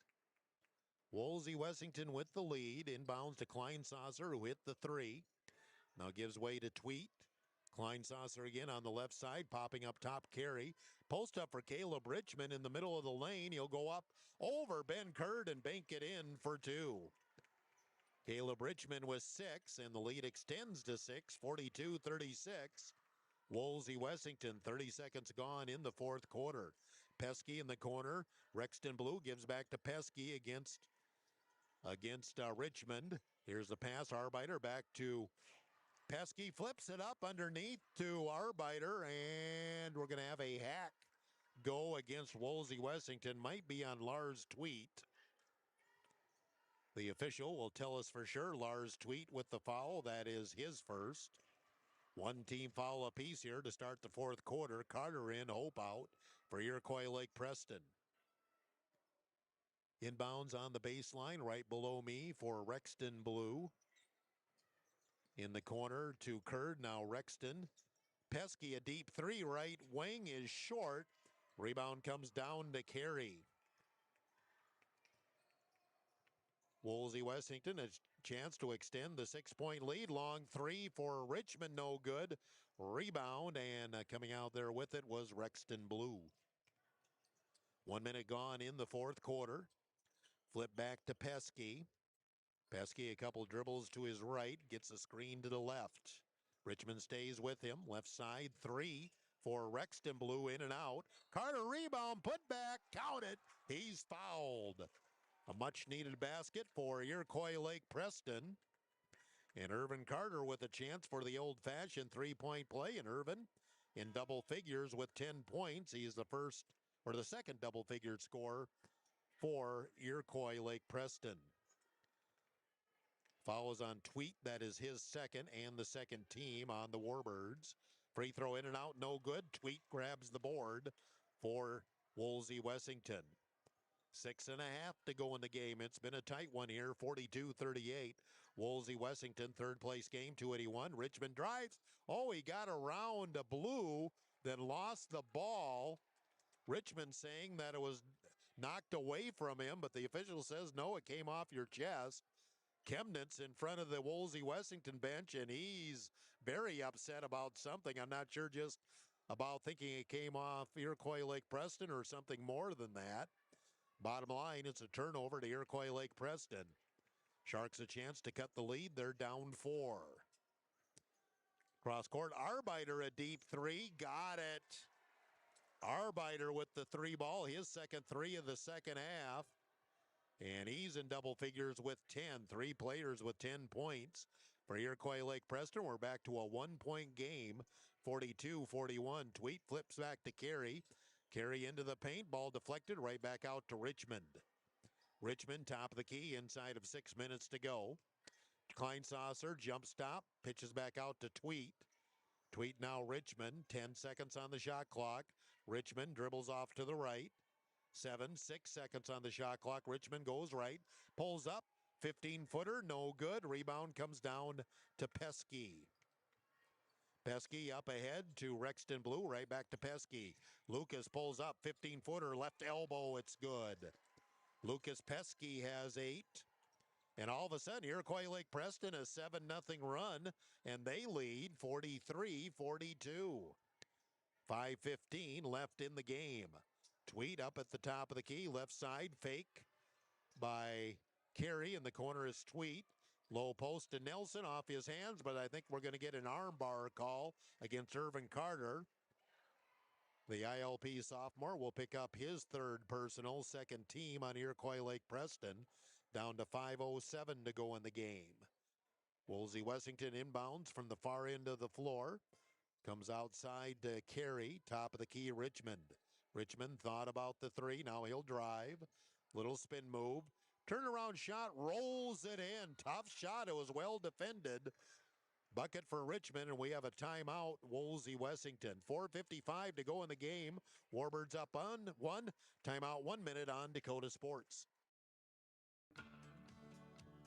Woolsey Wessington with the lead. Inbounds to Kleinsasser, who hit the 3. Now gives way to Tweet. Kleinsasser again on the left side, popping up top carry. Post up for Caleb Richmond in the middle of the lane. He'll go up over Ben Curd and bank it in for 2. Caleb Richmond with 6, and the lead extends to 6, 42-36. Woolsey Wessington, 30 seconds gone in the fourth quarter. Pesky in the corner. Rexton Blue gives back to Pesky against Richmond. Here's the pass. Arbiter back to Pesky, flips it up underneath to Arbiter, and we're going to have a hack go against Woolsey Wessington. Might be on Lars Tweet. The official will tell us for sure. Lars Tweet with the foul. That is his first. One team foul apiece here to start the fourth quarter. Carter in, Hope out for Iroquois Lake Preston. Inbounds on the baseline right below me for Rexton Blue. In the corner to Curd, now Rexton. Pesky, a deep three, right wing is short. Rebound comes down to Carey. Woolsey Wessington, a chance to extend the 6-point lead. Long three for Richmond, no good. Rebound, and coming out there with it was Rexton Blue. 1 minute gone in the fourth quarter. Flip back to Pesky. Pesky, a couple dribbles to his right, gets a screen to the left. Richmond stays with him. Left side, three for Rexton Blue, in and out. Carter rebound, put back, count it. He's fouled. A much-needed basket for Iroquois Lake Preston. And Irvin Carter with a chance for the old-fashioned three-point play. And Irvin in double figures with 10 points. He's the first or the second double-figured scorer for Iroquois Lake Preston. Follows on Tweet. That is his second and the second team on the Warbirds. Free throw in and out, no good. Tweet grabs the board for Woolsey Wessington. 6.5 to go in the game. It's been a tight one here, 42-38. Woolsey Wessington, third place game, 281. Richmond drives. Oh, he got around a Blue, then lost the ball. Richmond saying that it was knocked away from him, but the official says no, it came off your chest. Chemnitz in front of the Woolsey Wessington bench, and he's very upset about something. I'm not sure just about thinking it came off Iroquois Lake Preston or something more than that. Bottom line, it's a turnover to Iroquois Lake Preston. Sharks a chance to cut the lead. They're down 4. Cross court, Arbeiter a deep three. Got it. Arbeiter with the three ball. His second three of the second half. And he's in double figures with 10. 3 players with 10 points. For Iroquois Lake Preston, we're back to a 1-point game. 42-41. Tweet flips back to Carey. Carey into the paint. Ball deflected right back out to Richmond. Richmond top of the key inside of 6 minutes to go. Kleinsasser jump stop. Pitches back out to Tweet. Tweet now Richmond. 10 seconds on the shot clock. Richmond dribbles off to the right. 6 seconds on the shot clock. Richmond goes right. Pulls up. 15-footer. No good. Rebound comes down to Pesky. Pesky up ahead to Rexton Blue. Right back to Pesky. Lucas pulls up. 15-footer. Left elbow. It's good. Lucas Pesky has 8. And all of a sudden, Iroquois Lake Preston a 7-0 run. And they lead 43-42. 5:15 left in the game. Tweet up at the top of the key. Left side. Fake by Carey. In the corner is Tweet. Low post to Nelson off his hands, but I think we're going to get an arm bar call against Irvin Carter. The ILP sophomore will pick up his third personal, second team on Iroquois Lake Preston. Down to 5:07 to go in the game. Woolsey Wessington inbounds from the far end of the floor. Comes outside to Carey, top of the key, Richmond. Richmond thought about the three. Now he'll drive. Little spin move. Turnaround shot, rolls it in. Tough shot. It was well defended. Bucket for Richmond, and we have a timeout. Woolsey Wessington. 4:55 to go in the game. Warbirds up on 1. Timeout 1 minute on Dakota Sports.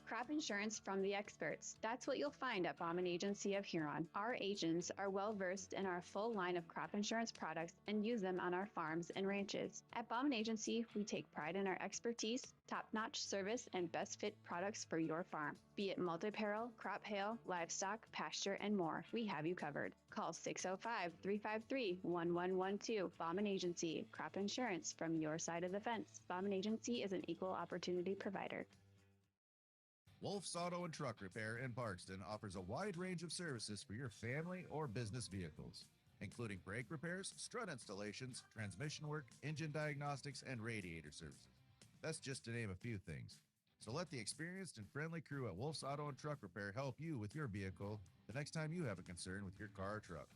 Crop insurance from the experts. That's what you'll find at Bauman Agency of Huron. Our agents are well versed in our full line of crop insurance products and use them on our farms and ranches. At Bauman Agency, we take pride in our expertise, top-notch service, and best fit products for your farm. Be it multi-peril, crop hail, livestock, pasture, and more, we have you covered. Call 605-353-1112. Bauman Agency, crop insurance from your side of the fence. Bauman Agency is an equal opportunity provider. Wolf's Auto and Truck Repair in Parkston offers a wide range of services for your family or business vehicles, including brake repairs, strut installations, transmission work, engine diagnostics, and radiator services. That's just to name a few things. So let the experienced and friendly crew at Wolf's Auto and Truck Repair help you with your vehicle the next time you have a concern with your car or truck.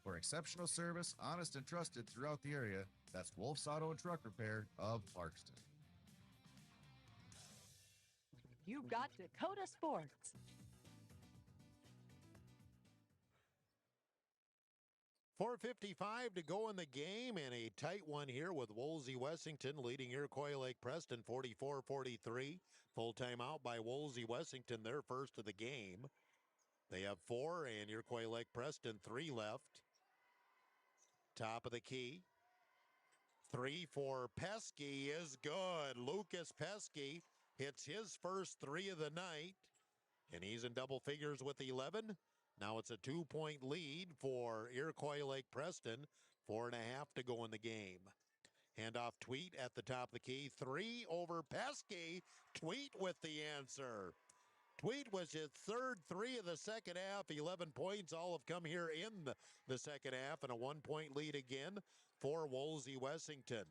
For exceptional service, honest and trusted throughout the area, that's Wolf's Auto and Truck Repair of Parkston. You've got Dakota Sports. 4:55 to go in the game, and a tight one here with Wolsey Wessington leading Iroquois Lake Preston 44-43. Full timeout by Wolsey Wessington, their first of the game. They have 4, and Iroquois Lake Preston 3 left. Top of the key. 3 for Pesky is good. Lucas Pesky hits his first 3 of the night, and he's in double figures with 11. Now it's a 2-point lead for Iroquois Lake Preston. 4.5 to go in the game. Handoff Tweet at the top of the key. 3 over Pesky. Tweet with the answer. Tweet was his third 3 of the second half. 11 points all have come here in the second half, and a 1-point lead again for Wolsey Wessington.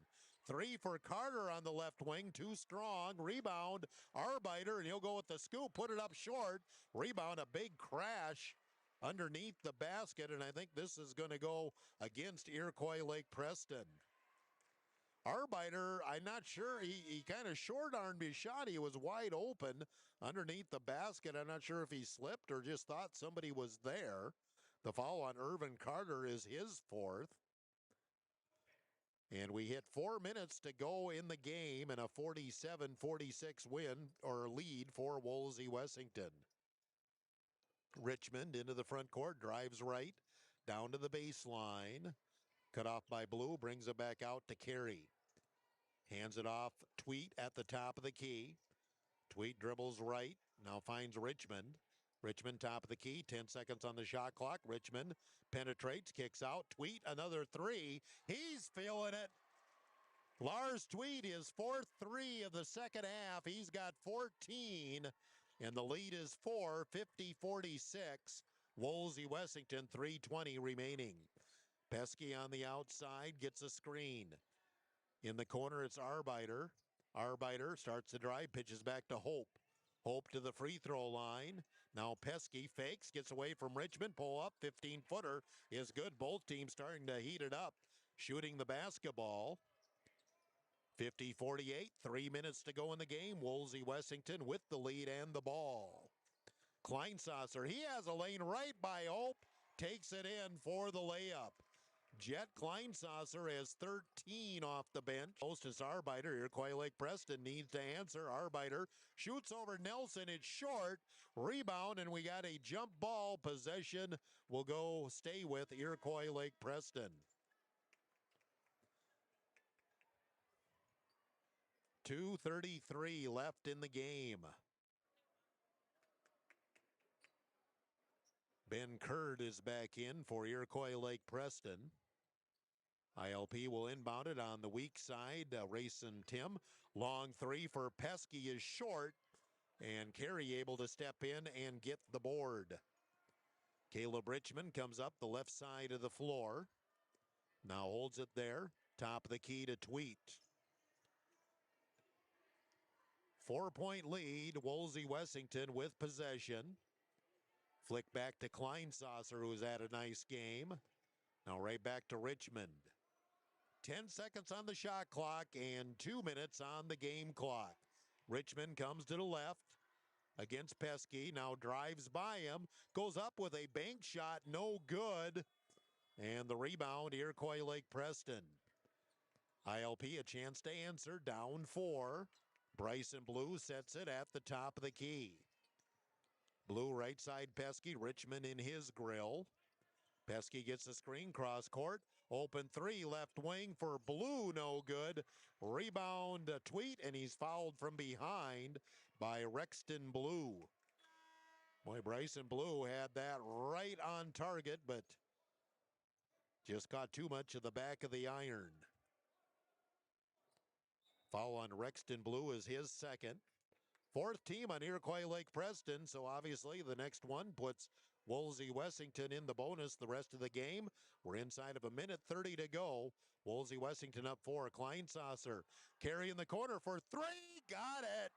3 for Carter on the left wing, too strong. Rebound, Arbiter, and he'll go with the scoop, put it up short. Rebound, a big crash underneath the basket, and I think this is going to go against Iroquois Lake Preston. Arbiter, I'm not sure, he kind of short-armed his shot. He was wide open underneath the basket. I'm not sure if he slipped or just thought somebody was there. The foul on Irvin Carter is his 4th. And we hit 4 minutes to go in the game, and a 47-46 win or lead for Wolsey Wessington. Richmond into the front court, drives right, down to the baseline. Cut off by Blue, brings it back out to Carey. Hands it off, Tweet at the top of the key. Tweet dribbles right, now finds Richmond. Richmond top of the key, 10 seconds on the shot clock. Richmond penetrates, kicks out. Tweet, another 3. He's feeling it. Lars Tweet, his 4th 3 of the second half. He's got 14, and the lead is 4, 50-46. Wolsey Wessington, 3:20 remaining. Pesky on the outside, gets a screen. In the corner, it's Arbiter. Arbiter starts the drive, pitches back to Hope. Hope to the free throw line. Now Pesky fakes, gets away from Richmond. Pull up, 15-footer is good. Both teams starting to heat it up. Shooting the basketball. 50-48, 3 minutes to go in the game. Wolsey Wessington with the lead and the ball. Kleinsasser, he has a lane right by Hope. Takes it in for the layup. Jet Kleinsasser has 13 off the bench. Hostess Arbiter, Iroquois Lake Preston needs to answer. Arbiter shoots over Nelson. It's short. Rebound, and we got a jump ball. Possession will go stay with Iroquois Lake Preston. 2:33 left in the game. Ben Curd is back in for Iroquois Lake Preston. ILP will inbound it on the weak side. Rayson Tim. Long 3 for Pesky is short. And Carey able to step in and get the board. Caleb Richmond comes up the left side of the floor. Now holds it there. Top of the key to Tweet. 4-point lead. Wolsey Wessington with possession. Flick back to Kleinsasser, who's had a nice game. Now right back to Richmond. 10 seconds on the shot clock and 2 minutes on the game clock. Richmond comes to the left against Pesky. Now drives by him. Goes up with a bank shot. No good. And the rebound, Iroquois Lake Preston. ILP a chance to answer. Down 4. Bryson Blue sets it at the top of the key. Blue right side Pesky. Richmond in his grill. Pesky gets the screen cross court. Open 3 left wing for Blue. No good. Rebound Tweet, and he's fouled from behind by Rexton Blue. Boy, Bryson Blue had that right on target, but just got too much of the back of the iron. Foul on Rexton Blue is his 2nd. 4th team on Iroquois Lake Preston, so obviously the next one puts Wolsey Wessington in the bonus the rest of the game. We're inside of 1:30 to go. Wolsey Wessington up 4. Kleinsasser. Carey in the corner for 3. Got it.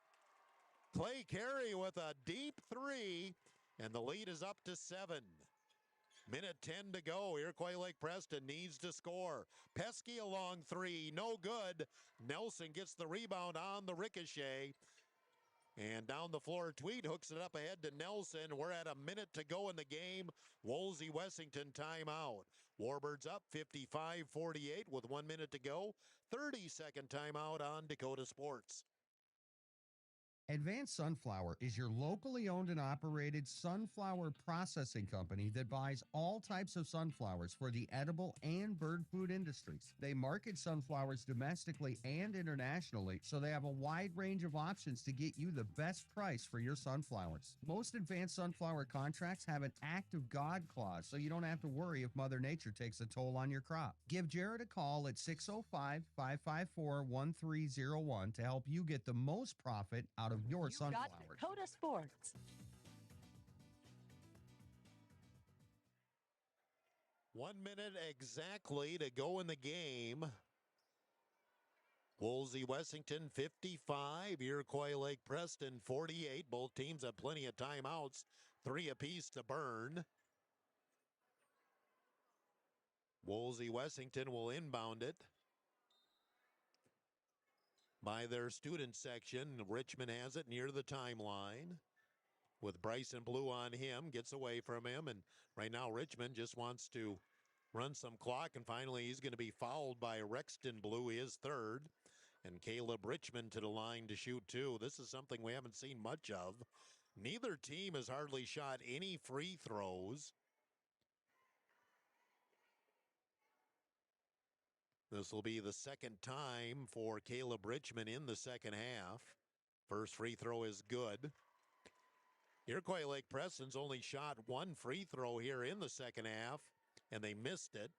Clay Carey with a deep 3, and the lead is up to 7. 1:10 to go. Iroquois Lake Preston needs to score. Pesky a long 3. No good. Nelson gets the rebound on the ricochet. And down the floor, Tweed hooks it up ahead to Nelson. We're at a minute to go in the game. Woolsey Wessington timeout. Warbirds up 55-48 with 1 minute to go. 30-second timeout on Dakota Sports. Advanced Sunflower is your locally owned and operated sunflower processing company that buys all types of sunflowers for the edible and bird food industries. They market sunflowers domestically and internationally, so they have a wide range of options to get you the best price for your sunflowers. Most advanced sunflower contracts have an act of God clause, so you don't have to worry if Mother Nature takes a toll on your crop. Give Jared a call at 605-554-1301 to help you get the most profit out of your You got sunflowers. Dakota Sports. 1 minute exactly to go in the game. Woolsey Wessington 55, Iroquois Lake Preston 48. Both teams have plenty of timeouts, 3 apiece to burn. Woolsey Wessington will inbound it by their student section. Richmond has it near the timeline with Bryson Blue on him, gets away from him, and right now Richmond just wants to run some clock, and finally he's going to be fouled by Rexton Blue, his third, and Caleb Richmond to the line to shoot two. This is something we haven't seen much of. Neither team has hardly shot any free throws. This will be the second time for Caleb Richmond in the second half. First free throw is good. Iroquois Lake Preston's only shot 1 free throw here in the second half, and they missed it.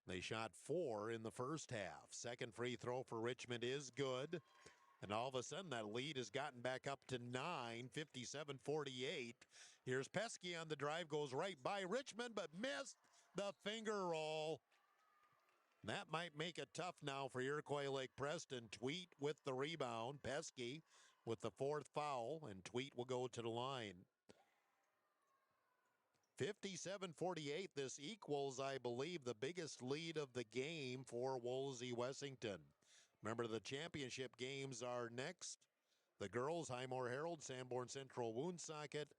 They shot 4 in the first half. Second free throw for Richmond is good. And all of a sudden that lead has gotten back up to 9, 57-48. Here's Pesky on the drive, goes right by Richmond, but missed the finger roll. That might make it tough now for Iroquois Lake Preston. Tweet with the rebound. Pesky with the 4th foul, and Tweet will go to the line. 57-48. This equals, I believe, the biggest lead of the game for Woolsey Wessington. Remember, the championship games are next. The girls, Highmore Herald, Sanborn Central Woonsocket,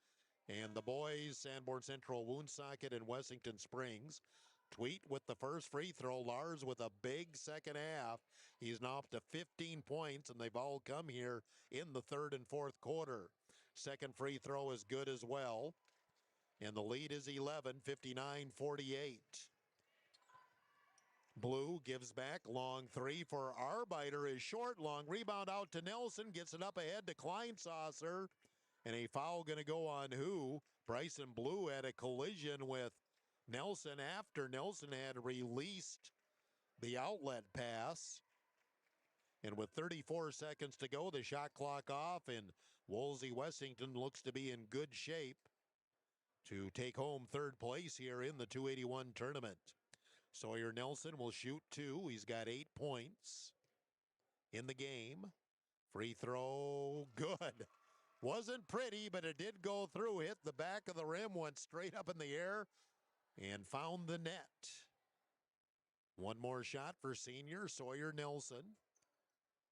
and the boys, Sanborn Central Woonsocket and Wessington Springs. Tweet with the first free throw. Lars with a big second half. He's now up to 15 points, and they've all come here in the third and fourth quarter. Second free throw is good as well. And the lead is 11, 59-48. Blue gives back. Long three for Arbeiter is short. Long rebound out to Nelson. Gets it up ahead to Kleinsasser. And a foul going to go on who? Bryson Blue had a collision with Nelson after Nelson had released the outlet pass. And with 34 seconds to go, the shot clock off, and Woolsey Wessington looks to be in good shape to take home third place here in the 281 tournament. Sawyer Nelson will shoot 2. He's got 8 points in the game. Free throw, good. Wasn't pretty, but it did go through, hit the back of the rim, went straight up in the air, and found the net. One more shot for senior Sawyer Nelson.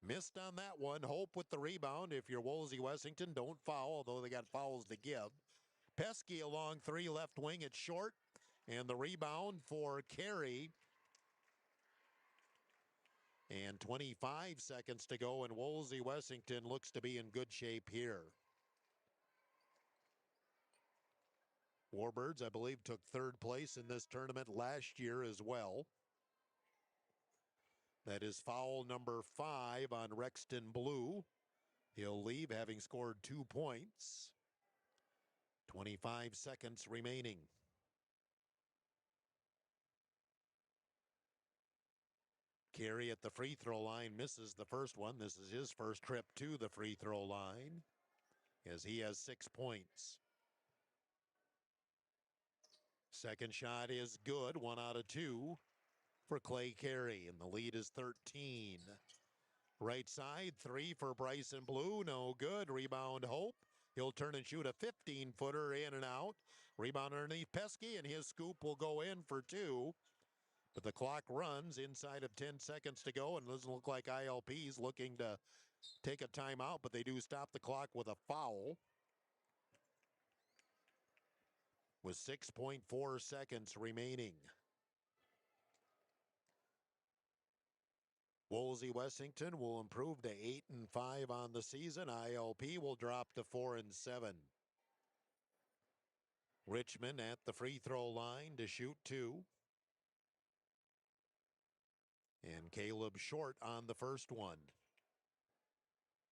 Missed on that one. Hope with the rebound. If you're Woolsey Wessington, don't foul, although they got fouls to give. Pesky along 3 left wing. It's short. And the rebound for Carey. And 25 seconds to go, and Woolsey Wessington looks to be in good shape here. Warbirds, I believe, took third place in this tournament last year as well. That is foul number 5 on Rexton Blue. He'll leave having scored 2 points. 25 seconds remaining. Carey at the free throw line misses the first one. This is his first trip to the free throw line, as he has 6 points. Second shot is good, 1 out of 2 for Clay Carey, and the lead is 13. Right side, 3 for Bryson Blue, no good. Rebound Hope. He'll turn and shoot a 15-footer in and out. Rebound underneath Pesky, and his scoop will go in for 2. But the clock runs inside of 10 seconds to go, and it doesn't look like ILP's looking to take a timeout, but they do stop the clock with a foul. With 6.4 seconds remaining. Woolsey Wessington will improve to 8-5 on the season. ILP will drop to 4-7. Richmond at the free throw line to shoot 2. And Caleb Short on the first one.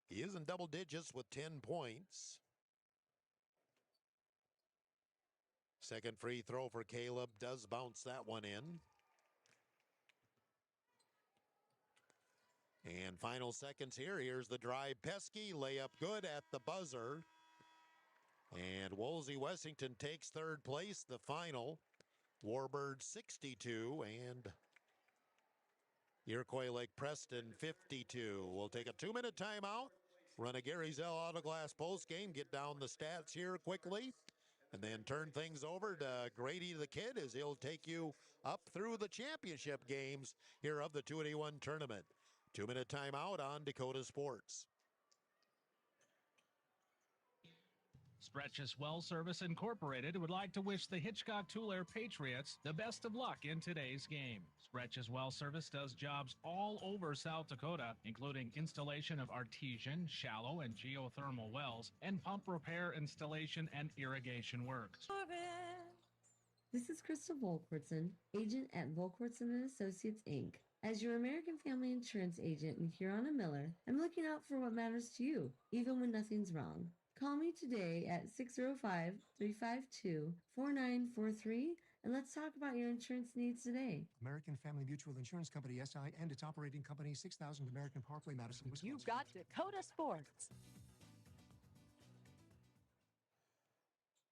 He is in double digits with 10 points. Second free throw for Caleb does bounce that one in. And final seconds here. Here's the drive. Pesky layup good at the buzzer. And Woolsey Wessington takes third place. The final, Warbirds 62 and Iroquois Lake Preston 52. We'll take a 2-minute timeout. Run a Gary Zell Autoglass post game. Get down the stats here quickly. And then turn things over to Grady the Kid as he'll take you up through the championship games here of the 281 tournament. 2-minute timeout on Dakota Sports. Stretch's Well Service Incorporated would like to wish the Hitchcock Tulare Patriots the best of luck in today's game. Stretch's Well Service does jobs all over South Dakota, including installation of artesian, shallow, and geothermal wells, and pump repair, installation, and irrigation works. This is Krista Volkwartson, agent at Volkwartson & Associates, Inc. As your American Family Insurance agent in Huron and Miller, I'm looking out for what matters to you, even when nothing's wrong. Call me today at 605-352-4943 and let's talk about your insurance needs today. American Family Mutual Insurance Company, SI, and its operating company, 6000 American Parkway, Madison, Wisconsin. You've got Dakota Sports.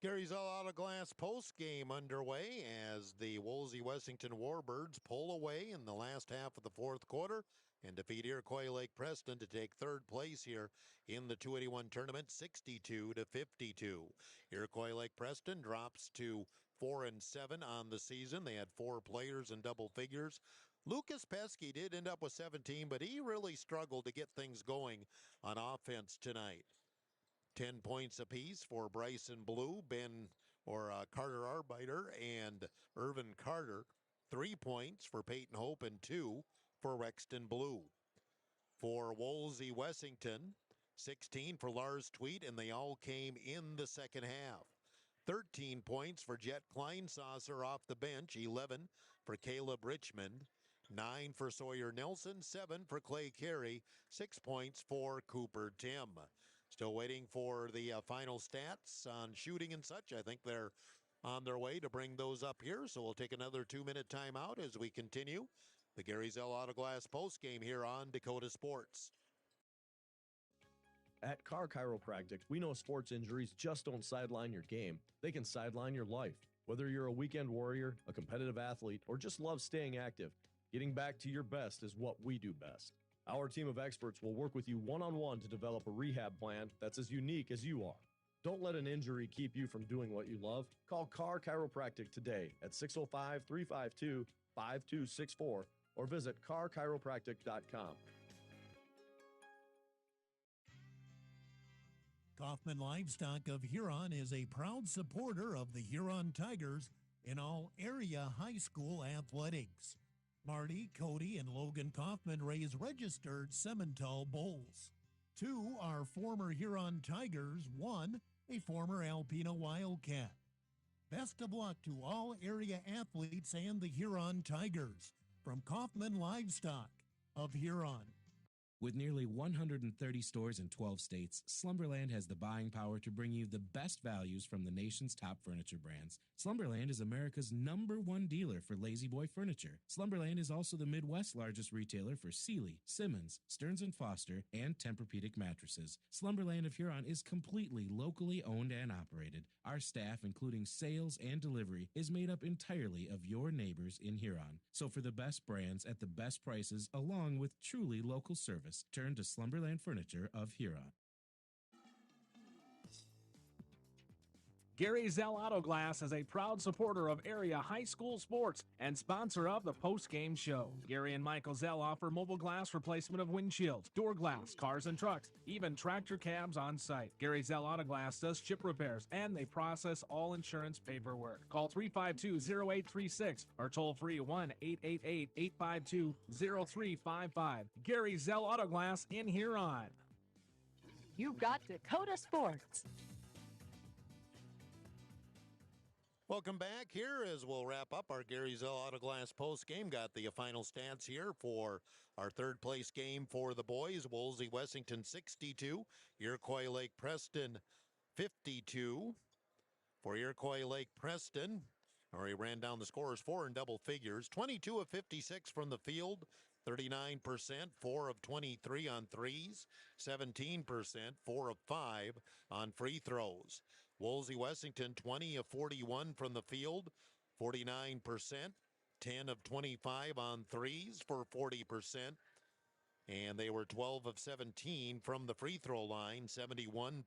Gary Zell Auto Glass post game underway as the Woolsey Wessington Warbirds pull away in the last half of the fourth quarter and defeat Iroquois Lake Preston to take third place here in the 281 tournament, 62-52. Iroquois Lake Preston drops to 4-7 on the season. They had 4 players in double figures. Lucas Pesky did end up with 17, but he really struggled to get things going on offense tonight. 10 points apiece for Bryson Blue, Carter Arbiter, and Irvin Carter. 3 points for Peyton Hope and 2 for Rexton Blue. For Woolsey Wessington, 16 for Lars Tweet, and they all came in the second half. 13 points for Jet Kleinsasser off the bench, 11 for Caleb Richmond, 9 for Sawyer Nelson, 7 for Clay Carey, 6 points for Cooper Tim. Still waiting for the final stats on shooting and such. I think they're on their way to bring those up here, so we'll take another 2-minute timeout as we continue the Gary Zell Autoglass postgame here on Dakota Sports. At Car Chiropractic, we know sports injuries just don't sideline your game. They can sideline your life. Whether you're a weekend warrior, a competitive athlete, or just love staying active, getting back to your best is what we do best. Our team of experts will work with you one-on-one to develop a rehab plan that's as unique as you are. Don't let an injury keep you from doing what you love. Call Car Chiropractic today at 605-352-5264 or visit carchiropractic.com. Kaufman Livestock of Huron is a proud supporter of the Huron Tigers in all area high school athletics. Marty, Cody, and Logan Kaufman raise registered Simmental bulls. 2 are former Huron Tigers, 1 a former Alpena Wildcat. Best of luck to all area athletes and the Huron Tigers from Kaufman Livestock of Huron. With nearly 130 stores in 12 states, Slumberland has the buying power to bring you the best values from the nation's top furniture brands. Slumberland is America's #1 dealer for Lazy Boy furniture. Slumberland is also the Midwest's largest retailer for Sealy, Simmons, Stearns & Foster, and Tempur-Pedic mattresses. Slumberland of Huron is completely locally owned and operated. Our staff, including sales and delivery, is made up entirely of your neighbors in Huron. So for the best brands at the best prices, along with truly local service, turn to Slumberland Furniture of Huron. Gary Zell Auto Glass is a proud supporter of area high school sports and sponsor of the post-game show. Gary and Michael Zell offer mobile glass replacement of windshields, door glass, cars and trucks, even tractor cabs on site. Gary Zell Auto Glass does chip repairs and they process all insurance paperwork. Call 352-0836 or toll free 1-888-852-0355. Gary Zell Auto Glass in Huron. You've got Dakota Sports. Welcome back here as we'll wrap up our Gary Zell Auto Glass post game. Got the final stats here for our third place game for the boys. Woolsey Wessington 62, Iroquois Lake Preston 52. For Iroquois Lake Preston, he ran down the scores 4 in double figures, 22 of 56 from the field, 39%, 4 of 23 on threes, 17%, 4 of 5 on free throws. Woolsey Wessington, 20 of 41 from the field, 49%, 10 of 25 on threes for 40%, and they were 12 of 17 from the free throw line, 71%.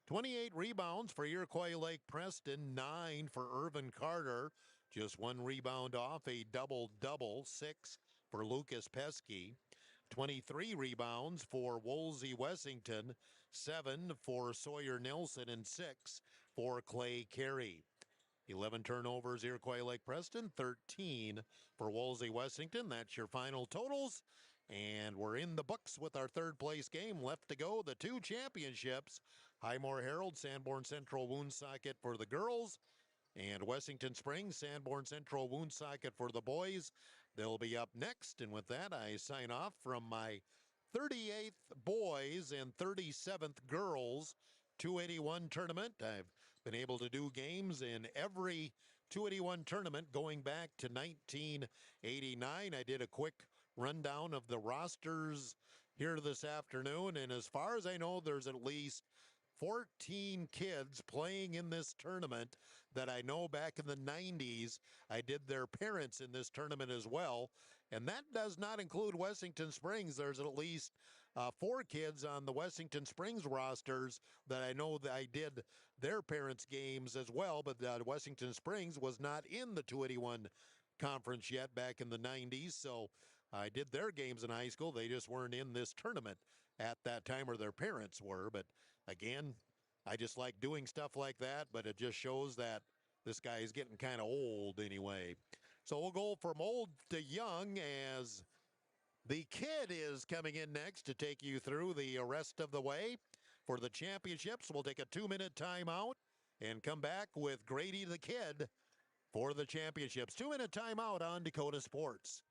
28 rebounds for Iroquois Lake Preston, 9 for Irvin Carter, just 1 rebound off a double-double, 6 for Lucas Pesky. 23 rebounds for Woolsey Wessington, 7 for Sawyer Nelson, and 6 for Clay Carey. 11 turnovers, Iroquois Lake Preston, 13 for Woolsey Wessington. That's your final totals. And we're in the books with our third place game left to go. The 2 championships, Highmore Herald, Sanborn Central Woonsocket for the girls, and Wessington Springs, Sanborn Central Woonsocket for the boys. They'll be up next. And with that, I sign off from my 38th boys and 37th girls 281 tournament. I've been able to do games in every 281 tournament going back to 1989. I did a quick rundown of the rosters here this afternoon, and as far as I know, there's at least 14 kids playing in this tournament that I know back in the 90s. I did their parents in this tournament as well, and that does not include Wessington Springs. There's at least 4 kids on the Wessington Springs rosters that I know that I did their parents' games as well, but Wessington Springs was not in the 281 conference yet back in the 90s, so I did their games in high school. They just weren't in this tournament at that time, or their parents were. But again, I just like doing stuff like that, but it just shows that this guy is getting kind of old anyway. So we'll go from old to young as the kid is coming in next to take you through the rest of the way. For the championships, we'll take a 2-minute timeout and come back with Grady the Kid for the championships. 2-minute timeout on Dakota Sports.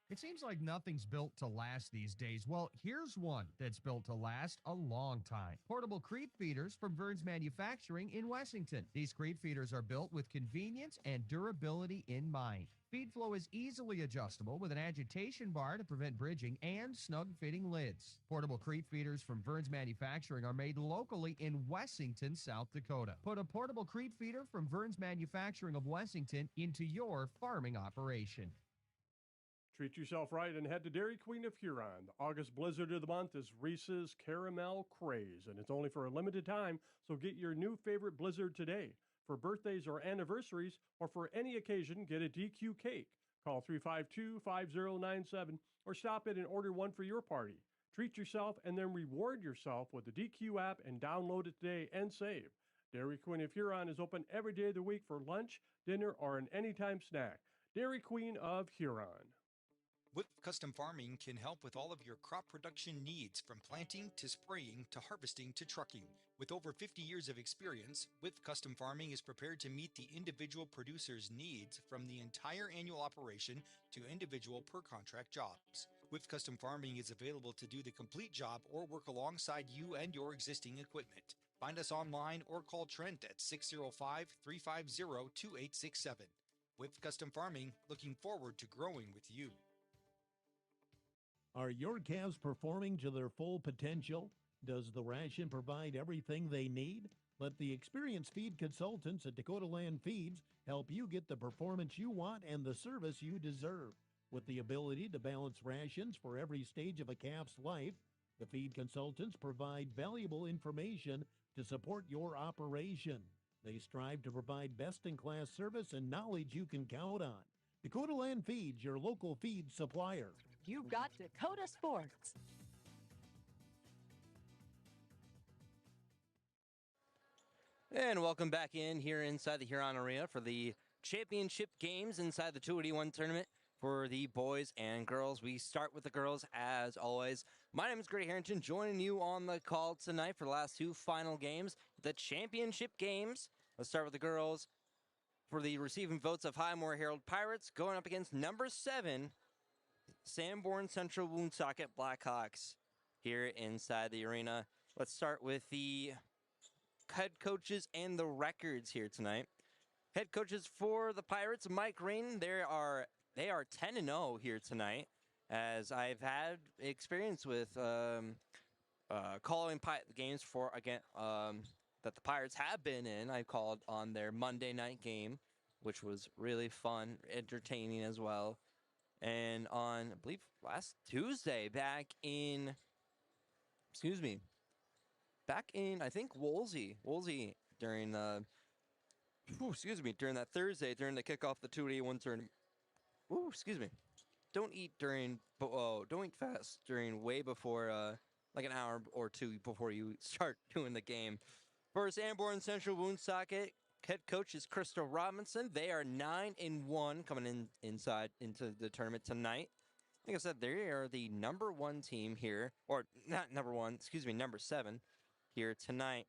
It seems like nothing's built to last these days. Well, here's one that's built to last a long time. Portable creep feeders from Vern's Manufacturing in Wessington. These creep feeders are built with convenience and durability in mind. Feed flow is easily adjustable with an agitation bar to prevent bridging and snug-fitting lids. Portable creep feeders from Vern's Manufacturing are made locally in Wessington, South Dakota. Put a portable creep feeder from Vern's Manufacturing of Wessington into your farming operation. Treat yourself right and head to Dairy Queen of Huron. The August blizzard of the month is Reese's Caramel Craze, and it's only for a limited time, so get your new favorite blizzard today. For birthdays or anniversaries, or for any occasion, get a DQ cake. Call 352-5097 or stop in and order one for your party. Treat yourself and then reward yourself with the DQ app and download it today and save. Dairy Queen of Huron is open every day of the week for lunch, dinner, or an anytime snack. Dairy Queen of Huron. Whip Custom Farming can help with all of your crop production needs, from planting to spraying to harvesting to trucking. With over 50 years of experience, Whip Custom Farming is prepared to meet the individual producer's needs, from the entire annual operation to individual per contract jobs. Whip Custom Farming is available to do the complete job or work alongside you and your existing equipment. Find us online or call Trent at 605-350-2867. Whip Custom Farming, looking forward to growing with you. Are your calves performing to their full potential? Does the ration provide everything they need? Let the experienced feed consultants at Dakota Land Feeds help you get the performance you want and the service you deserve. With the ability to balance rations for every stage of a calf's life, The feed consultants provide valuable information to support your operation. They strive to provide best-in-class service and knowledge you can count on. Dakota Land Feeds, your local feed supplier. You've got Dakota Sports. And welcome back in here inside the Huron Arena for the championship games inside the 281 tournament for the boys and girls. We start with the girls as always. My name is Grady Harrington, joining you on the call tonight for the last two final games, the championship games. Let's start with the girls for the receiving votes of Highmore Herald Pirates going up against number 7, Sanborn Central Woonsocket Blackhawks here inside the arena. Let's start with the head coaches and the records here tonight. Head coaches for the Pirates, Mike Rain, they are 10-0 here tonight, as I've had experience with calling games for that the Pirates have been in. I called on their Monday night game, which was really fun, entertaining as well. And on, I believe, last Tuesday, back in, I think, Woolsey during during that Thursday, during the kickoff the 281 tournament. Don't eat fast during way before, like an hour or two before you start doing the game. For Sanborn Central Woonsocket, head coach is Crystal Robinson. They are 9-1 coming inside into the tournament tonight. Like I said, they are the number 1 team here, or not number 1, number 7 here tonight.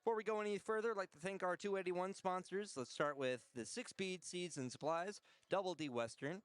Before we go any further, I'd like to thank our 281 sponsors. Let's start with the 6-Speed Seeds and Supplies, Double D Western,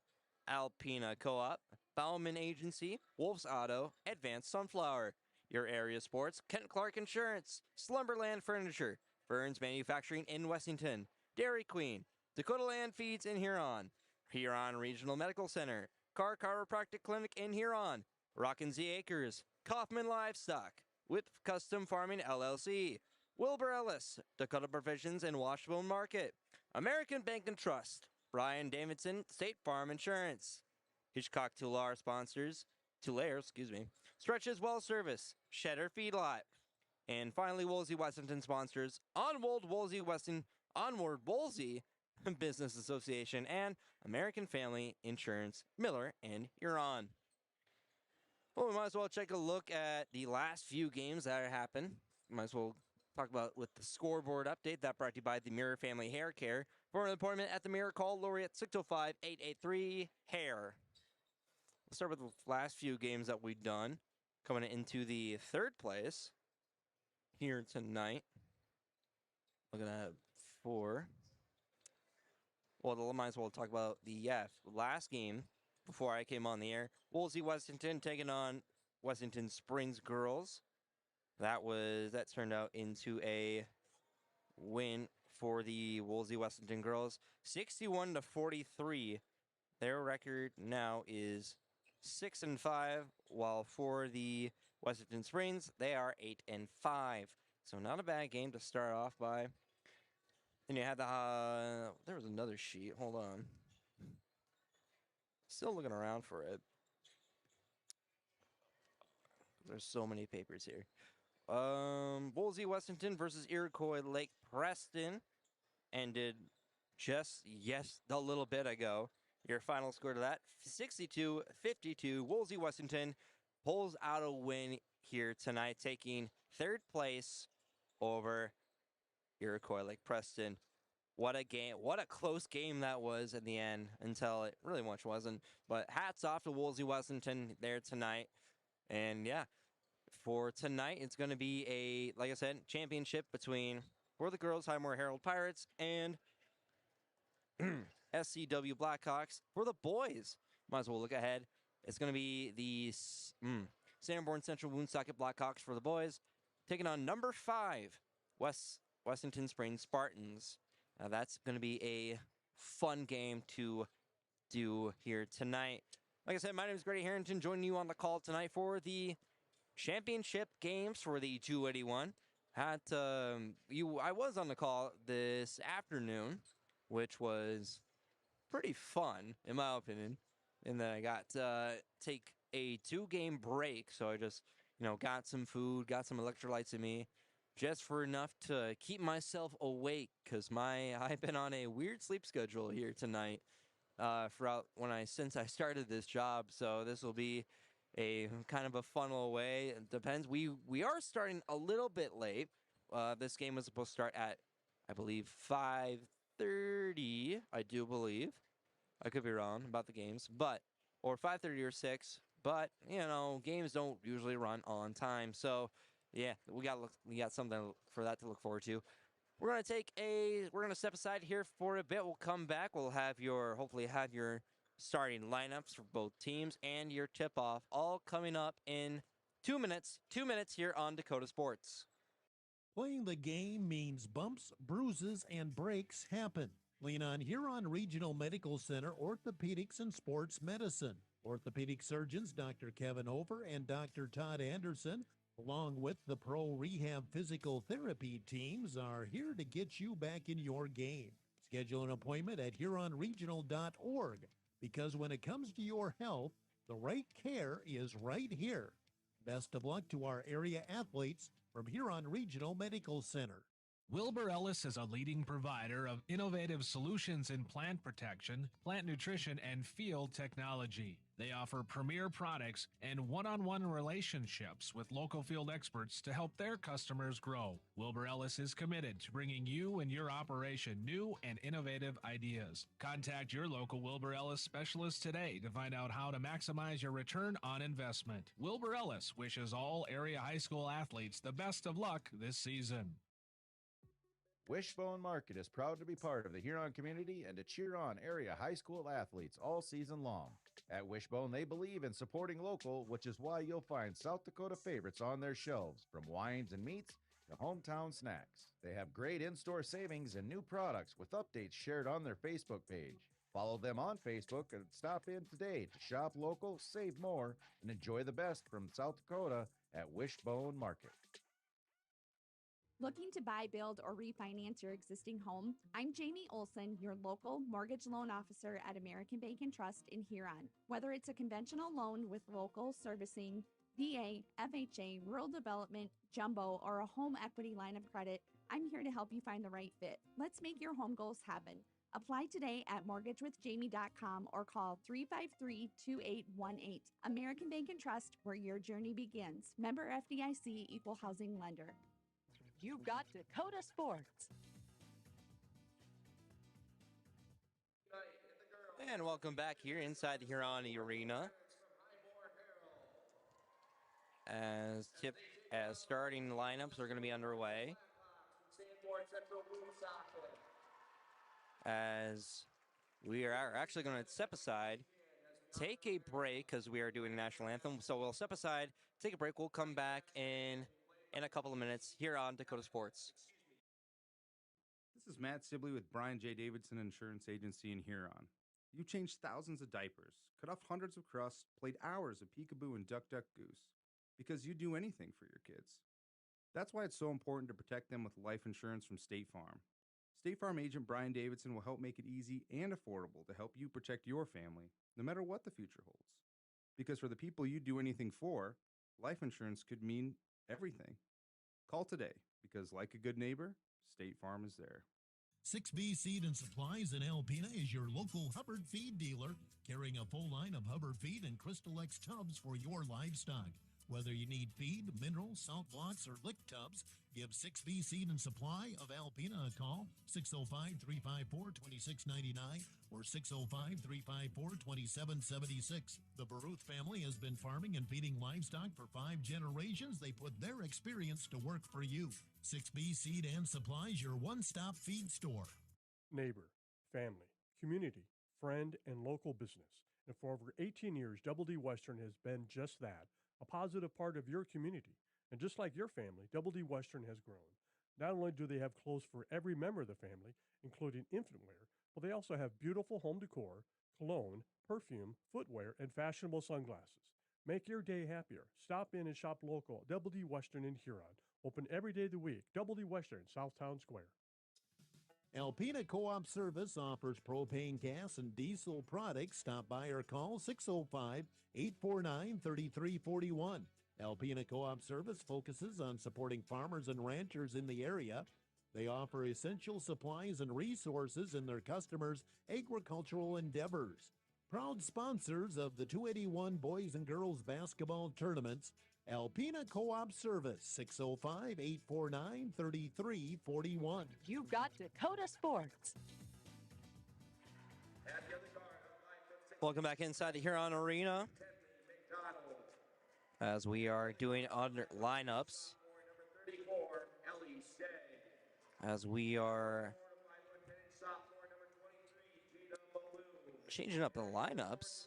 Alpina Co-op, Bauman Agency, Wolf's Auto, Advanced Sunflower, Your Area Sports, Kent Clark Insurance, Slumberland Furniture, Burns Manufacturing in Wessington, Dairy Queen, Dakota Land Feeds in Huron, Huron Regional Medical Center, Carr Chiropractic Clinic in Huron, Rockin' Z Acres, Kaufman Livestock, Whip Custom Farming LLC, Wilbur Ellis, Dakota Provisions and Washbone Market, American Bank and Trust, Brian Davidson, State Farm Insurance, Hitchcock Tulare sponsors, Stretches Well Service, Shedder Feedlot, and finally Woolsey Wessington sponsors, Onward Woolsey Business Association, and American Family Insurance, Miller and Huron. Well, we might as well take a look at the last few games that happened. Might as well talk about with the scoreboard update that brought to you by the Mirror Family Hair Care. For an appointment at the Mirror, call Lori at 605-883-HAIR. Let's start with the last few games that we've done. Coming into the third place here tonight. Looking at 4. Well, might as well talk about the last game before I came on the air. Woolsey Wessington taking on Wessington Springs girls. That turned out into a win for the Woolsey Wessington girls, 61-43. Their record now is 6-5, while for the Wessington Springs, they are 8-5. So not a bad game to start off by. Then you had there was another sheet. Hold on. Still looking around for it. There's so many papers here. Woolsey Wessington versus Iroquois Lake Preston ended just a little bit ago. Your final score to that, 62-52. Woolsey Wessington pulls out a win here tonight, taking third place over Iroquois Lake Preston. What a game. What a close game that was in the end, until it really much wasn't. But hats off to Woolsey Wessington there tonight. And yeah, for tonight, it's going to be like I said, championship between, for the girls, Highmore Herald Pirates and SCW Blackhawks. For the boys, might as well look ahead. It's going to be the Sanborn Central Woonsocket Blackhawks for the boys, taking on number 5, Wessington Springs Spartans. Now that's going to be a fun game to do here tonight. Like I said, my name is Grady Harrington, joining you on the call tonight for the championship games for the 281. I was on the call this afternoon, which was pretty fun, in my opinion. And then I got to take a 2-game break, so I just, got some food, got some electrolytes in me, just for enough to keep myself awake because I've been on a weird sleep schedule here tonight since I started this job. So this will be a kind of a funnel way. It depends. We are starting a little bit late. This game was supposed to start at, I believe, 5:30. I do believe. I could be wrong about the games, or 5:30 or 6. But games don't usually run on time. So yeah, we got something for that to look forward to. We're gonna step aside here for a bit. We'll come back. We'll hopefully have your starting lineups for both teams and your tip-off all coming up in 2 minutes. 2 minutes here on Dakota Sports. Playing the game means bumps, bruises, and breaks happen. Lean on Huron Regional Medical Center Orthopedics and Sports Medicine. Orthopedic surgeons Dr. Kevin Over and Dr. Todd Anderson, along with the Pro Rehab Physical Therapy teams, are here to get you back in your game. Schedule an appointment at HuronRegional.org because when it comes to your health, the right care is right here. Best of luck to our area athletes from Huron Regional Medical Center. Wilbur Ellis is a leading provider of innovative solutions in plant protection, plant nutrition, and field technology. They offer premier products and one-on-one relationships with local field experts to help their customers grow. Wilbur Ellis is committed to bringing you and your operation new and innovative ideas. Contact your local Wilbur Ellis specialist today to find out how to maximize your return on investment. Wilbur Ellis wishes all area high school athletes the best of luck this season. Wishbone Market is proud to be part of the Huron community and to cheer on area high school athletes all season long. At Wishbone, they believe in supporting local, which is why you'll find South Dakota favorites on their shelves, from wines and meats to hometown snacks. They have great in-store savings and new products with updates shared on their Facebook page. Follow them on Facebook and stop in today to shop local, save more, and enjoy the best from South Dakota at Wishbone Market. Looking to buy, build, or refinance your existing home? I'm Jamie Olson, your local mortgage loan officer at American Bank and Trust in Huron. Whether it's a conventional loan with local servicing, VA, FHA, rural development, jumbo, or a home equity line of credit, I'm here to help you find the right fit. Let's make your home goals happen. Apply today at mortgagewithjamie.com or call 353-2818. American Bank and Trust, where your journey begins. Member FDIC, Equal Housing Lender. You've got Dakota Sports. And welcome back here inside the Huron Arena. As starting lineups are going to be underway. As we are actually going to step aside, take a break because we are doing the national anthem. So we'll step aside, take a break. We'll come back in a couple of minutes here on Dakota Sports. This is Matt Sibley with Brian J. Davidson Insurance Agency in Huron. You changed thousands of diapers, cut off hundreds of crusts, played hours of peekaboo and duck goose, because you do anything for your kids. That's why it's so important to protect them with life insurance from State Farm. State Farm agent Brian Davidson will help make it easy and affordable to help you protect your family, no matter what the future holds. Because for the people you do anything for, life insurance could mean everything. Call today, because like a good neighbor, State Farm is there. 6B Seed and Supplies in Alpena is your local Hubbard feed dealer, carrying a full line of Hubbard feed and Crystal X tubs for your livestock. Whether you need feed, mineral, salt blocks, or lick tubs, give 6B Seed and Supply of Alpena a call, 605-354-2699 or 605-354-2776. The Baruth family has been farming and feeding livestock for 5 generations. They put their experience to work for you. 6B Seed and Supplies, your one-stop feed store. Neighbor, family, community, friend, and local business. And for over 18 years, Double D Western has been just that, a positive part of your community. And just like your family, Double D Western has grown. Not only do they have clothes for every member of the family, including infant wear, but they also have beautiful home decor, cologne, perfume, footwear, and fashionable sunglasses. Make your day happier. Stop in and shop local. Double D Western in Huron. Open every day of the week. Double D Western, Southtown Square. Alpena Co-op Service offers propane gas and diesel products. Stop by or call 605-849-3341. Alpena Co-op Service focuses on supporting farmers and ranchers in the area. They offer essential supplies and resources in their customers' agricultural endeavors. Proud sponsors of the 281 Boys and Girls Basketball Tournaments, Alpena Co-op Service, 605-849-3341. You've got Dakota Sports. Welcome back inside the Huron Arena as we are doing other lineups. As we are changing up the lineups.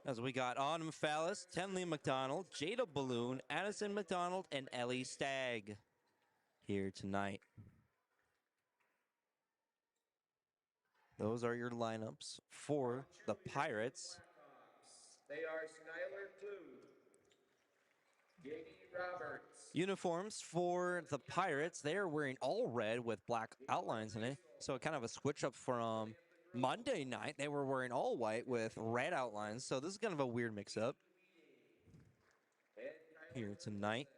As we got Autumn Fallis, Tenley McDonald, Jada Balloon, Addison McDonald, and Ellie Stagg here tonight. Those are your lineups for the Pirates. They are Skylar Blue, J.D. Roberts. Uniforms for the Pirates, they are wearing all red with black outlines in it. So kind of a switch up from Monday night. They were wearing all white with red outlines. So this is kind of a weird mix-up here tonight.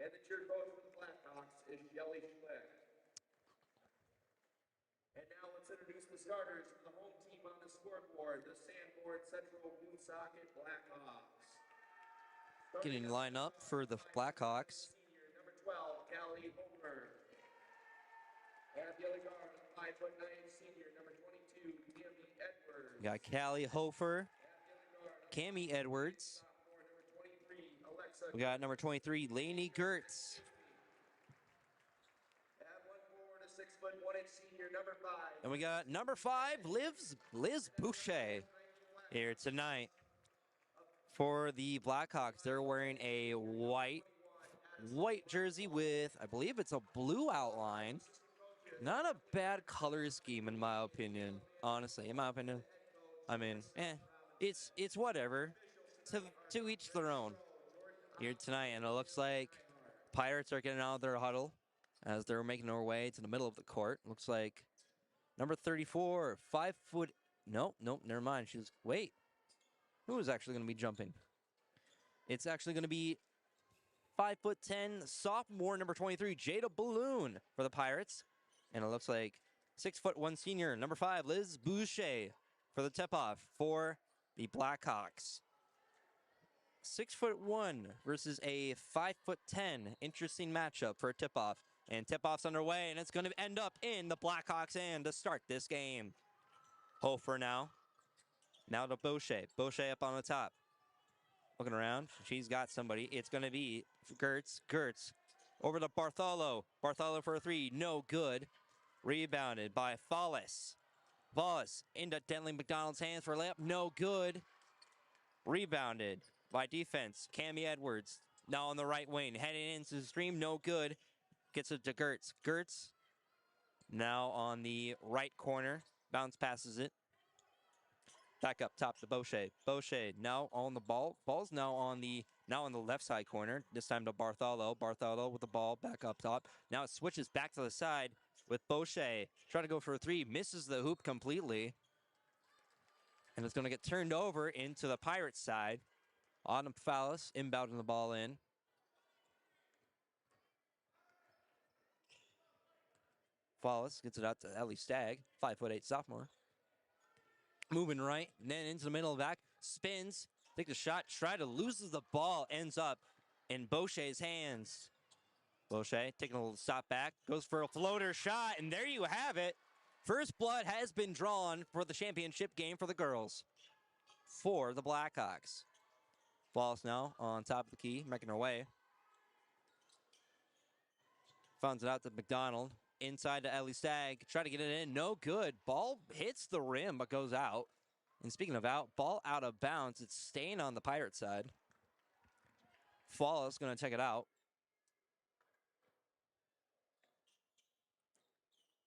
And the cheer coach for the Blackhawks is Shelly Schlick. And now let's introduce the starters for the home team on the scoreboard, the Sanborn Central Woonsocket Blackhawks. Getting lined up for the Blackhawks. Senior, number 12, Callie Homer. At the other guard, 5'9" senior, number 22, Cammy Edwards. We got Callie Hofer, Cammy Edwards. We got number 23, Lainey Gertz. At 1'4" and a 6'1" senior, number 5. And we got number 5, Liz Boucher here tonight. For the Blackhawks, they're wearing a white jersey with, I believe it's a blue outline. Not a bad color scheme in my opinion, honestly. In my opinion, I mean, it's whatever. To each their own here tonight. And it looks like Pirates are getting out of their huddle as they're making their way to the middle of the court. Looks like number 34, 5 foot. Nope, never mind. Wait. Who is actually going to be jumping? It's actually going to be 5'10" sophomore, number 23, Jada Balloon for the Pirates. And it looks like 6'1" senior, number 5, Liz Boucher for the tip-off for the Blackhawks. 6'1" versus a 5'10". Interesting matchup for a tip-off. And tip-off's underway, and it's going to end up in the Blackhawks' hand to start this game. Hofer now. Now to Boucher. Boucher up on the top. Looking around. She's got somebody. It's going to be Gertz. Gertz over to Bartholo. Bartholo for a 3. No good. Rebounded by Fallis. Fallis into Denley McDonald's hands for a layup. No good. Rebounded by defense. Cammy Edwards now on the right wing. Heading into the stream. No good. Gets it to Gertz. Gertz now on the right corner. Bounce passes it. Back up top to Boucher. Boucher now on the ball. Ball's now on the left side corner. This time to Bartholo. Bartholo with the ball back up top. Now it switches back to the side with Boucher. Trying to go for a 3. Misses the hoop completely. And it's going to get turned over into the Pirates side. Autumn Fallis inbounding the ball in. Fallis gets it out to Ellie Stagg. 5'8" sophomore. Moving right, and then into the middle of the back, spins, takes a shot, loses the ball, ends up in Boucher's hands. Boucher taking a little stop back, goes for a floater shot, and there you have it. First blood has been drawn for the championship game for the girls, for the Blackhawks. Falls now on top of the key, making her way. Finds it out to McDonald. Inside to Ellie Stagg. Try to get it in. No good. Ball hits the rim, but goes out. And speaking of out, ball out of bounds. It's staying on the Pirate side. Fallis going to take it out.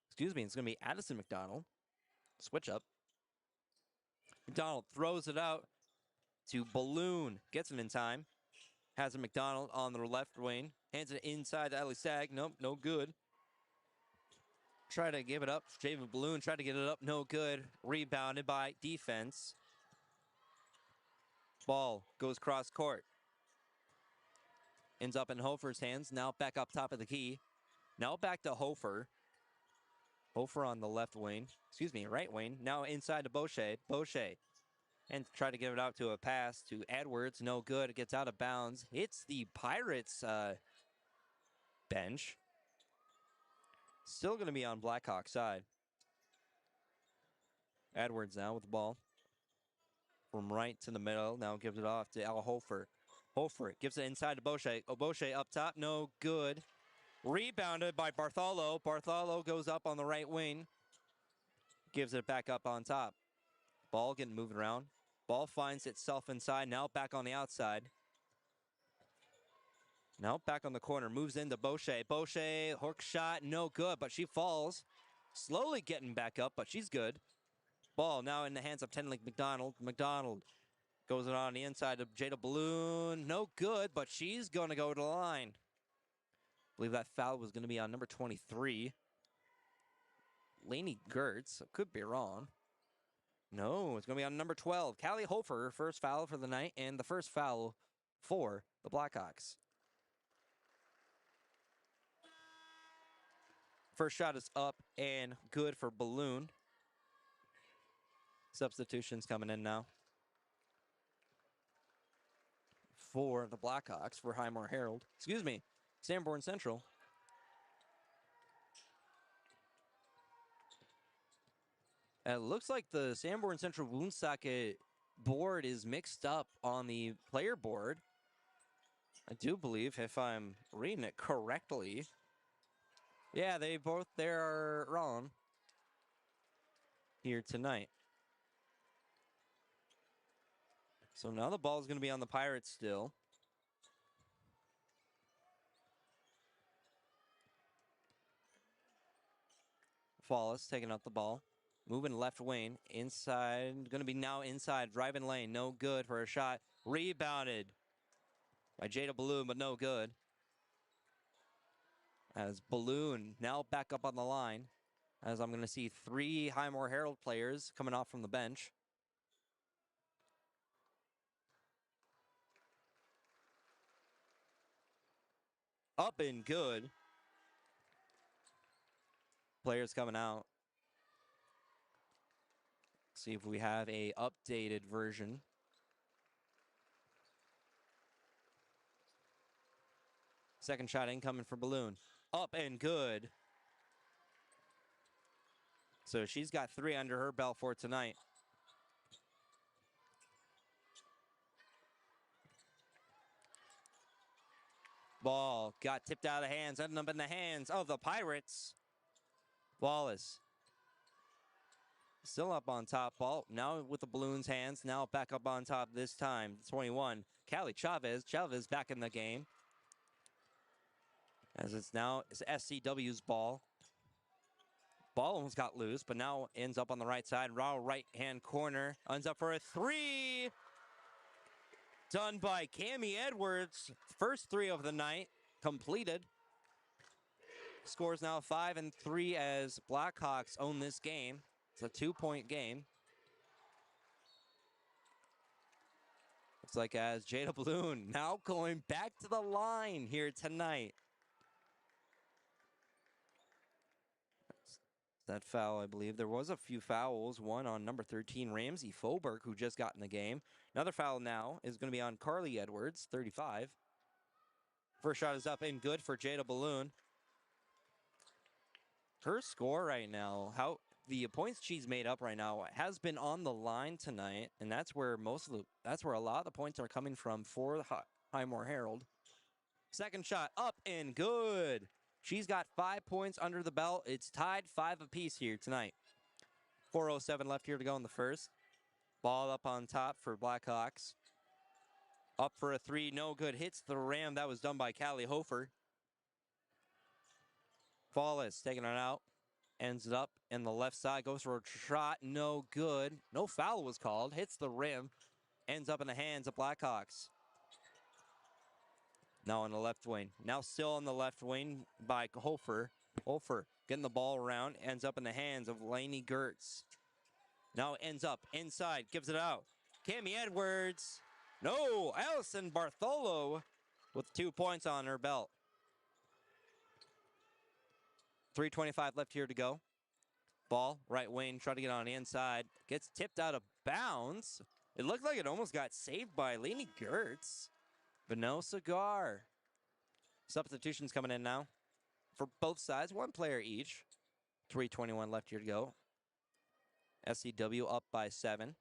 Excuse me. It's going to be Addison McDonald. Switch up. McDonald throws it out to Balloon. Gets it in time. Has a McDonald on the left wing. Hands it inside to Ellie Stagg. Nope, no good. Try to give it up. Javen Balloon tried to get it up. No good. Rebounded by defense. Ball goes cross court. Ends up in Hofer's hands. Now back up top of the key. Now back to Hofer. Hofer on the left wing. Excuse me, right wing. Now inside to Boucher. Boucher. And try to give it out to a pass to Edwards. No good. It gets out of bounds. It's the Pirates bench. Still going to be on Blackhawks side. Edwards now with the ball. From right to the middle. Now gives it off to Al Hofer. Hofer gives it inside to Boucher. Boucher up top. No good. Rebounded by Bartholo. Bartholo goes up on the right wing. Gives it back up on top. Ball getting moved around. Ball finds itself inside. Now back on the outside. Now back on the corner. Moves into Boucher. Boucher, hook shot. No good, but she falls. Slowly getting back up, but she's good. Ball now in the hands of Tenley McDonald. McDonald goes it on the inside of Jada Balloon. No good, but she's going to go to the line. I believe that foul was going to be on number 23. Lainey Gertz. Could be wrong. No, it's going to be on number 12. Callie Hofer, first foul for the night, and the first foul for the Blackhawks. First shot is up and good for Balloon. Substitutions coming in now for the Blackhawks for Highmore Herald. Excuse me, Sanborn Central. It looks like the Sanborn Central Woonsocket board is mixed up on the player board. I do believe, if I'm reading it correctly. Yeah, they're wrong here tonight. So now the ball is going to be on the Pirates still. Wallace taking up the ball. Moving left wing. Inside. Going to be now inside. Driving lane. No good for a shot. Rebounded by Jada Balloon, but no good. As Balloon now back up on the line. As I'm going to see 3 Highmore Herald players coming off from the bench. Up and good. Players coming out. See if we have a updated version. Second shot incoming for Balloon. Up and good. So she's got 3 under her belt for tonight. Ball got tipped out of the hands, ended up in the hands of the Pirates. Wallace still up on top. Ball now with the Balloon's hands. Now back up on top this time. 21. Callie Chavez. Chavez back in the game. As it's SCW's ball. Ball almost got loose, but now ends up on the right side. Raw right-hand corner. Ends up for a 3. Done by Cammie Edwards. First 3 of the night completed. Scores now 5-3 as Blackhawks own this game. It's a 2-point game. Looks like as Jada Balloon now going back to the line here tonight. That foul, I believe. There was a few fouls. One on number 13, Ramsey Foberg, who just got in the game. Another foul now is going to be on Carly Edwards, 35. First shot is up and good for Jada Balloon. Her score right now, how the points she's made up right now, has been on the line tonight, and that's where a lot of the points are coming from for the Highmore Herald. Second shot up and good. She's got 5 points under the belt. It's tied 5 apiece here tonight. 4:07 left here to go in the first. Ball up on top for Blackhawks. Up for a 3, no good. Hits the ram. That was done by Callie Hofer. Fallis taking it out. Ends it up in the left side. Goes for a shot. No good. No foul was called. Hits the rim. Ends up in the hands of Blackhawks. Now on the left wing. Now still on the left wing by Hofer. Hofer getting the ball around. Ends up in the hands of Lainey Gertz. Now ends up inside. Gives it out. Cammie Edwards. No, Allison Bartholo with 2 points on her belt. 3:25 left here to go. Ball, right wing, trying to get on the inside. Gets tipped out of bounds. It looked like it almost got saved by Lainey Gertz. But no cigar. Substitutions coming in now for both sides. 1 player each. 3:21 left here to go. SCW up by 7.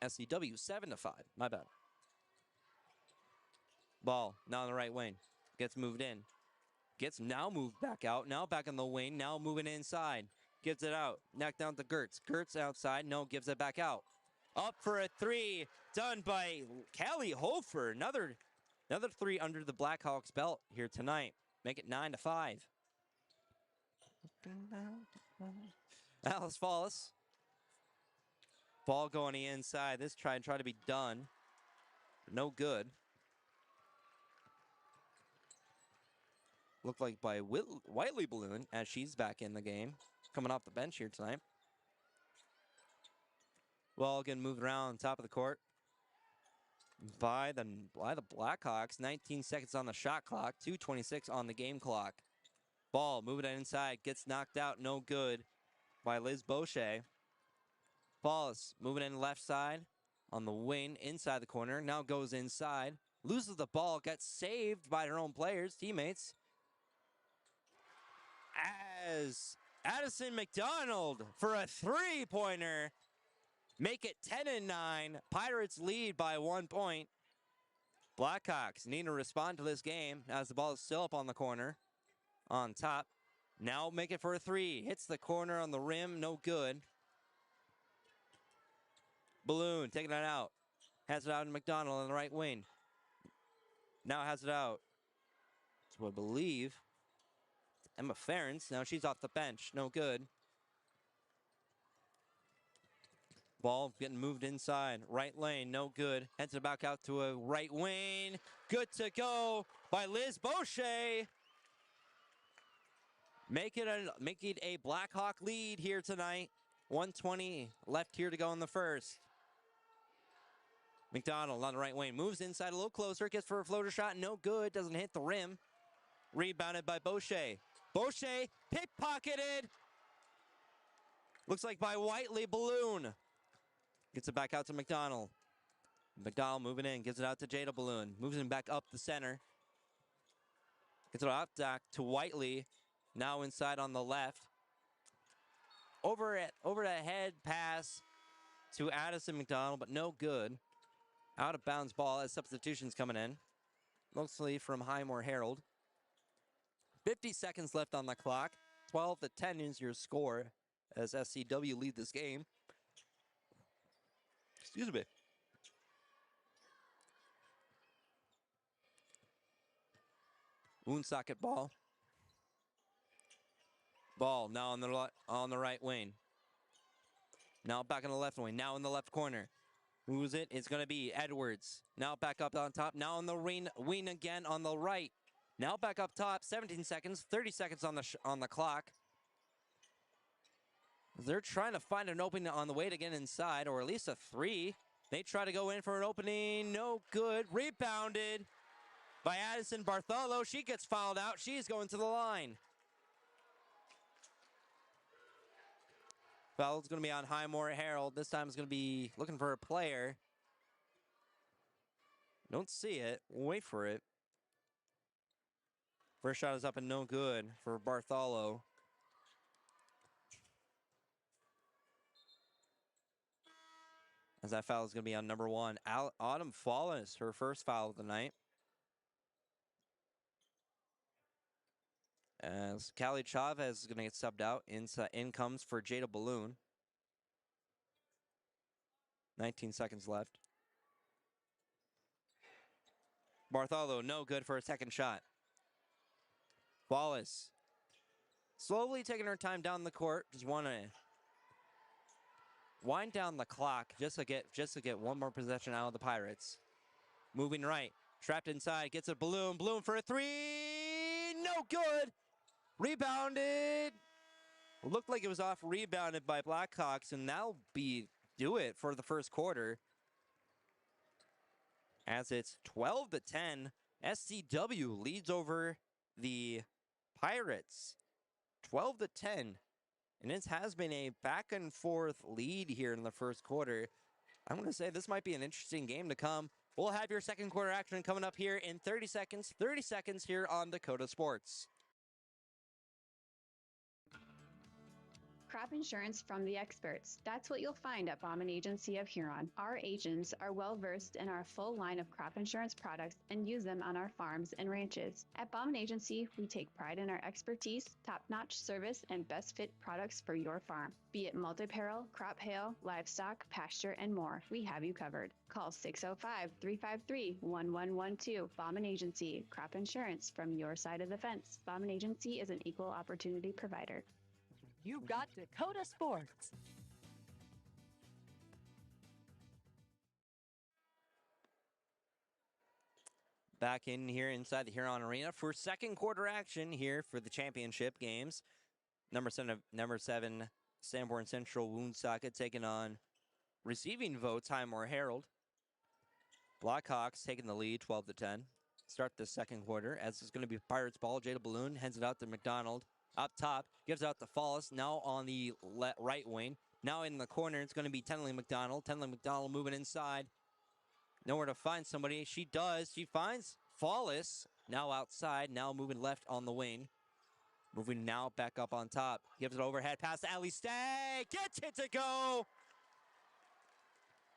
SCW 7-5. My bad. Ball now on the right wing. Gets moved in. Gets now moved back out. Now back in the wing. Now moving inside. Gives it out. Knocked down to Gertz. Gertz outside. No, gives it back out. Up for a 3. Done by Callie Hofer. Another 3 under the Blackhawks belt here tonight. Make it 9-5. Alice Fallis. Ball going the inside. This try to be done. No good. Looked like by Whiteley Balloon as she's back in the game. Coming off the bench here tonight. Ball getting moved around top of the court by the Blackhawks. 19 seconds on the shot clock. 2:26 on the game clock. Ball moving it inside. Gets knocked out. No good by Liz Boucher. Falls moving in left side on the wing inside the corner. Now goes inside. Loses the ball. Gets saved by her own players, teammates. As Addison McDonald for a 3-pointer. Make it 10-9. Pirates lead by 1 point. Blackhawks need to respond to this game as the ball is still up on the corner. On top. Now make it for a 3. Hits the corner on the rim. No good. Balloon taking it out. Has it out to McDonald on the right wing. Now has it out. So I believe Emma Ferentz. Now she's off the bench. No good. Ball getting moved inside. Right lane. No good. Heads it back out to a right wing. Good to go by Liz Boucher. Make it a Blackhawk lead here tonight. 1:20 left here to go in the first. McDonald on the right wing. Moves inside a little closer. Gets for a floater shot. No good. Doesn't hit the rim. Rebounded by Boucher. Boucher pickpocketed. Looks like by Whiteley Balloon. Gets it back out to McDonald. McDonald moving in. Gives it out to Jada Balloon. Moves him back up the center. Gets it out back to Whiteley. Now inside on the left. Over the head pass to Addison McDonald, but no good. Out of bounds ball as substitutions coming in. Mostly from Highmore Herald. 50 seconds left on the clock. 12-10 is your score as SCW lead this game. Excuse me. Woonsocket ball. Ball now on the right wing. Now back on the left wing. Now in the left corner. Who's it? It's going to be Edwards. Now back up on top. Now on the wing again on the right. Now back up top. 17 seconds. 30 seconds on the clock. They're trying to find an opening on the way to get inside, or at least a 3. They try to go in for an opening. No good. Rebounded by Addison Bartholo. She gets fouled out. She's going to the line. Foul's going to be on Highmore Herald. This time it's going to be looking for a player. Don't see it. Wait for it. First shot is up and no good for Bartholo. As that foul is going to be on number 1. Autumn Fallis, her first foul of the night. As Callie Chavez is going to get subbed out. In comes for Jada Balloon. 19 seconds left. Bartholo, no good for a second shot. Wallace slowly taking her time down the court. Just want to wind down the clock just to get one more possession out of the Pirates. Moving right. Trapped inside. Gets a Balloon. Balloon for a 3. No good. Rebounded. Looked like it was off rebounded by Blackhawks, and that'll be do it for the first quarter. As it's 12-10, SCW leads over the Pirates 12-10. And it has been a back and forth lead here in the first quarter. I'm going to say this might be an interesting game to come. We'll have your second quarter action coming up here in 30 seconds. 30 seconds here on Dakota Sports. Crop insurance from the experts. That's what you'll find at Bauman Agency of Huron. Our agents are well versed in our full line of crop insurance products and use them on our farms and ranches. At Bauman Agency, we take pride in our expertise, top-notch service, and best fit products for your farm. Be it multi-peril, crop hail, livestock, pasture, and more, we have you covered. Call 605-353-1112. Bauman Agency, crop insurance from your side of the fence. Bauman Agency is an equal opportunity provider. You've got Dakota Sports. Back in here inside the Huron Arena for second quarter action here for the championship games. Number seven Sanborn Central Woonsocket taking on receiving votes Highmore Herald. Blackhawks taking the lead 12-10. Start the second quarter as it's going to be Pirates ball. Jada Balloon hands it out to McDonald. Up top, gives out to Fallis, now on the right wing. Now in the corner, it's going to be Tenley McDonald. Tenley McDonald moving inside. Nowhere to find somebody. She does. She finds Fallis, now outside, now moving left on the wing. Moving now back up on top. Gives it overhead pass to Ellie Stagg. Gets it to go.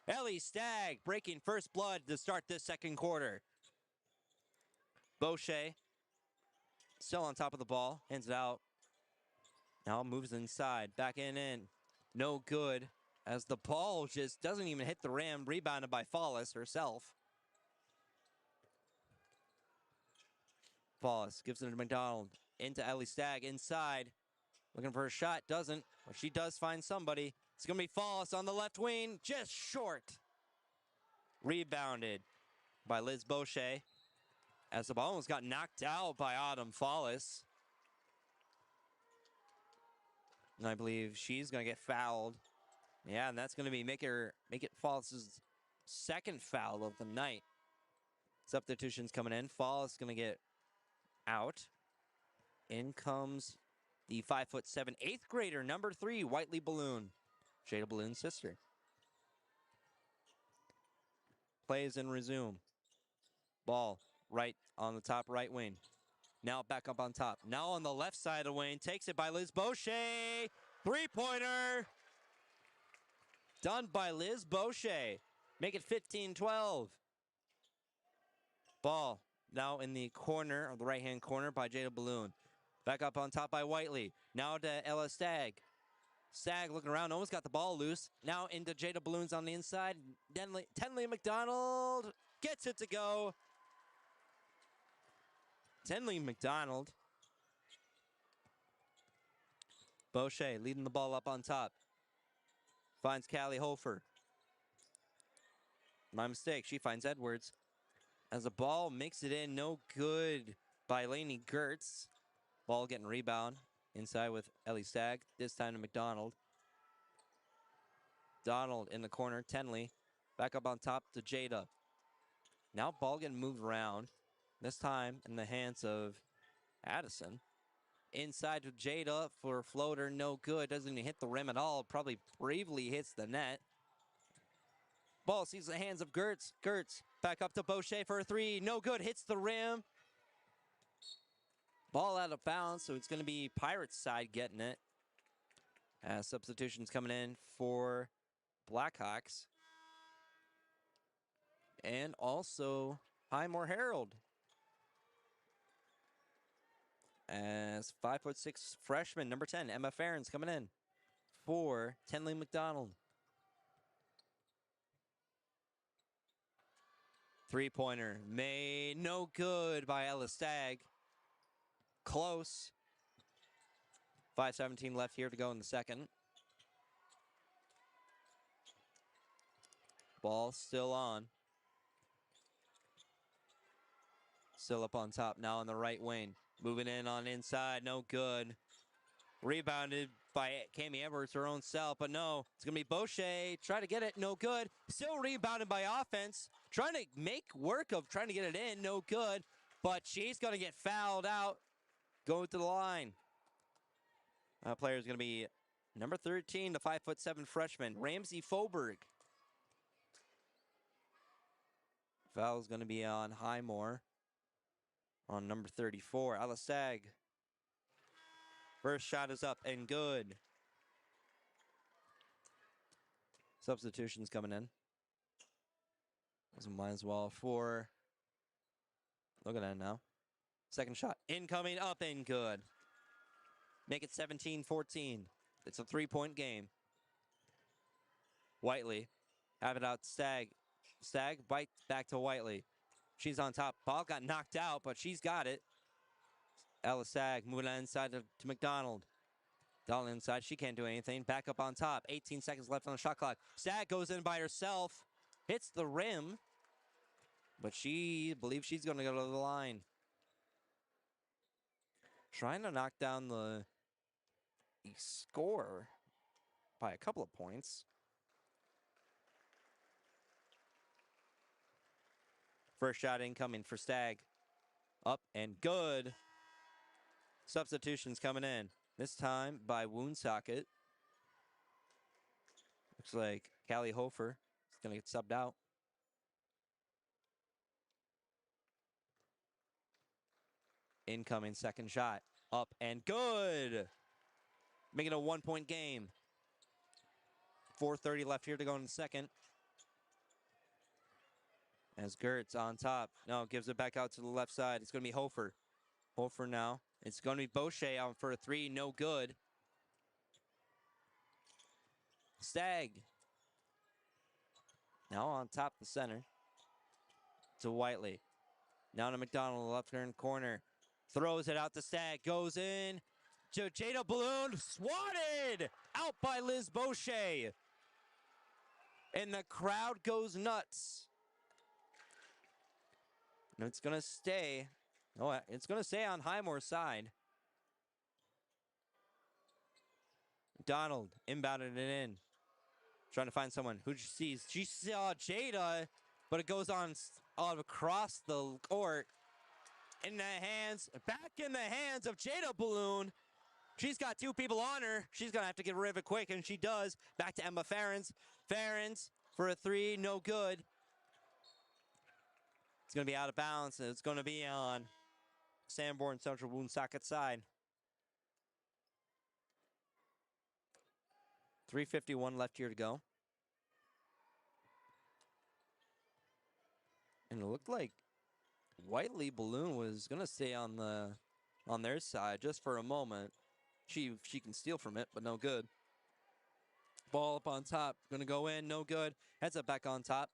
Ellie Stagg breaking first blood to start this second quarter. Boucher still on top of the ball. Hands it out. Now moves inside. Back in. No good. As the ball just doesn't even hit the rim. Rebounded by Fallis herself. Fallis gives it to McDonald. Into Ellie Stagg inside. Looking for a shot. Doesn't. But she does find somebody. It's going to be Fallis on the left wing. Just short. Rebounded by Liz Boucher. As the ball almost got knocked out by Autumn Fallis. And I believe she's going to get fouled. Yeah, and that's going to be make it Fallis' second foul of the night. Substitutions coming in. Fallis going to get out. In comes the 5'7", 8th grader, number 3, Whiteley Balloon. Jada Balloon's sister. Plays and resume. Ball right on the top right wing. Now back up on top. Now on the left side of the wing. Takes it by Liz Boucher. Three-pointer. Done by Liz Boucher. Make it 15-12. Ball now in the corner, or the right-hand corner, by Jada Balloon. Back up on top by Whiteley. Now to Ella Stagg. Stagg looking around, almost got the ball loose. Now into Jada Balloons on the inside. Tenley McDonald gets it to go. Tenley McDonald. Boucher leading the ball up on top. Finds Callie Hofer. My mistake. She finds Edwards. As the ball makes it in, no good by Lainey Gertz. Ball getting rebound inside with Ellie Stagg. This time to McDonald. Donald in the corner. Tenley. Back up on top to Jada. Now ball getting moved around. This time in the hands of Addison. Inside to Jada for a floater. No good. Doesn't even hit the rim at all. Probably bravely hits the net. Ball sees the hands of Gertz. Gertz back up to Boucher for a three. No good. Hits the rim. Ball out of bounds, so it's going to be Pirates side getting it. As substitutions coming in for Blackhawks. And also Highmore Herald. As 5'6" freshman, number 10, Emma Farron's coming in for Tenley McDonald. Three-pointer made no good by Ella Stagg. Close. 5:17 left here to go in the second. Ball still on. Still up on top now on the right wing. Moving in on inside, no good. Rebounded by Cami Edwards, her own self, but no, it's going to be Boucher. Try to get it, no good. Still rebounded by offense. Trying to make work of trying to get it in, no good. But she's going to get fouled out. Going to the line. Player is going to be number 13, the 5'7" freshman, Ramsey Foberg. Foul is going to be on Highmore. On number 34, Alasag. First shot is up and good. Substitutions coming in. Might as well for. Look at that now. Second shot. Incoming, up and good. Make it 17-14. It's a 3-point game. Whiteley. Have it out to Stagg. Stagg, bite back to Whiteley. She's on top. Ball got knocked out, but she's got it. Ella Stagg moving on inside to McDonald. Doll inside. She can't do anything. Back up on top. 18 seconds left on the shot clock. Stagg goes in by herself. Hits the rim. But she believes she's going to go to the line. Trying to knock down the score by a couple of points. First shot incoming for Stagg. Up and good. Substitutions coming in. This time by Woonsocket. Looks like Callie Hofer is going to get subbed out. Incoming second shot. Up and good. Making a 1-point game. 4:30 left here to go in the second. As Gertz on top. No, gives it back out to the left side. It's going to be Hofer. Hofer now. It's going to be Boucher out for a three. No good. Stagg. Now on top of the center. To Whiteley. Now to McDonald, left hand corner. Throws it out to Stagg. Goes in to Jada Balloon. Swatted out by Liz Boucher. And the crowd goes nuts. And it's going to stay. Oh, it's going to stay on Highmore's side. McDonald inbounded it in. Trying to find someone who she sees. She saw Jada, but it goes on across the court. Back in the hands of Jada Balloon. She's got two people on her. She's going to have to get rid of it quick, and she does. Back to Emma Farrens. Farrens for a three, no good. It's going to be out of bounds, and it's going to be on Sanborn Central Woonsocket side. 3:51 left here to go. And it looked like Whiteley Balloon was going to stay on their side just for a moment. She can steal from it, but no good. Ball up on top. Going to go in, no good. Heads up back on top.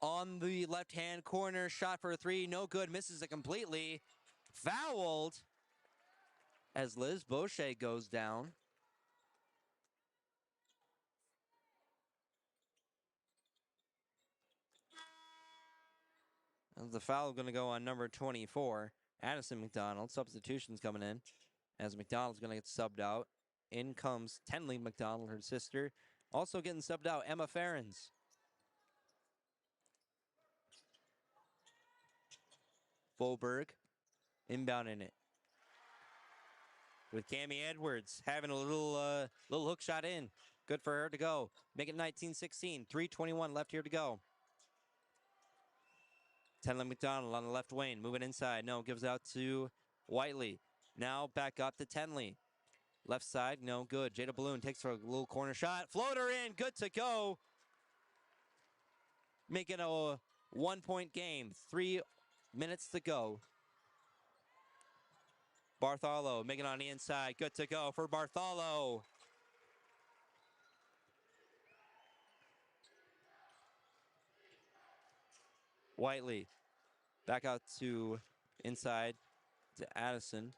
On the left-hand corner, shot for a three, no good. Misses it completely. Fouled as Liz Boucher goes down. As the foul is going to go on number 24, Addison McDonald. Substitutions coming in as McDonald's going to get subbed out. In comes Tenley McDonald, her sister. Also getting subbed out, Emma Farrens. Folberg inbounding it. With Cami Edwards having a little hook shot in. Good for her to go. Make it 19-16. 3:21 left here to go. Tenley McDonald on the left wing. Moving inside. No, gives out to Whiteley. Now back up to Tenley. Left side, no good. Jada Balloon takes a little corner shot. Floater in, good to go. Making a 1-point game. 3 minutes to go. Bartholomew making it on the inside. Good to go for Bartholomew. Whiteley back out to inside to Addison.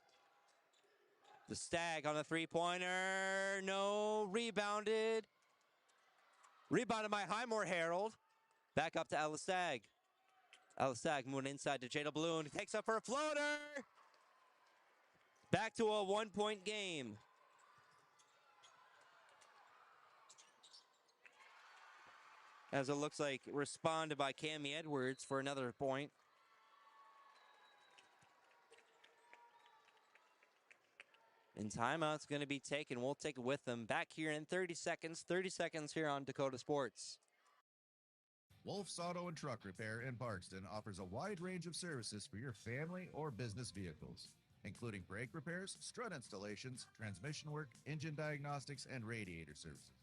The Stagg on a three-pointer. No, rebounded. Rebounded by Highmore Herald. Back up to Ella Stagg. Ella Stagg moving inside to Jada Balloon. Takes up for a floater. Back to a 1-point game. as it looks like responded by Cami Edwards for another point. And timeout's going to be taken. We'll take it with them. Back here in 30 seconds. 30 seconds here on Dakota Sports. Wolf's Auto and Truck Repair in Parkston offers a wide range of services for your family or business vehicles, including brake repairs, strut installations, transmission work, engine diagnostics, and radiator services.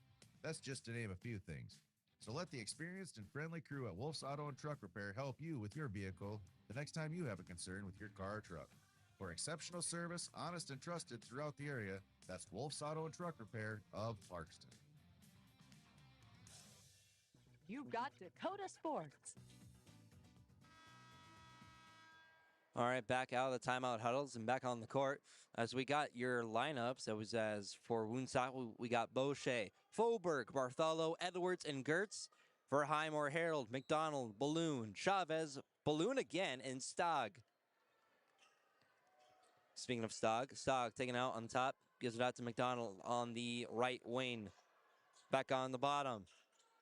That's just to name a few things. So let the experienced and friendly crew at Wolf's Auto and Truck Repair help you with your vehicle the next time you have a concern with your car or truck. For exceptional service, honest and trusted throughout the area, that's Wolf's Auto and Truck Repair of Parkston. You've got Dakota Sports. All right, back out of the timeout huddles and back on the court. As we got your lineups, it was as for Woonsocket, we got Boucher, Faubourg, Bartholo, Edwards, and Gertz. For Highmore, Harold, McDonald, Balloon, Chavez, Balloon again, and Stog. Speaking of Stog taking out on top, gives it out to McDonald on the right wing. Back on the bottom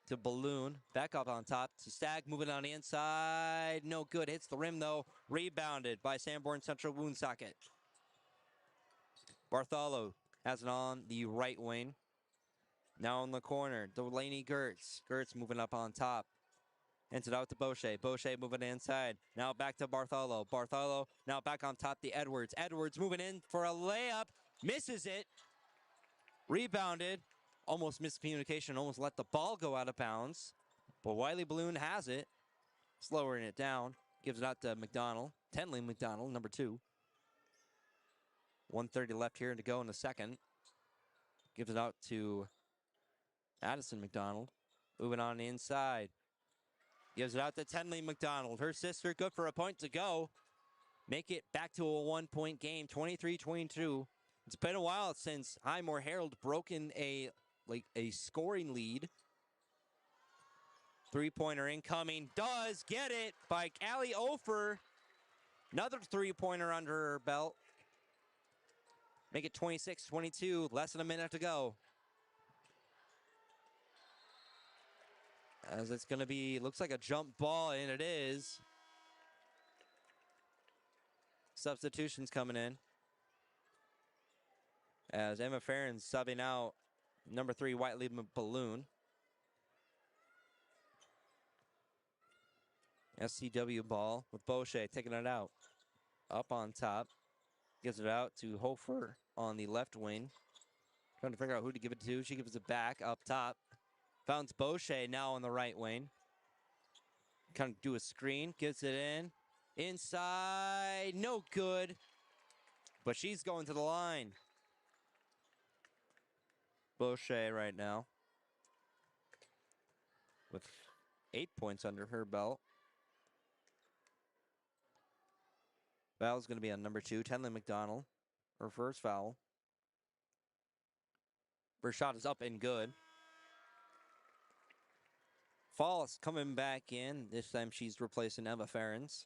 to Balloon, back up on top to Stag, moving on the inside. No good, hits the rim though. Rebounded by Sanborn Central Woonsocket. Bartholo has it on the right wing. Now in the corner, Delaney Gertz. Gertz moving up on top. Hands it out to Boucher. Boucher moving inside. Now back to Bartholo. Bartholo now back on top to Edwards. Edwards moving in for a layup. Misses it. Rebounded. Almost miscommunication. Almost let the ball go out of bounds. But Wiley Balloon has it. Slowing it down. Gives it out to McDonald. Tenley McDonald, number 2. 1:30 left here to go in the second. Gives it out to Addison McDonald. Moving on the inside. Gives it out to Tenley McDonald. Her sister good for a point to go. Make it back to a 1-point game, 23-22. It's been a while since Highmore Herald broken a scoring lead. Three-pointer incoming. Does get it by Callie Ofer. Another three-pointer under her belt. Make it 26-22. Less than a minute to go. As it's going to be, looks like a jump ball, and it is. Substitutions coming in. As Emma Farron's subbing out number 3, Whiteley Balloon. SCW ball with Boucher taking it out. Up on top. Gives it out to Hofer on the left wing. Trying to figure out who to give it to. She gives it back up top. Founds Boucher now on the right wing. Kind of do a screen. Gets it in. Inside. No good. But she's going to the line. Boucher right now. With 8 points under her belt. Foul's going to be on number 2, Tenley McDonald. Her first foul. Her shot is up and good. Falls coming back in. This time she's replacing Emma Farrens.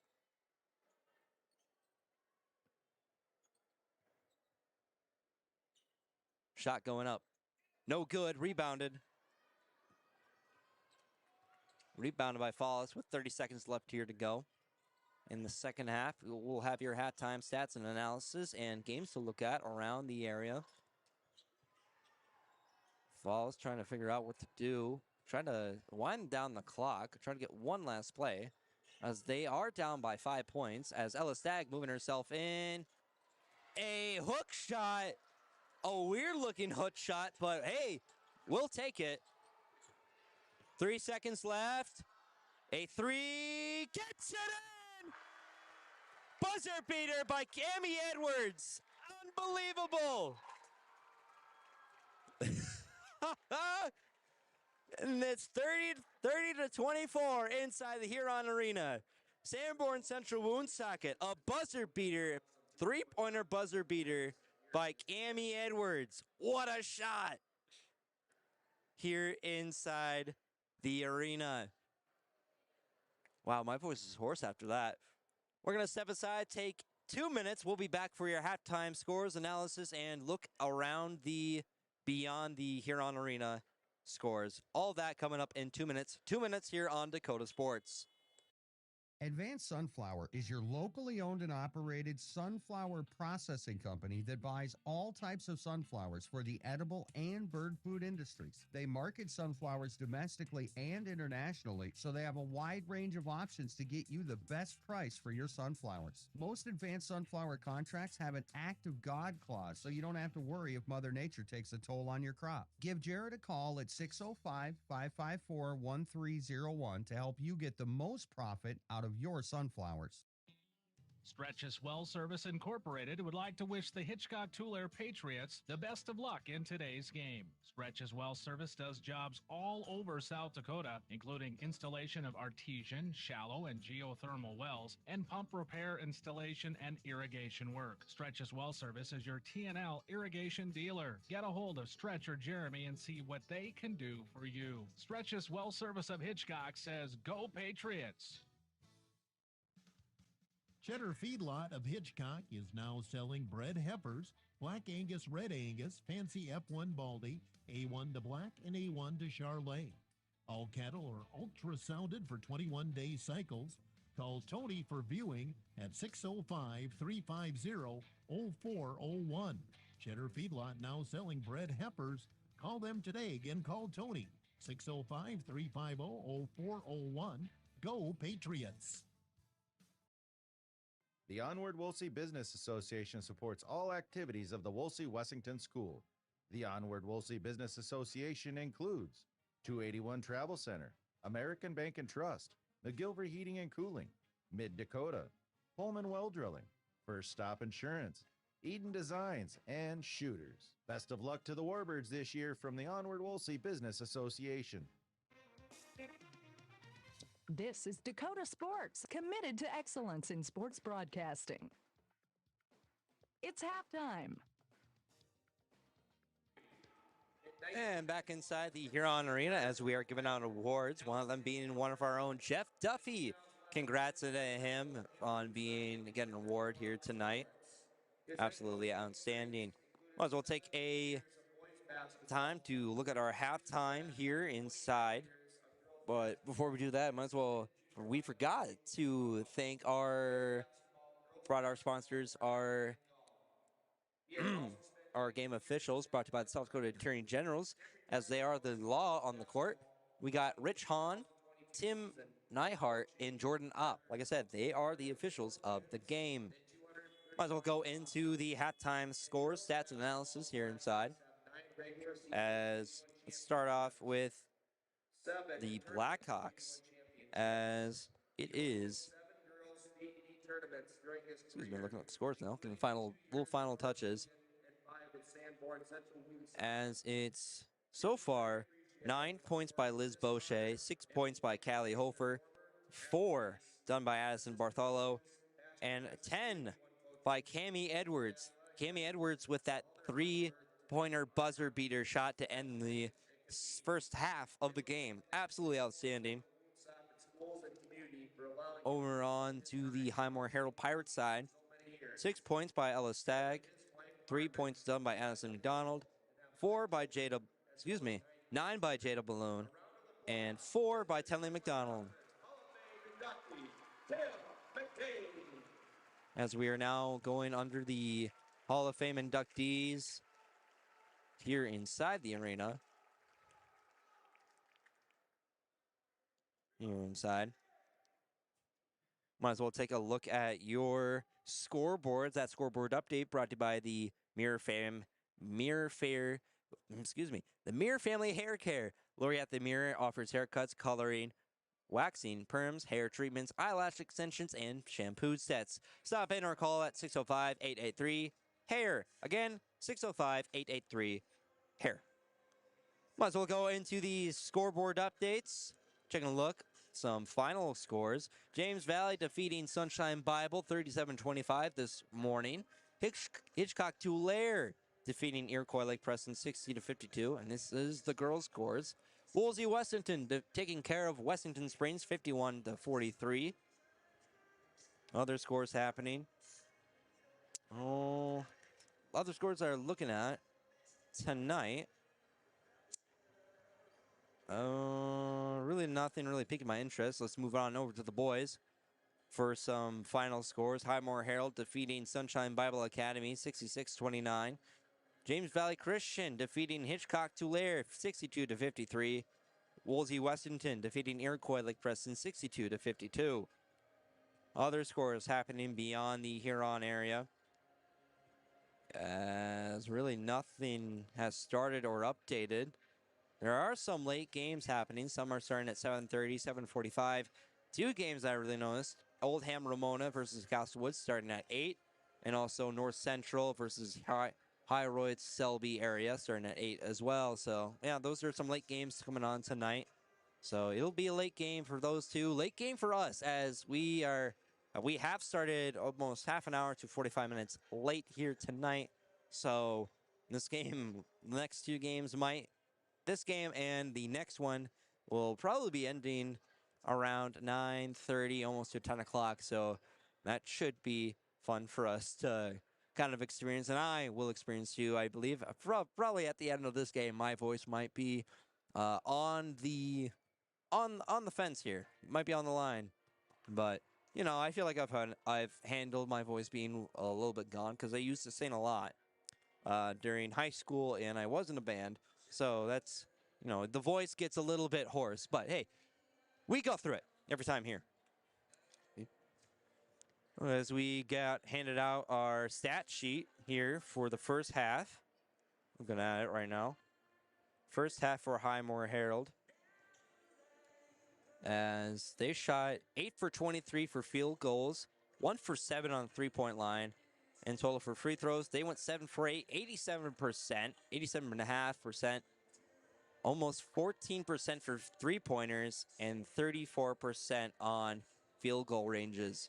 Shot going up. No good. Rebounded. Rebounded by Falls with 30 seconds left here to go. In the second half, we'll have your halftime stats and analysis and games to look at around the area. Falls trying to figure out what to do. Trying to wind down the clock. Trying to get one last play. As they are down by 5 points. As Ella Stagg moving herself in. A hook shot. A weird looking hook shot. But hey, we'll take it. 3 seconds left. A 3. Gets it in. Buzzer beater by Cami Edwards. Unbelievable. And it's 30-24 inside the Huron Arena. Sanborn Central Woonsocket, a buzzer beater, 3-pointer buzzer beater by Cami Edwards. What a shot here inside the arena. Wow, my voice is hoarse after that. We're going to step aside, take 2 minutes. We'll be back for your halftime scores, analysis, and look around beyond the Huron Arena scores. All that coming up in 2 minutes. 2 minutes here on Dakota Sports. Advanced Sunflower is your locally owned and operated sunflower processing company that buys all types of sunflowers for the edible and bird food industries. They market sunflowers domestically and internationally, so they have a wide range of options to get you the best price for your sunflowers. Most advanced sunflower contracts have an act of God clause, so you don't have to worry if Mother Nature takes a toll on your crop. Give Jared a call at 605-554-1301 to help you get the most profit out of your sunflowers. Stretch's Well Service Incorporated would like to wish the Hitchcock Tulare Patriots the best of luck in today's game. Stretch's Well Service does jobs all over South Dakota, including installation of artesian, shallow, and geothermal wells, and pump repair, installation, and irrigation work. Stretch's Well Service is your TNL irrigation dealer. Get a hold of Stretch or Jeremy and see what they can do for you. Stretch's Well Service of Hitchcock says, "Go Patriots!" Cheddar Feedlot of Hitchcock is now selling bred heifers, Black Angus, Red Angus, Fancy F1 Baldy, A1 to Black, and A1 to Charlet. All cattle are ultrasounded for 21-day cycles. Call Tony for viewing at 605-350-0401. Cheddar Feedlot now selling bred heifers. Call them today. Again, call Tony, 605-350-0401. Go Patriots! The Onward Wolsey Business Association supports all activities of the Wolsey-Wessington School. The Onward Wolsey Business Association includes 281 Travel Center, American Bank and Trust, McGilvery Heating and Cooling, Mid-Dakota, Pullman Well Drilling, First Stop Insurance, Eden Designs, and Shooters. Best of luck to the Warbirds this year from the Onward Wolsey Business Association. This is Dakota Sports, committed to excellence in sports broadcasting. It's halftime. And back inside the Huron Arena as we are giving out awards, one of them being one of our own, Jeff Duffy. Congrats to him on getting an award here tonight. Absolutely outstanding. Might as well take a time to look at our halftime here inside. But before we do that, we forgot to thank our sponsors, our game officials, brought to you by the South Dakota Attorney Generals, as they are the law on the court. We got Rich Hahn, Tim Neihart, and Jordan Opp. Like I said, they are the officials of the game. Might as well go into the halftime scores, stats, and analysis here inside. Let's start off with the Blackhawks, as it is. Excuse me, looking at the scores now. Getting little final touches. As it's so far 9 points by Liz Boucher, 6 points by Callie Hofer, 4 done by Addison Bartholo, and 10 by Cammie Edwards. Cammie Edwards with that 3-pointer buzzer beater shot to end the first half of the game. Absolutely outstanding. Over on to the Highmore Herald Pirates side. 6 points by Ella Stagg, 3 points done by Addison McDonald, 9 by Jada Balloon, and 4 by Tenley McDonald. As we are now going under the Hall of Fame inductees here inside the arena. Here inside. Might as well take a look at your scoreboards. That scoreboard update brought to you by the Mirror Family Hair Care. Lori at the Mirror offers haircuts, coloring, waxing, perms, hair treatments, eyelash extensions, and shampoo sets. Stop in or call at 605-883-HAIR. Again, 605-883-HAIR. Might as well go into the scoreboard updates. Taking a look. Some final scores. James Valley defeating Sunshine Bible 37-25 this morning. Hitchcock Tulare defeating Iroquois Lake Preston 60-52, and this is the girls' scores. Woolsey Wessington taking care of Wessington Springs 51-43. Other scores happening. Other scores are looking at tonight. Really nothing really piquing my interest. Let's move on over to the boys for some final scores. Highmore Herald defeating Sunshine Bible Academy 66-29. James Valley Christian defeating Hitchcock Tulare 62-53. Woolsey Wessington defeating Iroquois Lake Preston 62-52. Other scores happening beyond the Huron area, as really nothing has started or updated. There are some late games happening. Some are starting at 7:30, 7:45. Two games I really noticed. Oldham Ramona versus Castlewood starting at 8. And also North Central versus Hyroyd Selby area starting at 8 as well. So, yeah, those are some late games coming on tonight. So it'll be a late game for those two. Late game for us, as we have started almost half an hour to 45 minutes late here tonight. So this game, the next two games this game and the next one will probably be ending around 9:30, almost to 10 o'clock. So that should be fun for us to kind of experience, and I will experience too. I believe probably at the end of this game, my voice might be on the fence here. It might be on the line, but I feel like I've handled my voice being a little bit gone, because I used to sing a lot during high school, and I was in a band. So that's, the voice gets a little bit hoarse, but hey, we go through it every time here. As we got handed out our stat sheet here for the first half. Looking at it right now. First half for Highmore Herald, as they shot 8 for 23 for field goals, 1 for 7 on the three-point line. In total for free throws, they went 7 for 8, 87%, 87.5%, almost 14% for three-pointers, and 34% on field goal ranges.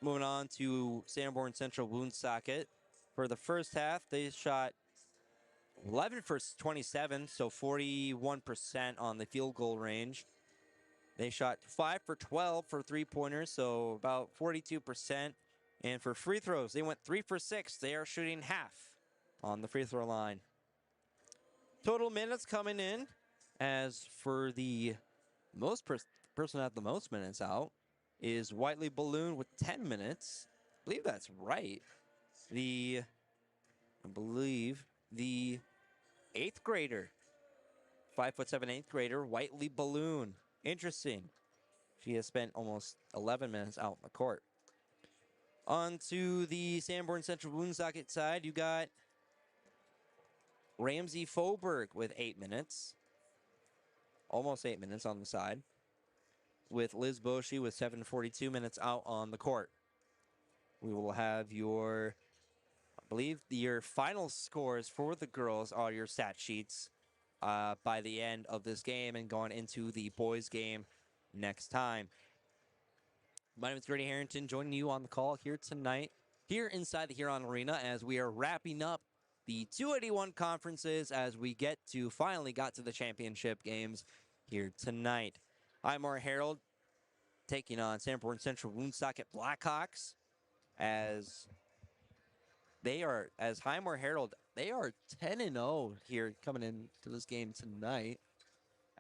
Moving on to Sanborn Central Woonsocket. For the first half, they shot 11 for 27, so 41% on the field goal range. They shot 5 for 12 for three-pointers, so about 42%. And for free throws, they went 3 for 6. They are shooting half on the free throw line. Total minutes coming in, as for the most person at the most minutes out is Whiteley Balloon with 10 minutes. I believe that's right. I believe the 8th grader, 5'7" 8th grader, Whiteley Balloon. Interesting. She has spent almost 11 minutes out on the court. On to the Sanborn Central Woonsocket side, you got Ramsey Foberg with 8 minutes. Almost 8 minutes on the side. With Liz Boshi with 7:42 minutes out on the court. We will have I believe your final scores for the girls are your stat sheets by the end of this game and going into the boys game next time. My name is Grady Harrington, joining you on the call here tonight, here inside the Huron Arena, as we are wrapping up the 281 conferences as we finally got to the championship games here tonight. Highmore Herald taking on Sanborn Central Woonsocket Blackhawks, as Highmore Herald, they are 10-0 here coming into this game tonight.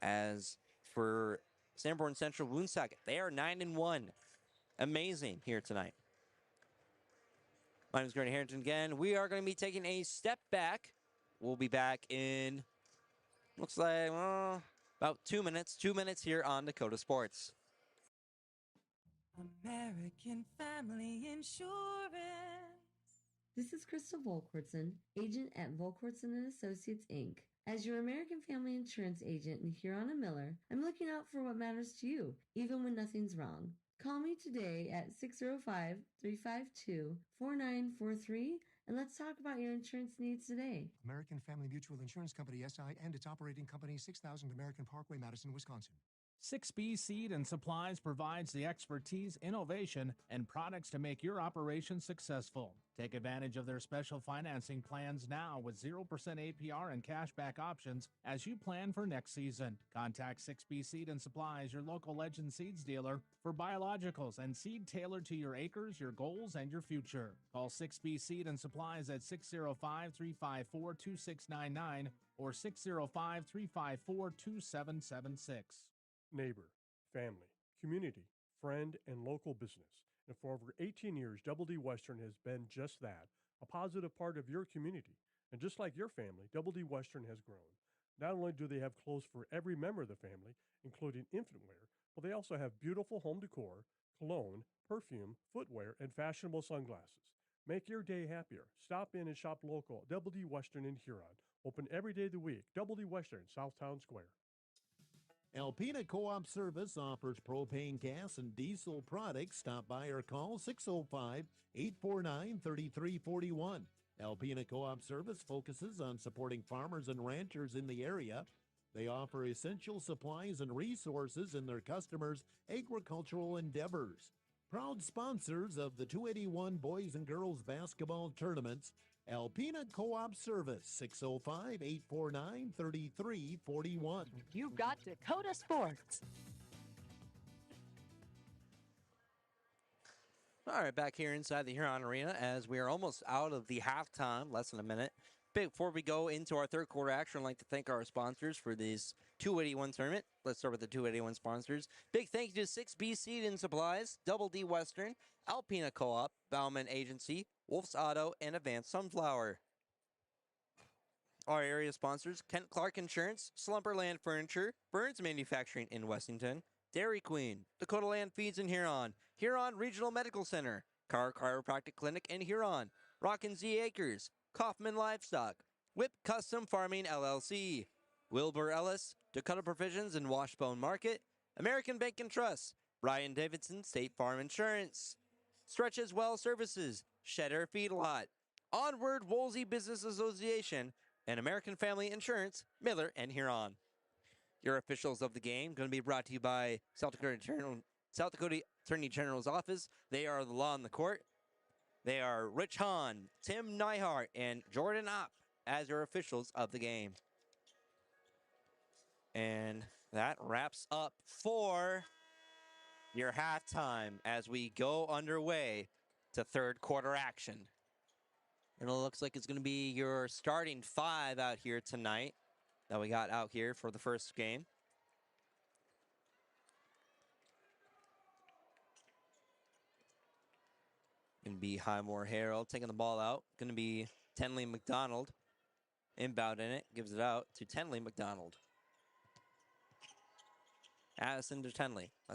As for Sanborn Central Woonsocket, they are 9-1. Amazing here tonight. My name is Grady Harrington again. We are going to be taking a step back. We'll be back in, looks like, about 2 minutes. 2 minutes here on Dakota Sports. American Family Insurance. This is Crystal Volkwartson, agent at Volkwartson and Associates, Inc. As your American Family Insurance agent in Huron and Miller, I'm looking out for what matters to you, even when nothing's wrong. Call me today at 605-352-4943, and let's talk about your insurance needs today. American Family Mutual Insurance Company, SI, and its operating company, 6000 American Parkway, Madison, Wisconsin. 6B Seed and Supplies provides the expertise, innovation, and products to make your operation successful. Take advantage of their special financing plans now with 0% APR and cashback options as you plan for next season. Contact 6B Seed and Supplies, your local Legend Seeds dealer, for biologicals and seed tailored to your acres, your goals, and your future. Call 6B Seed and Supplies at 605-354-2699 or 605-354-2776. Neighbor, family, community, friend, and local business. And for over 18 years, Double D Western has been just that, a positive part of your community. And just like your family, Double D Western has grown. Not only do they have clothes for every member of the family, including infant wear, but they also have beautiful home decor, cologne, perfume, footwear, and fashionable sunglasses. Make your day happier. Stop in and shop local. Double D Western in Huron. Open every day of the week. Double D Western, Southtown Square. Alpena Co-op Service offers propane gas and diesel products. Stop by or call 605-849-3341. Alpena Co-op Service focuses on supporting farmers and ranchers in the area. They offer essential supplies and resources in their customers' agricultural endeavors. Proud sponsors of the 281 Boys and Girls Basketball Tournaments, Alpena Co-op Service, 605-849-3341. You've got Dakota Sports. All right, back here inside the Huron Arena as we are almost out of the halftime, less than a minute. Before we go into our third quarter action, I'd like to thank our sponsors for this 281 tournament. Let's start with the 281 sponsors. Big thank you to 6B Seed and Supplies, Double D Western, Alpena Co-op, Bauman Agency, Wolf's Auto, and Advanced Sunflower. Our area sponsors, Kent Clark Insurance, Slumberland Furniture, Burns Manufacturing in Wessington, Dairy Queen, Dakota Land Feeds in Huron, Huron Regional Medical Center, Carr Chiropractic Clinic in Huron, Rockin' Z Acres, Kaufman Livestock, Whip Custom Farming LLC, Wilbur Ellis, Dakota Provisions and Washbone Market, American Bank and Trust, Brian Davidson State Farm Insurance, Stretches Well Services, Shedder Feedlot, Onward Woolsey Business Association, and American Family Insurance, Miller and Huron. Your officials of the game going to be brought to you by South Dakota Attorney General's Office. They are the law in the court. They are Rich Hahn, Tim Neihart, and Jordan Opp as your officials of the game. And that wraps up for your halftime as we go underway to third quarter action. And it looks like it's going to be your starting five out here tonight that we got out here for the first game. Going to be Highmore Harold taking the ball out. Going to be Tenley McDonald. Inbound in it. Gives it out to Tenley McDonald. Addison to Tenley. I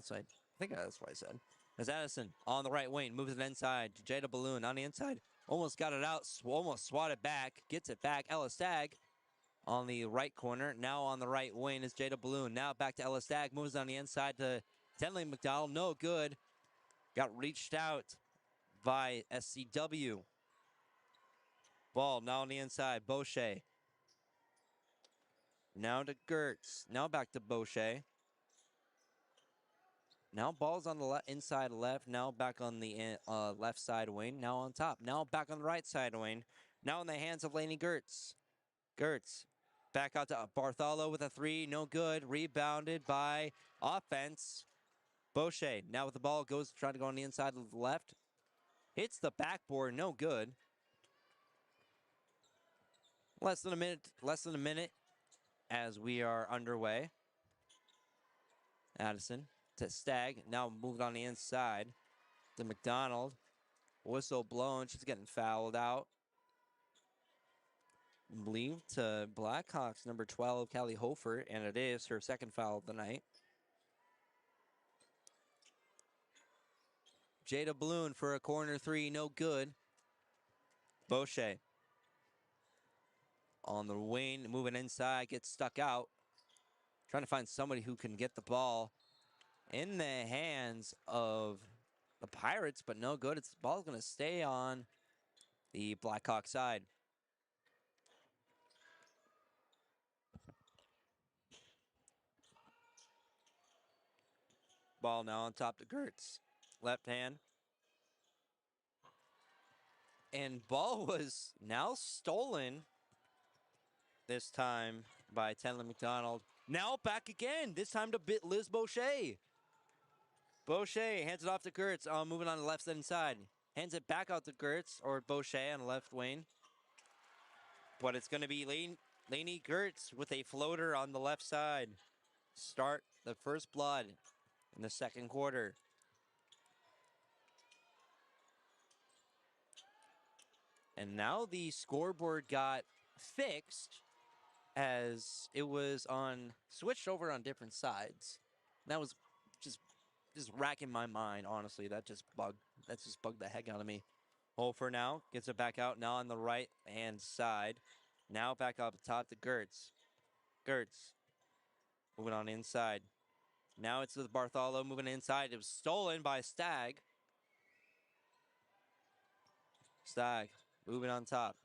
think that's what I said. As Addison on the right wing. Moves it inside to Jada Balloon on the inside. Almost got it out. Almost swatted back. Gets it back. Ella Stagg on the right corner. Now on the right wing is Jada Balloon. Now back to Ella Stagg. Moves on the inside to Tenley McDonald. No good. Got reached out by SCW. Ball now on the inside. Boucher. Now to Gertz. Now back to Boucher. Now ball's on the inside left. Now back on the left side wing. Now on top. Now back on the right side wing. Now in the hands of Laney Gertz. Gertz back out to Bartholo with a three. No good. Rebounded by offense. Boucher now with the ball. Goes trying to go on the inside of the left. Hits the backboard. No good. Less than a minute as we are underway. Addison to Stagg. Now moved on the inside to McDonald. Whistle blown. She's getting fouled out. I believe to Blackhawks number 12, Callie Hofer, and it is her second foul of the night. Jada Balloon for a corner three. No good. Boucher on the wing, moving inside, gets stuck out. Trying to find somebody who can get the ball in the hands of the Pirates, but no good. The ball's going to stay on the Blackhawk side. Ball now on top to Gertz. Left hand. And ball was now stolen this time by Tenley McDonald. Now back again, this time to Liz Boucher. Boucher hands it off to Gertz, moving on the left side. Hands it back out to Gertz, or Boucher on the left wing. But it's going to be Lainey Gertz with a floater on the left side. Start the first blood in the second quarter. And now the scoreboard got fixed as it was switched over on different sides. That was just racking my mind, honestly. That just bugged the heck out of me. Hofer now gets it back out now on the right hand side. Now back up top to Gertz. Gertz moving on inside. Now it's with Bartholo moving inside. It was stolen by Stagg. Stagg moving on top.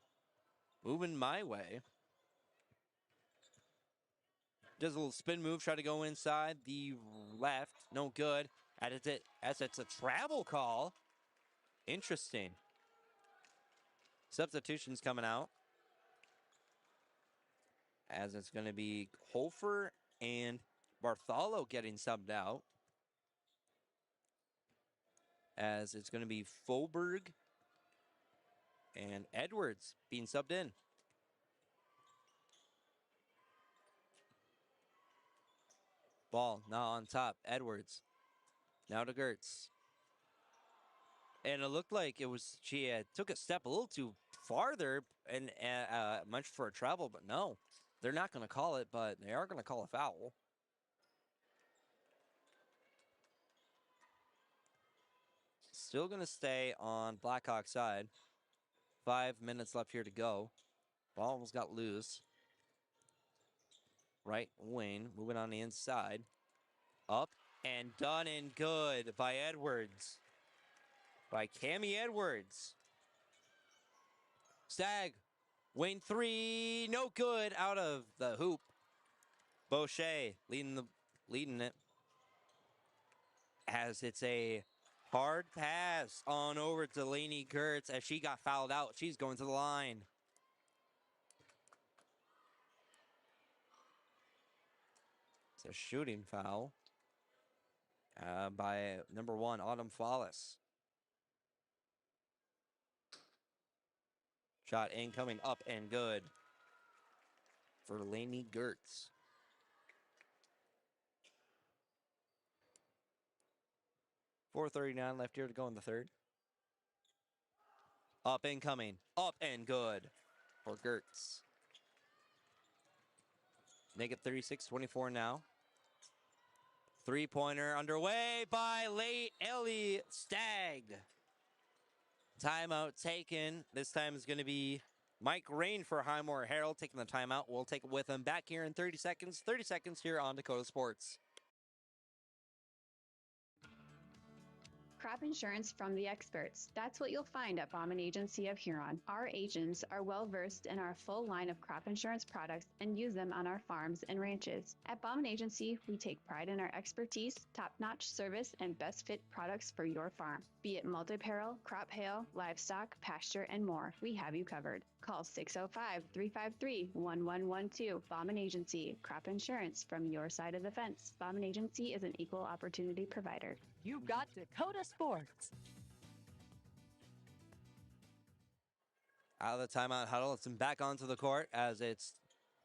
Moving my way. Does a little spin move, try to go inside the left. No good. As it's a travel call. Interesting. Substitutions coming out. As it's going to be Hofer and Bartholo getting subbed out. As it's going to be Foberg and Edwards being subbed in. Ball now on top. Edwards. Now to Gertz. And it looked like she took a step a little too farther and much for a travel, but no. They're not going to call it, but they are going to call a foul. Still going to stay on Blackhawks side. 5 minutes left here to go. Ball almost got loose. Right wing, moving on the inside. Up and done and good by Edwards. By Cammie Edwards. Stagg, wing three, no good, out of the hoop. Boucher leading it. As it's a hard pass on over to Lainey Gertz as she got fouled out. She's going to the line. It's a shooting foul by number 1, Autumn Flawless. Shot incoming, up and good for Lainey Gertz. .439 left here to go in the third. Up and coming, up and good for Gertz. Make it 36-24 now. Three-pointer underway by late Ellie Stagg. Timeout taken. This time is going to be Mike Rain for Highmore Herald taking the timeout. We'll take it with him back here in 30 seconds. 30 seconds here on Dakota Sports. Crop insurance from the experts. That's what you'll find at Bauman Agency of Huron. Our agents are well versed in our full line of crop insurance products and use them on our farms and ranches. At Bauman Agency, we take pride in our expertise, top-notch service, and best fit products for your farm. Be it multi-peril, crop hail, livestock, pasture, and more, we have you covered. Call 605-353-1112. Bauman Agency, crop insurance from your side of the fence. Bauman Agency is an equal opportunity provider. You've got Dakota Sports. Out of the timeout huddle, it's back onto the court as it's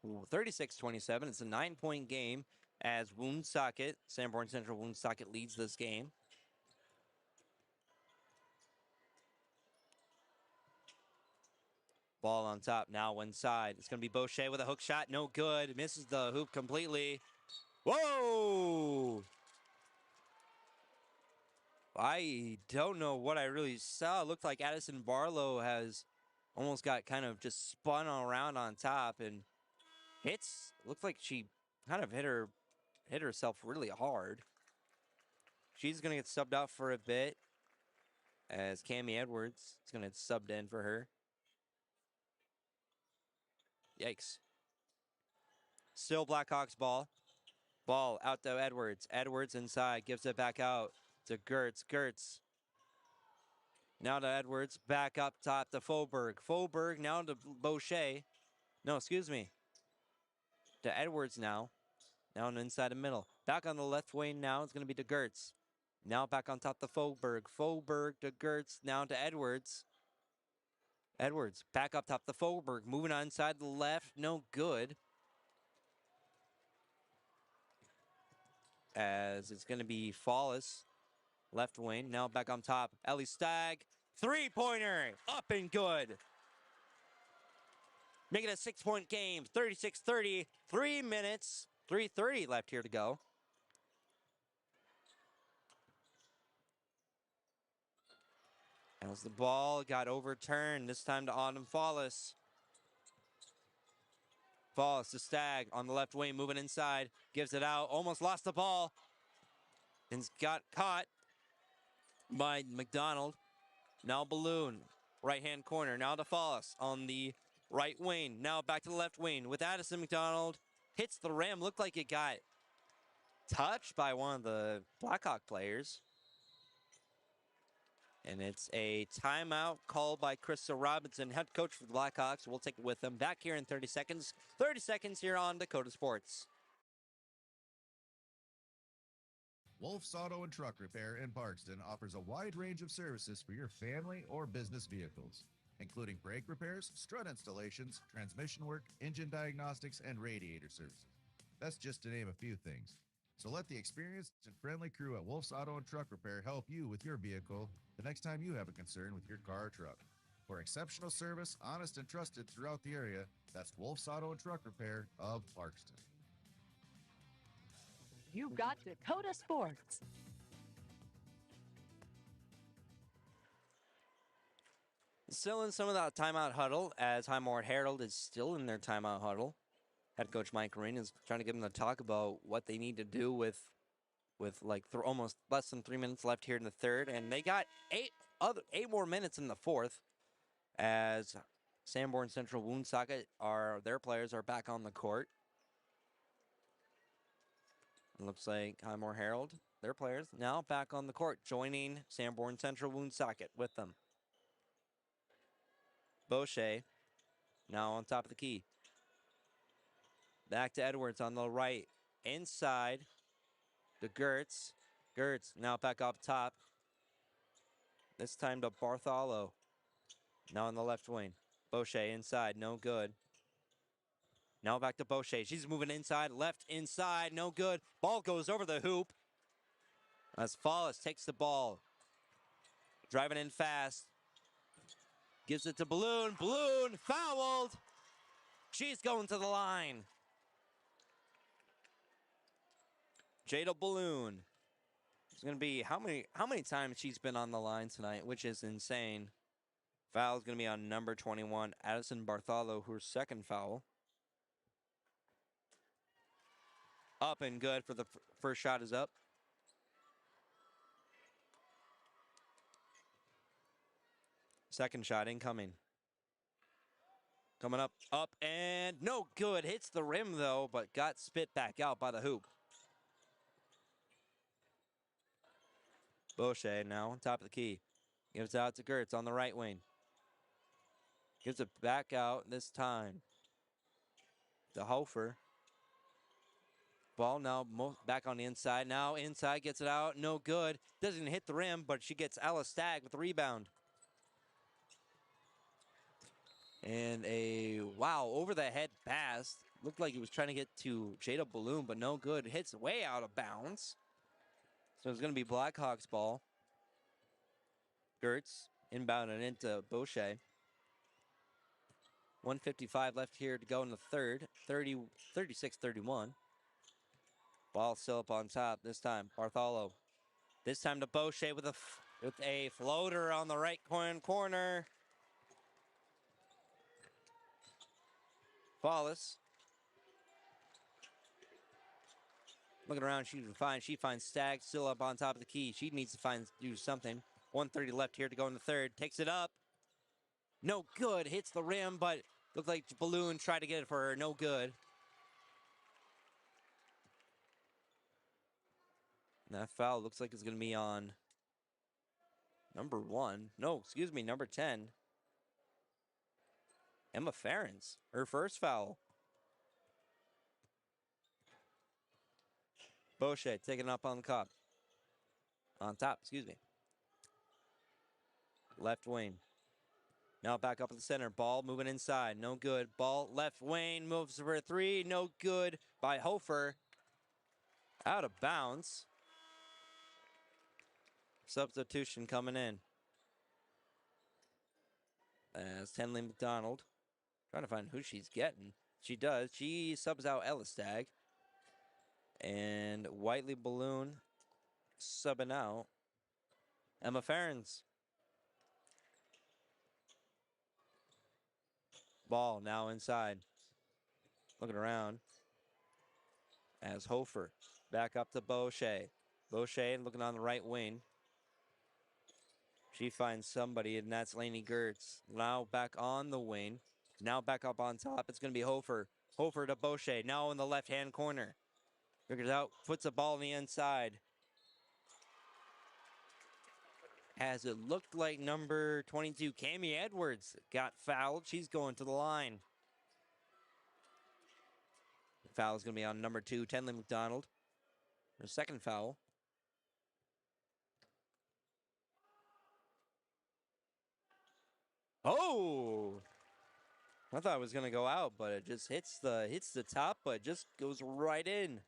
36-27. It's a 9-point game as Woonsocket, Sanborn Central Woonsocket leads this game. Ball on top, now one side. It's going to be Boucher with a hook shot, no good. Misses the hoop completely. Whoa! I don't know what I really saw. It looked like Addison Barlow has almost got kind of just spun around on top and looks like she kind of hit herself really hard. She's going to get subbed out for a bit as Cammie Edwards is going to get subbed in for her. Yikes. Still Blackhawks ball. Ball out to Edwards. Edwards inside, gives it back out to Gertz. Gertz. Now to Edwards, back up top to Foberg. Foberg now to Boucher. No, excuse me. To Edwards now. Now inside the middle. Back on the left wing now. It's going to be to Gertz. Now back on top to Foberg. Foberg to Gertz. Now to Edwards. Edwards back up top to Foberg. Moving on inside the left. No good. As it's going to be Fallis. Left wing. Now back on top. Ellie Stagg. Three-pointer. Up and good. Make it a 6-point game. 36-30. 3 minutes. 3:30 left here to go. As the ball got overturned, this time to Autumn Fallis. Fallis to Stagg on the left wing, moving inside. Gives it out. Almost lost the ball. And got caught by McDonald. Now Balloon. Right-hand corner. Now to Fallis on the right wing. Now back to the left wing with Addison McDonald. Hits the rim. Looked like it got touched by one of the Blackhawk players. And it's a timeout called by Krista Robinson, head coach for the Blackhawks. We'll take it with them back here in 30 seconds. 30 seconds here on Dakota Sports. Wolf's Auto and Truck Repair in Parkston offers a wide range of services for your family or business vehicles, including brake repairs, strut installations, transmission work, engine diagnostics, and radiator services. That's just to name a few things. So let the experienced and friendly crew at Wolf's Auto and Truck Repair help you with your vehicle the next time you have a concern with your car or truck. For exceptional service, honest and trusted throughout the area, that's Wolf's Auto and Truck Repair of Parkston. You've got Dakota Sports. Still in some of that timeout huddle, as Highmore Herald is still in their timeout huddle. Head coach Mike Green is trying to get them to talk about what they need to do with like almost less than 3 minutes left here in the third, and they got eight more minutes in the fourth. As Sanborn Central Woonsocket their players are back on the court. It looks like Highmore Herald, their players now back on the court, joining Sanborn Central Woonsocket with them. Boucher now on top of the key. Back to Edwards on the right. Inside to Gertz. Gertz now back up top. This time to Bartholo. Now on the left wing. Boucher inside, no good. Now back to Boucher. She's moving inside, left inside, no good. Ball goes over the hoop. As Fallis takes the ball. Driving in fast. Gives it to Balloon. Balloon fouled. She's going to the line. Jada Balloon. It's going to be how many times she's been on the line tonight, which is insane. Foul is going to be on number 21, Addison Bartholo, her second foul. Up and good for the first shot is up. Second shot incoming. Coming up, and no good. Hits the rim, though, but got spit back out by the hoop. Boucher now on top of the key. Gives it out to Gertz on the right wing. Gives it back out this time to Hofer. Ball now back on the inside. Now inside, gets it out. No good. Doesn't hit the rim, but she gets Ella Stagg with the rebound. And a, over the head pass. Looked like he was trying to get to Jada Balloon, but no good. Hits way out of bounds. So it's going to be Blackhawks ball. Gertz inbounded into Boucher. 1:55 left here to go in the third. 36-31. Ball still up on top this time. Bartholo. This time to Boucher with a floater on the right corner. Fallis. Looking around, she finds Stagg still up on top of the key. She needs to do something. 1:30 left here to go in the third. Takes it up. No good. Hits the rim, but looked like Balloon tried to get it for her. No good. And that foul looks like it's going to be on number 1. No, excuse me, number 10. Emma Ferens, her first foul. Boucher taking it up on the top. On top, excuse me. Left wing. Now back up at the center. Ball moving inside. No good. Ball left wing. Moves for 3. No good by Hofer. Out of bounds. Substitution coming in. As Tenley McDonald. Trying to find who she's getting. She does. She subs out Elistag. And Whiteley Balloon subbing out Emma Ferens. Ball now inside. Looking around. As Hofer back up to Boucher. Boucher looking on the right wing. She finds somebody, and that's Lainey Gertz. Now back on the wing. Now back up on top. It's going to be Hofer. Hofer to Boucher. Now in the left-hand corner. Figures out. Puts the ball on the inside. As it looked like number 22, Cami Edwards, got fouled. She's going to the line. The foul is going to be on number 2, Tenley McDonald. Her second foul. Oh! I thought it was going to go out, but it just hits the top, but just goes right in.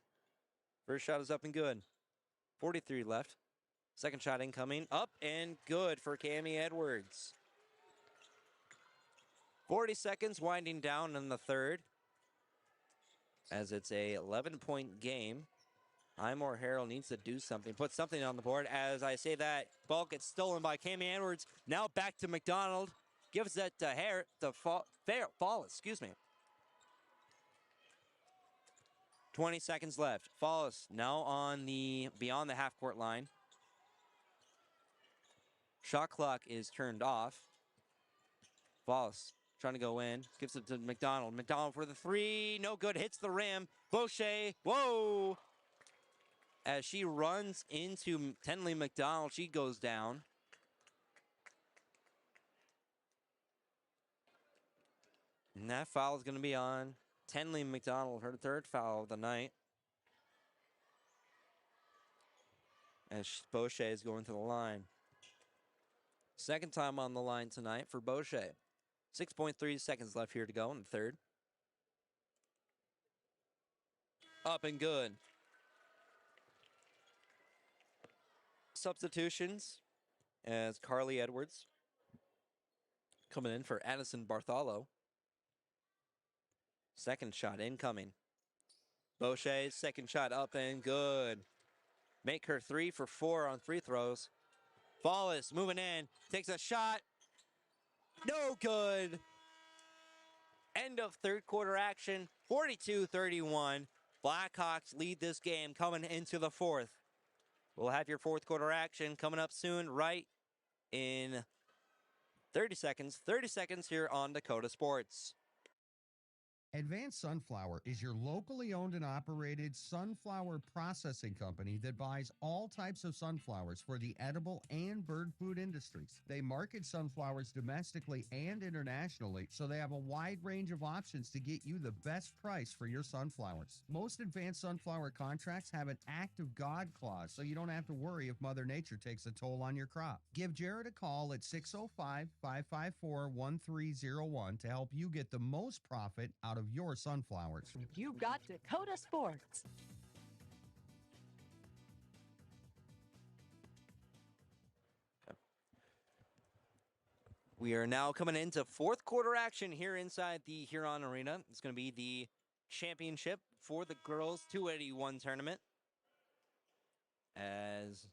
First shot is up and good. 43 left. Second shot incoming. Up and good for Cami Edwards. 40 seconds winding down in the third. As it's a 11-point game. Highmore Harrell needs to do something. Put something on the board. As I say that, ball gets stolen by Cami Edwards. Now back to McDonald. Gives that to Fallis, excuse me. 20 seconds left. Fallis now on the beyond the half-court line. Shot clock is turned off. Fallis trying to go in. Gives it to McDonald. McDonald for the 3. No good. Hits the rim. Boucher. Whoa. As she runs into Tenley McDonald, she goes down. And that foul is going to be on Tenley McDonald, her third foul of the night. As Boucher is going to the line. Second time on the line tonight for Boucher. 6.3 seconds left here to go in the third. Up and good. Substitutions as Carly Edwards coming in for Addison Bartholow. Second shot incoming. Boucher's second shot up and good. Make her 3 for 4 on free throws. Fallis moving in, takes a shot. No good. End of third quarter action, 42-31. Blackhawks lead this game coming into the fourth. We'll have your fourth quarter action coming up soon, right in 30 seconds. 30 seconds here on Dakota Sports. Advanced Sunflower is your locally owned and operated sunflower processing company that buys all types of sunflowers for the edible and bird food industries. They market sunflowers domestically and internationally, so they have a wide range of options to get you the best price for your sunflowers. Most Advanced Sunflower contracts have an act of God clause, so you don't have to worry if Mother Nature takes a toll on your crop. Give Jared a call at 605-554-1301 to help you get the most profit out of your sunflowers. You've got Dakota Sports. We are now coming into fourth quarter action here inside the Huron Arena. It's going to be the championship for the girls 281 tournament. As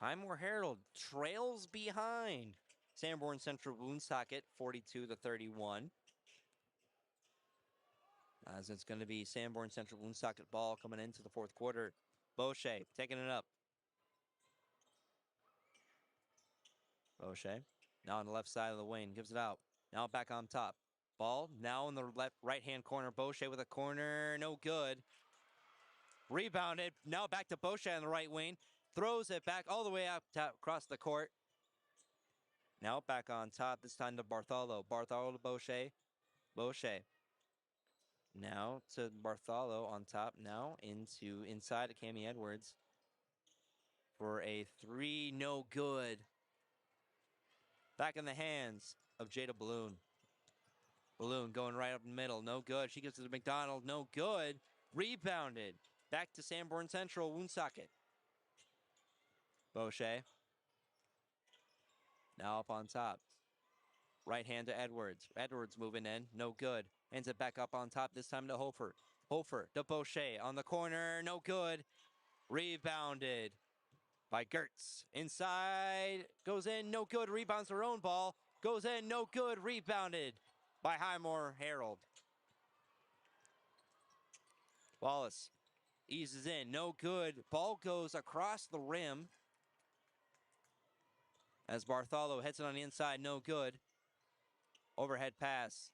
Highmore Herald trails behind Sanborn Central Woonsocket 42-31. As it's going to be Sanborn Central Woonsocket ball coming into the fourth quarter. Boucher taking it up. Boucher now on the left side of the wing, gives it out. Now back on top. Ball now in the right-hand corner. Boucher with a corner, no good. Rebounded. Now back to Bochet on the right wing. Throws it back all the way up top, across the court. Now back on top. This time to Bartholo. Bartholo to Bochet. Bochet. Now to Bartholo on top. Now inside to Cami Edwards. For a three, no good. Back in the hands of Jada Balloon. Balloon going right up the middle, no good. She gives it to McDonald, no good. Rebounded. Back to Sanborn Central, Woonsocket. Bochet. Now up on top. Right hand to Edwards. Edwards moving in, no good. Ends it back up on top, this time to Hofer. Hofer to Bochet on the corner, no good. Rebounded by Gertz. Inside, goes in, no good. Rebounds her own ball. Goes in, no good. Rebounded by Highmore Harold. Wallace eases in, no good. Ball goes across the rim. As Bartholo hits it on the inside, no good. Overhead pass.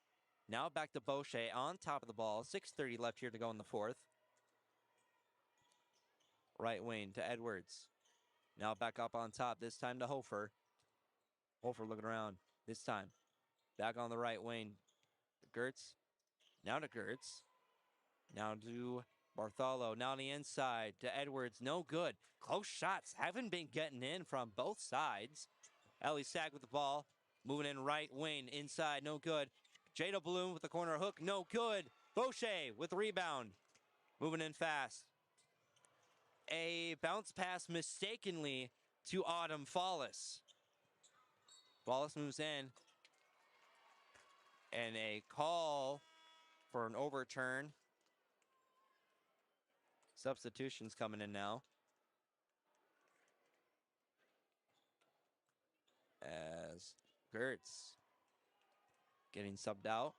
Now back to Bochet on top of the ball. 6:30 left here to go in the fourth. Right wing to Edwards. Now back up on top, this time to Hofer. Hofer looking around, this time. Back on the right wing. Gertz. Now to Gertz. Now to Bartholo. Now on the inside to Edwards. No good. Close shots haven't been getting in from both sides. Ellie Sag with the ball. Moving in right wing. Inside. No good. Jada Bloom with the corner hook. No good. Bochet with the rebound. Moving in fast. A bounce pass mistakenly to Autumn Fallis. Fallis moves in. And a call for an overturn. Substitutions coming in now. As Gertz getting subbed out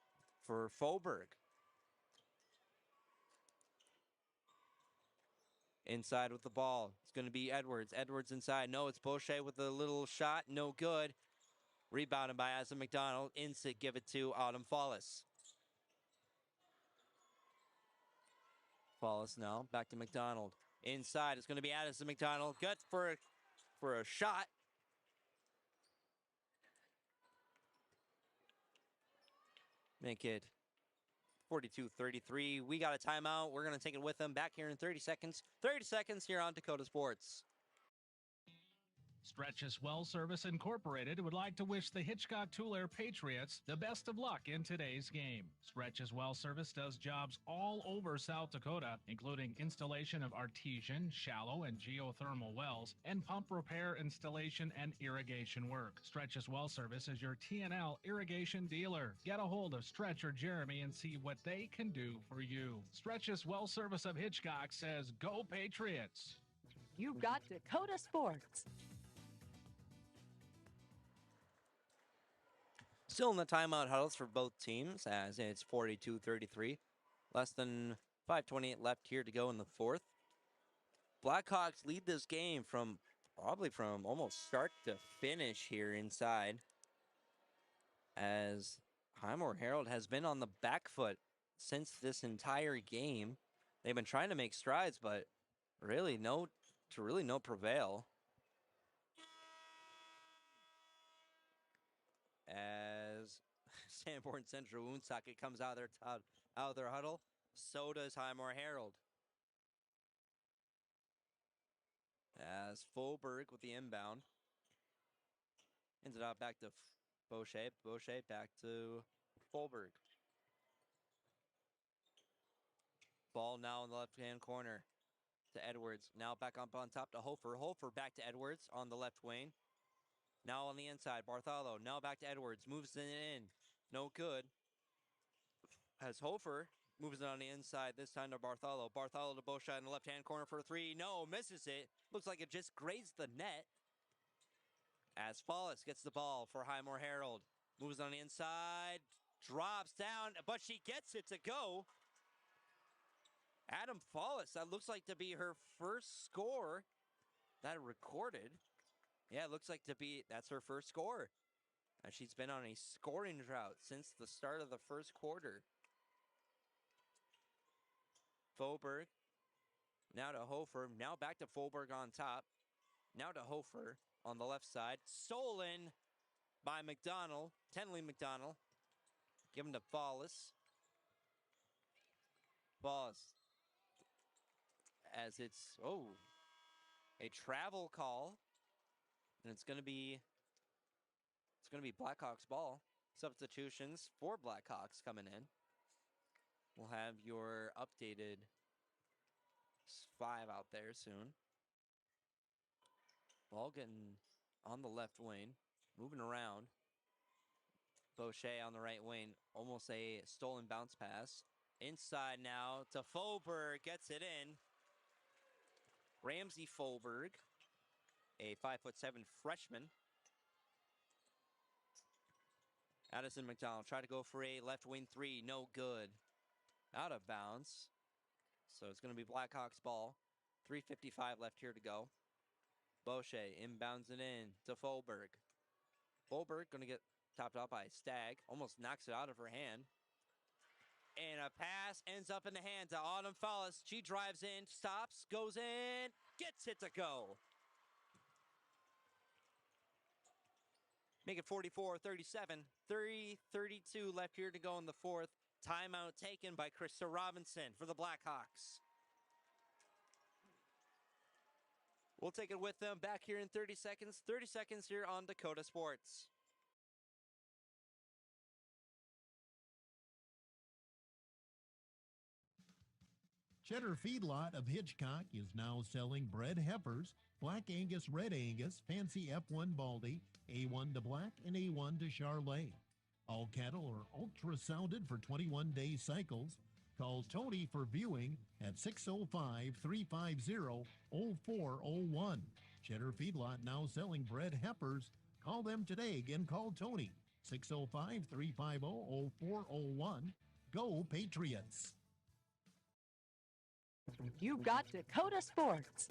for Foberg. Inside with the ball. It's going to be Edwards. Edwards inside. No, it's Bochet with a little shot. No good. Rebounded by Asa McDonald. Inside, give it to Autumn Fallis. Fallis now. Back to McDonald. Inside. It's going to be Addison McDonald. Good for a shot. Make it 42-33. We got a timeout. We're going to take it with them back here in 30 seconds. 30 seconds here on Dakota Sports. Stretch's Well Service Incorporated would like to wish the Hitchcock Tulare Patriots the best of luck in today's game. Stretch's Well Service does jobs all over South Dakota, including installation of artesian, shallow, and geothermal wells, and pump repair, installation, and irrigation work. Stretch's Well Service is your TNL irrigation dealer. Get a hold of Stretch or Jeremy and see what they can do for you. Stretch's Well Service of Hitchcock says, "Go Patriots!" You've got Dakota Sports. Still in the timeout huddles for both teams as it's 42-33. Less than 5:28 left here to go in the fourth. Blackhawks lead this game from almost start to finish here inside. As Highmore Herald has been on the back foot since this entire game. They've been trying to make strides, but really no prevail. As Sanborn Central Woonsocket comes out of their huddle, so does Highmore Herald. As Fulberg with the inbound. Ends it out back to Bochet. Bochet back to Fulberg. Ball now in the left-hand corner to Edwards. Now back up on top to Hofer. Hofer back to Edwards on the left wing. Now on the inside, Bartholo. Now back to Edwards. Moves it in. No good. As Hofer moves it on the inside, this time to Bartholo. Bartholo to Bochet in the left-hand corner for a three. No, misses it. Looks like it just grazed the net. As Fallis gets the ball for Highmore Herald. Moves on the inside. Drops down, but she gets it to go. Adam Fallis, that looks like to be her first score that recorded. Yeah, it looks like that's her first score. She's been on a scoring drought since the start of the first quarter. Foberg Now to Hofer. Now back to Folberg on top. Now to Hofer on the left side. Stolen by McDonald. Tenley McDonald. Give him to Fallis. Fallis. As it's, a travel call. And it's going to be Blackhawks ball. Substitutions for Blackhawks coming in. We'll have your updated 5 out there soon. Ball getting on the left wing, moving around. Boucher on the right wing, almost a stolen bounce pass. Inside now to Folberg, gets it in. Ramsey Folberg, a 5'7" freshman. Addison McDonald tried to go for a left wing 3, no good. Out of bounds. So it's going to be Blackhawks ball. 3:55 left here to go. Boucher inbounds it in to Folberg. Folberg going to get topped up by Stagg. Almost knocks it out of her hand. And a pass ends up in the hands of Autumn Fallis. She drives in, stops, goes in, gets it to go. Make it 44-37. 3:32 left here to go in the fourth. Timeout taken by Krista Robinson for the Blackhawks. We'll take it with them back here in 30 seconds. 30 seconds here on Dakota Sports. Cheddar Feedlot of Hitchcock is now selling bred heifers, Black Angus, Red Angus, Fancy F1 Baldy, A1 to Black, and A1 to Charlet. All cattle are ultrasounded for 21-day cycles. Call Tony for viewing at 605-350-0401. Cheddar Feedlot now selling bred heifers. Call them today. Again, call Tony, 605-350-0401. Go Patriots! You got Dakota Sports.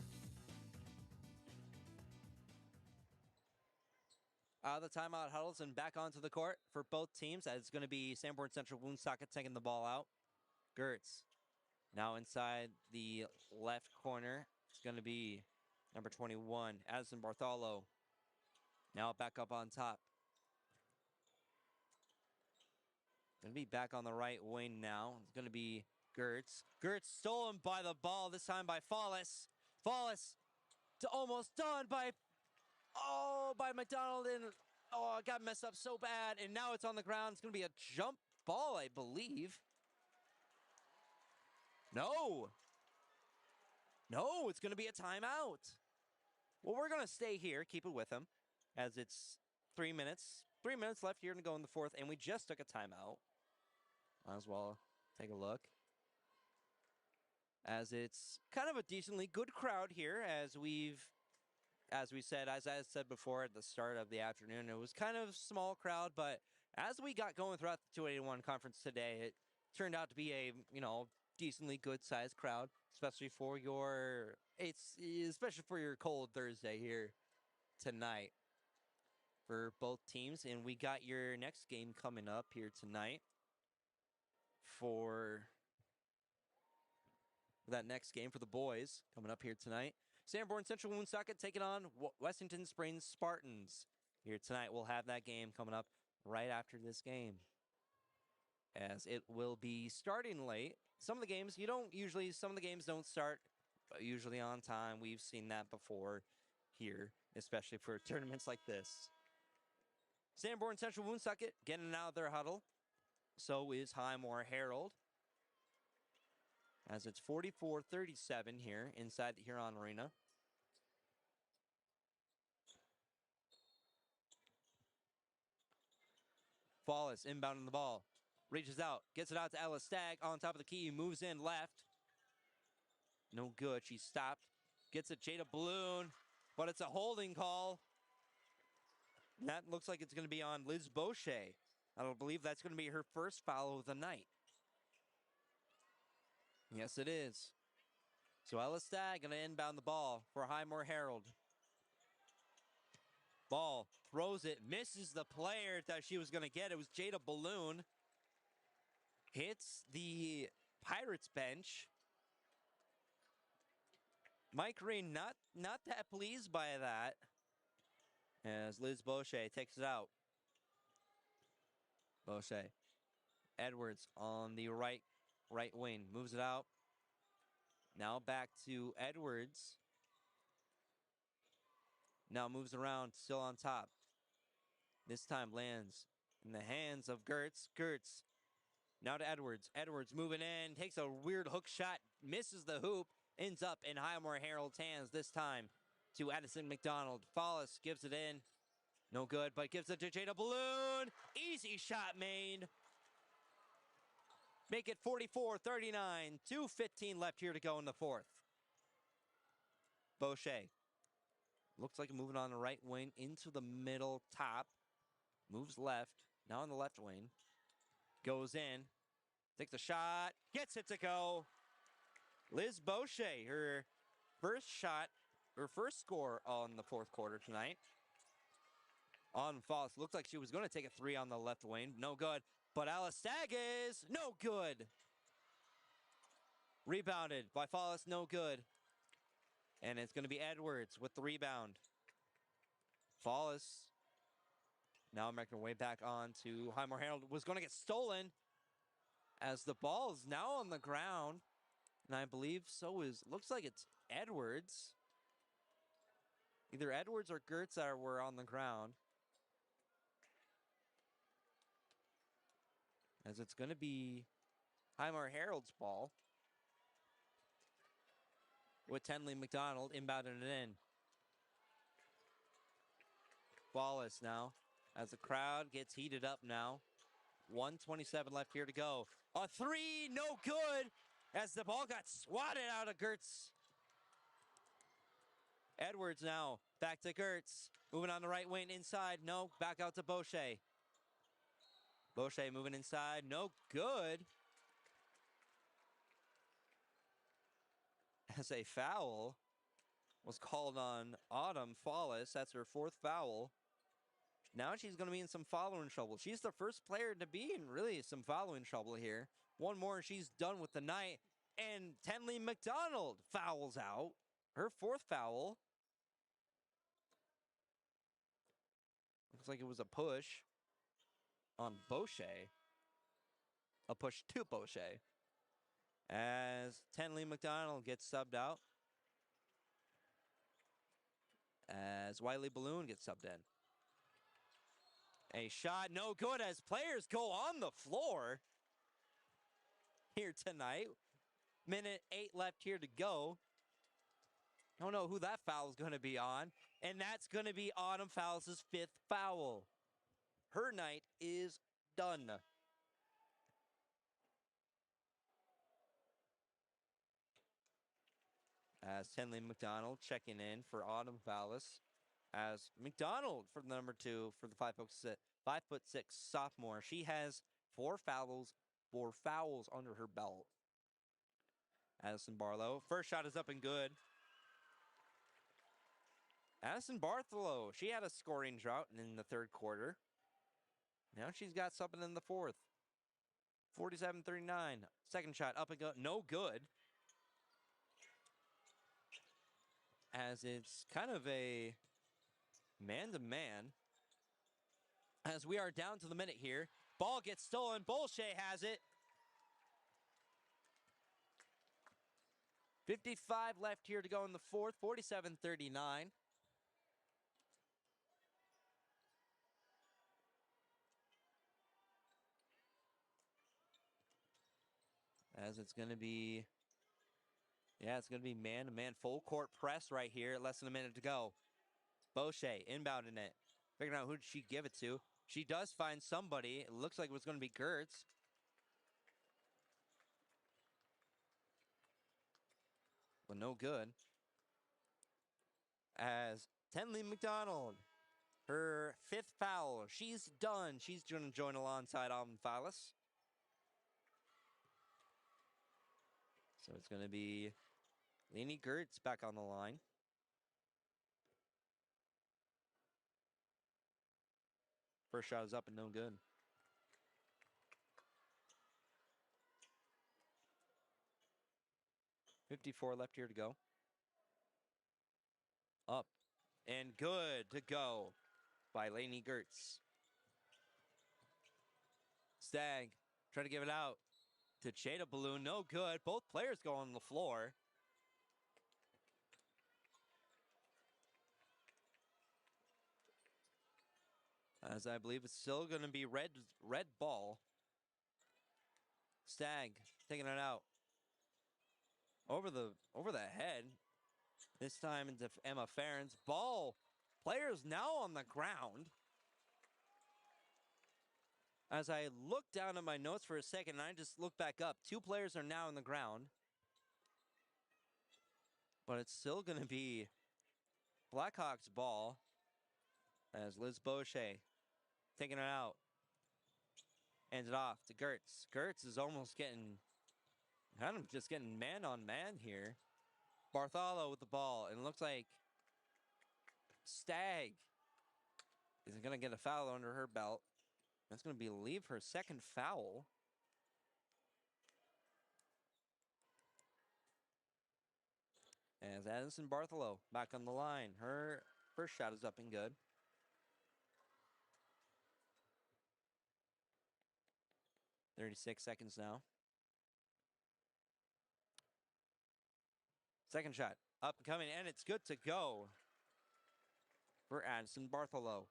The timeout huddles and back onto the court for both teams. As it's going to be Sanborn Central Woonsocket taking the ball out. Gertz now inside the left corner. It's going to be number 21, Addison Bartholo. Now back up on top. Going to be back on the right wing now. It's going to be Gertz. Gertz stolen by the ball, this time by Fallis. Fallis to almost done by McDonald, and it got messed up so bad, and now it's on the ground. It's going to be a jump ball, I believe. No, it's going to be a timeout. Well, we're going to stay here, keep it with him, as it's 3 minutes. 3 minutes left here to go in the fourth, and we just took a timeout. Might as well take a look. As it's kind of a decently good crowd here, as I said before at the start of the afternoon, it was kind of a small crowd, but as we got going throughout the 281 conference today, it turned out to be a, decently good-sized crowd, especially for your cold Thursday here tonight for both teams. And we got your next game coming up here tonight for that next game for the boys coming up here tonight. Sanborn Central Woonsocket taking on Wessington Springs Spartans. Here tonight, we'll have that game coming up right after this game, as it will be starting late. Some of the games don't start usually on time. We've seen that before here, especially for tournaments like this. Sanborn Central Woonsocket getting out of their huddle. So is Highmore Herald. As it's 44-37 here inside the Huron Arena. Fallis inbounding the ball. Reaches out. Gets it out to Ella Stagg on top of the key. Moves in left. No good. She stopped. Gets it Jada Balloon. But it's a holding call. And that looks like it's going to be on Liz Boucher. I don't believe that's going to be her first foul of the night. Yes, it is. So Ella Stagg going to inbound the ball for Highmore Herald. Ball, throws it, misses the player that she was going to get. It was Jada Balloon. Hits the Pirates bench. Mike Green not that pleased by that. As Liz Boucher takes it out. Boucher. Edwards on the right wing. Moves it out. Now back to Edwards. Now moves around, still on top. This time lands in the hands of Gertz. Gertz. Now to Edwards. Edwards moving in. Takes a weird hook shot. Misses the hoop. Ends up in Highmore Harold's hands this time to Addison McDonald. Follis gives it in. No good, but gives it to Jada Balloon. Easy shot made. Make it 44-39. 2:15 left here to go in the fourth. Boucher. Looks like moving on the right wing into the middle top. Moves left. Now on the left wing. Goes in. Takes a shot. Gets it to go. Liz Boucher, her first shot, her first score on the fourth quarter tonight. On Falls. Looked like she was going to take a three on the left wing. No good. But Alistagas, no good. Rebounded by Fallis, no good. And it's going to be Edwards with the rebound. Fallis now making her way back on to Highmore Harold. Was going to get stolen as the ball is now on the ground. And I believe so is, looks like it's Edwards. Either Edwards or Gertz were on the ground. As it's going to be Highmore Harold's ball. With Tenley McDonald inbounding it in. Wallace now, as the crowd gets heated up now. 1:27 left here to go. A three, no good, as the ball got swatted out of Gertz. Edwards now, back to Gertz. Moving on the right wing inside, no, back out to Boucher. Boucher moving inside, no good. As a foul was called on Autumn Fallis. That's her fourth foul. Now she's going to be in some following trouble. She's the first player to be in really some following trouble here. One more and she's done with the night. And Tenley McDonald fouls out. Her fourth foul. Looks like it was a push on Boucher. A push to Boucher. As Tenley McDonald gets subbed out. As Wiley Balloon gets subbed in. A shot, no good, as players go on the floor here tonight. Minute 8 left here to go. Don't know who that foul is going to be on. And that's going to be Autumn Fallis' fifth foul. Her night is done. As Tenley McDonald checking in for Autumn Fallis. As McDonald for the number 2 for the 5'6" sophomore. She has four fouls under her belt. Addison Barlow. First shot is up and good. Addison Bartholow. She had a scoring drought in the third quarter. Now she's got something in the fourth. 47-39. Second shot up and go. No good. As it's kind of a man-to-man. As we are down to the minute here. Ball gets stolen. Boucher has it. 55 left here to go in the fourth. 47-39. As it's going to be, it's going to be man-to-man full court press right here. Less than a minute to go. Boucher inbounding it. Figuring out who did she give it to. She does find somebody. It looks like it was going to be Gertz. But no good. As Tenley McDonald, her fifth foul. She's done. She's going to join alongside Autumn Fallis. So it's going to be Lainey Gertz back on the line. First shot is up and no good. .54 left here to go. Up and good to go by Lainey Gertz. Stagg trying to give it out to Jada Balloon. No good. Both players go on the floor. As I believe it's still going to be red ball. Stagg taking it out. Over the head. This time into Emma Ferens. Ball. Players now on the ground. As I look down at my notes for a second, and I just look back up. 2 players are now on the ground. But it's still going to be Blackhawks ball. As Liz Boucher taking it out. Hands it off to Gertz. Gertz is almost getting, kind of just getting man on man here. Bartholo with the ball, and it looks like Stagg is going to get a foul under her belt. That's going to be leave her second foul. As Addison Bartholo back on the line. Her first shot is up and good. .36 seconds now. Second shot up and coming, and it's good to go for Addison Bartholo.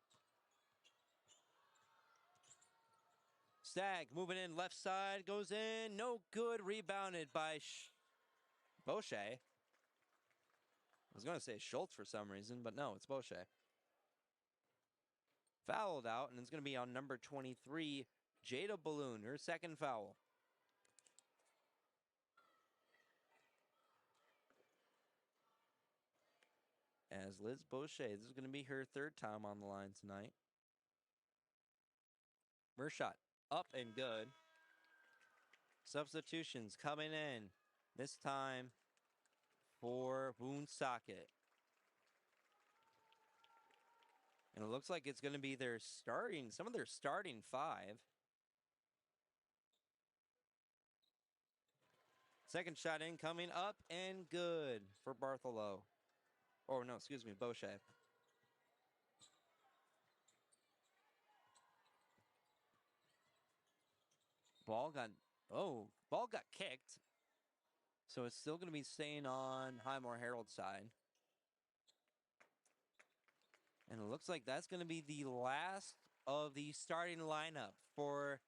Stagg moving in left side, goes in, no good, rebounded by Boucher. I was going to say Schultz for some reason, but no, it's Boucher. Fouled out, and it's going to be on number 23, Jada Balloon, her second foul. As Liz Boucher, this is going to be her third time on the line tonight. First shot, up and good. Substitutions coming in, this time for Woonsocket. And it looks like it's going to be some of their starting 5. Second shot in, coming up and good for Bartholo. Oh, no, excuse me, Boucher. Ball got kicked. So it's still going to be staying on Highmore Herald's side. And it looks like that's going to be the last of the starting lineup for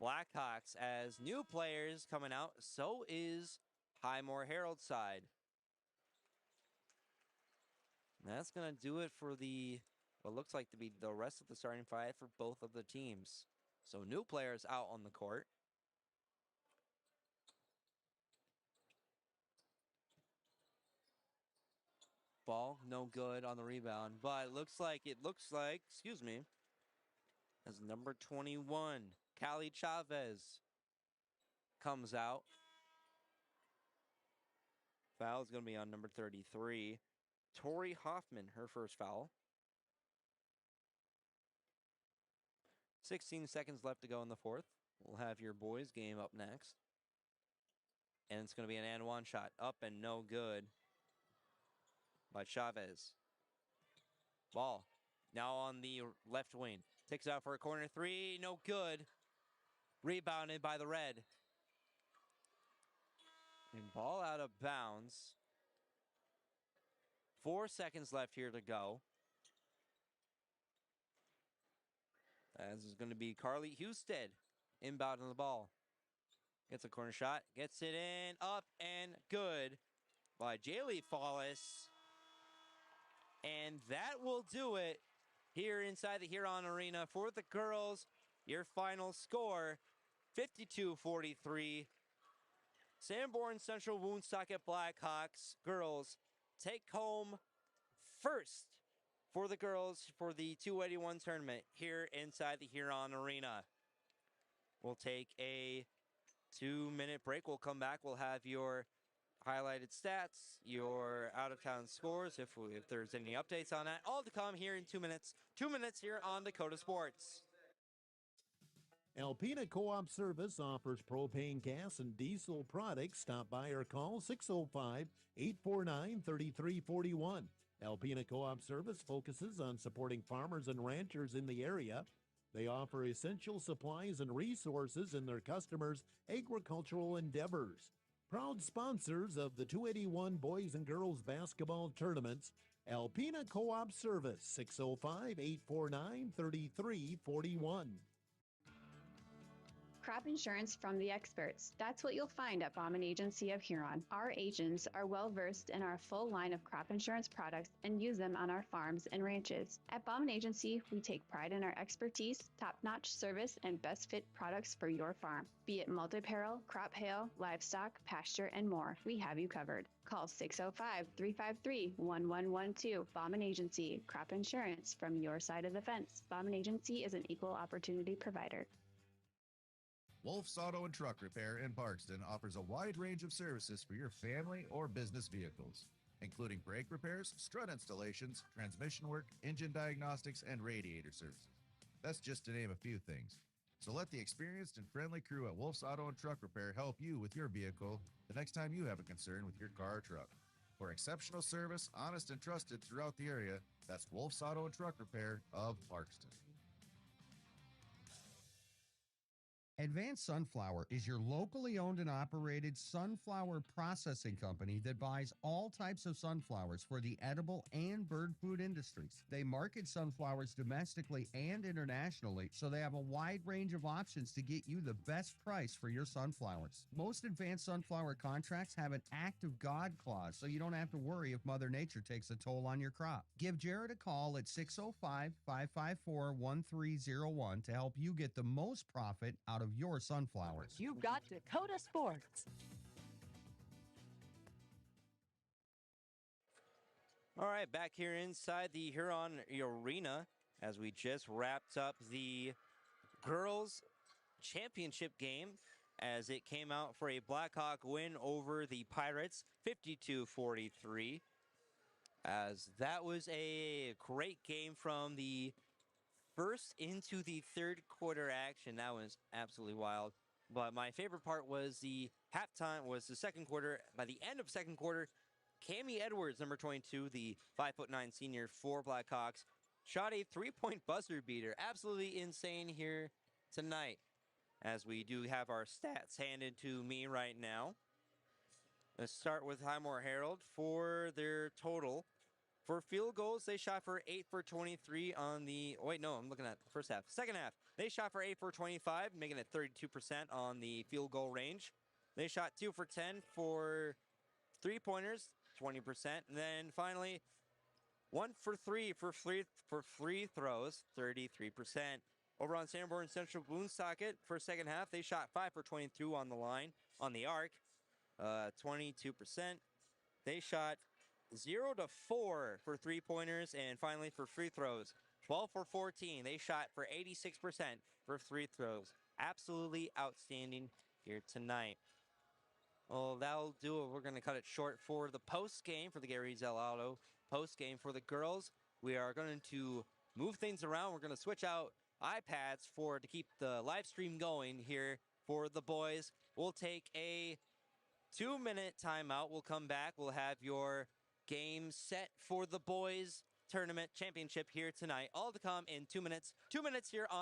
Blackhawks as new players coming out. So is Highmore Herald's side. And that's going to do it for what looks like to be the rest of the starting 5 for both of the teams. So new players out on the court. Ball, no good on the rebound, but it looks like, excuse me, as number 21, Callie Chavez comes out. Foul is going to be on number 33, Tori Hoffman, her first foul. 16 seconds left to go in the fourth. We'll have your boys game up next. And it's going to be an and one shot, up and no good by Chavez. Ball now on the left wing. Takes it out for a corner 3, no good. Rebounded by the Red. And ball out of bounds. 4 seconds left here to go. As is going to be Carly Husted inbound on the ball. Gets a corner shot, gets it in, up and good by Jaylee Follis. And that will do it here inside the Huron Arena for the girls. Your final score, 52-43. Sanborn Central Woonsocket Blackhawks girls take home first for the girls for the 281 tournament here inside the Huron Arena. We'll take a 2-minute break. We'll come back. We'll have your highlighted stats, your out-of-town scores, if there's any updates on that. All to come here in 2 minutes. 2 minutes here on Dakota Sports. Alpena Co-op Service offers propane, gas, and diesel products. Stop by or call 605-849-3341. Alpena Co-op Service focuses on supporting farmers and ranchers in the area. They offer essential supplies and resources in their customers' agricultural endeavors. Proud sponsors of the 281 Boys and Girls Basketball Tournaments, Alpena Co-op Service, 605-849-3341. Crop insurance from the experts. That's what you'll find at Bauman Agency of Huron. Our agents are well versed in our full line of crop insurance products and use them on our farms and ranches. At Bauman Agency, we take pride in our expertise, top-notch service, and best fit products for your farm. Be it multi-peril, crop hail, livestock, pasture, and more, we have you covered. Call 605-353-1112. Bauman Agency, crop insurance from your side of the fence. Bauman Agency is an equal opportunity provider. Wolf's Auto and Truck Repair in Parkston offers a wide range of services for your family or business vehicles, including brake repairs, strut installations, transmission work, engine diagnostics, and radiator services. That's just to name a few things. So let the experienced and friendly crew at Wolf's Auto and Truck Repair help you with your vehicle the next time you have a concern with your car or truck. For exceptional service, honest and trusted throughout the area, that's Wolf's Auto and Truck Repair of Parkston. Advanced Sunflower is your locally owned and operated sunflower processing company that buys all types of sunflowers for the edible and bird food industries. They market sunflowers domestically and internationally, so they have a wide range of options to get you the best price for your sunflowers. Most Advanced Sunflower contracts have an Act of God clause, so you don't have to worry if Mother Nature takes a toll on your crop. Give Jared a call at 605-554-1301 to help you get the most profit out of your sunflowers. You've got Dakota Sports. All right, back here inside the Huron Arena as we just wrapped up the girls' championship game as it came out for a Blackhawk win over the Pirates, 52-43. As that was a great game from the first into the third quarter action. That was absolutely wild. But my favorite part was the halftime, was the second quarter. By the end of second quarter, Cammie Edwards, number 22, the 5'9" senior for Blackhawks, shot a three-point buzzer beater. Absolutely insane here tonight. As we do have our stats handed to me right now. Let's start with Highmore Herald for their total. For field goals, they shot for 8 for 23 on the... Oh, wait, no, I'm looking at the first half. Second half, they shot for 8 for 25, making it 32% on the field goal range. They shot 2 for 10 for three-pointers, 20%. And then finally, 1 for 3 for free throws, 33%. Over on Sanborn Central Woonsocket for second half, they shot 5 for 22 on the line, on the arc, 22%. They shot 0 to 4 for three-pointers, and finally for free throws, 12 for 14. They shot for 86% for free throws. Absolutely outstanding here tonight. Well, that'll do it. We're going to cut it short for the post-game for the Gary Zell Auto post-game for the girls. We are going to move things around. We're going to switch out iPads to keep the live stream going here for the boys. We'll take a 2-minute timeout. We'll come back. We'll have your game set for the boys tournament championship here tonight. All to come in 2 minutes. 2 minutes here on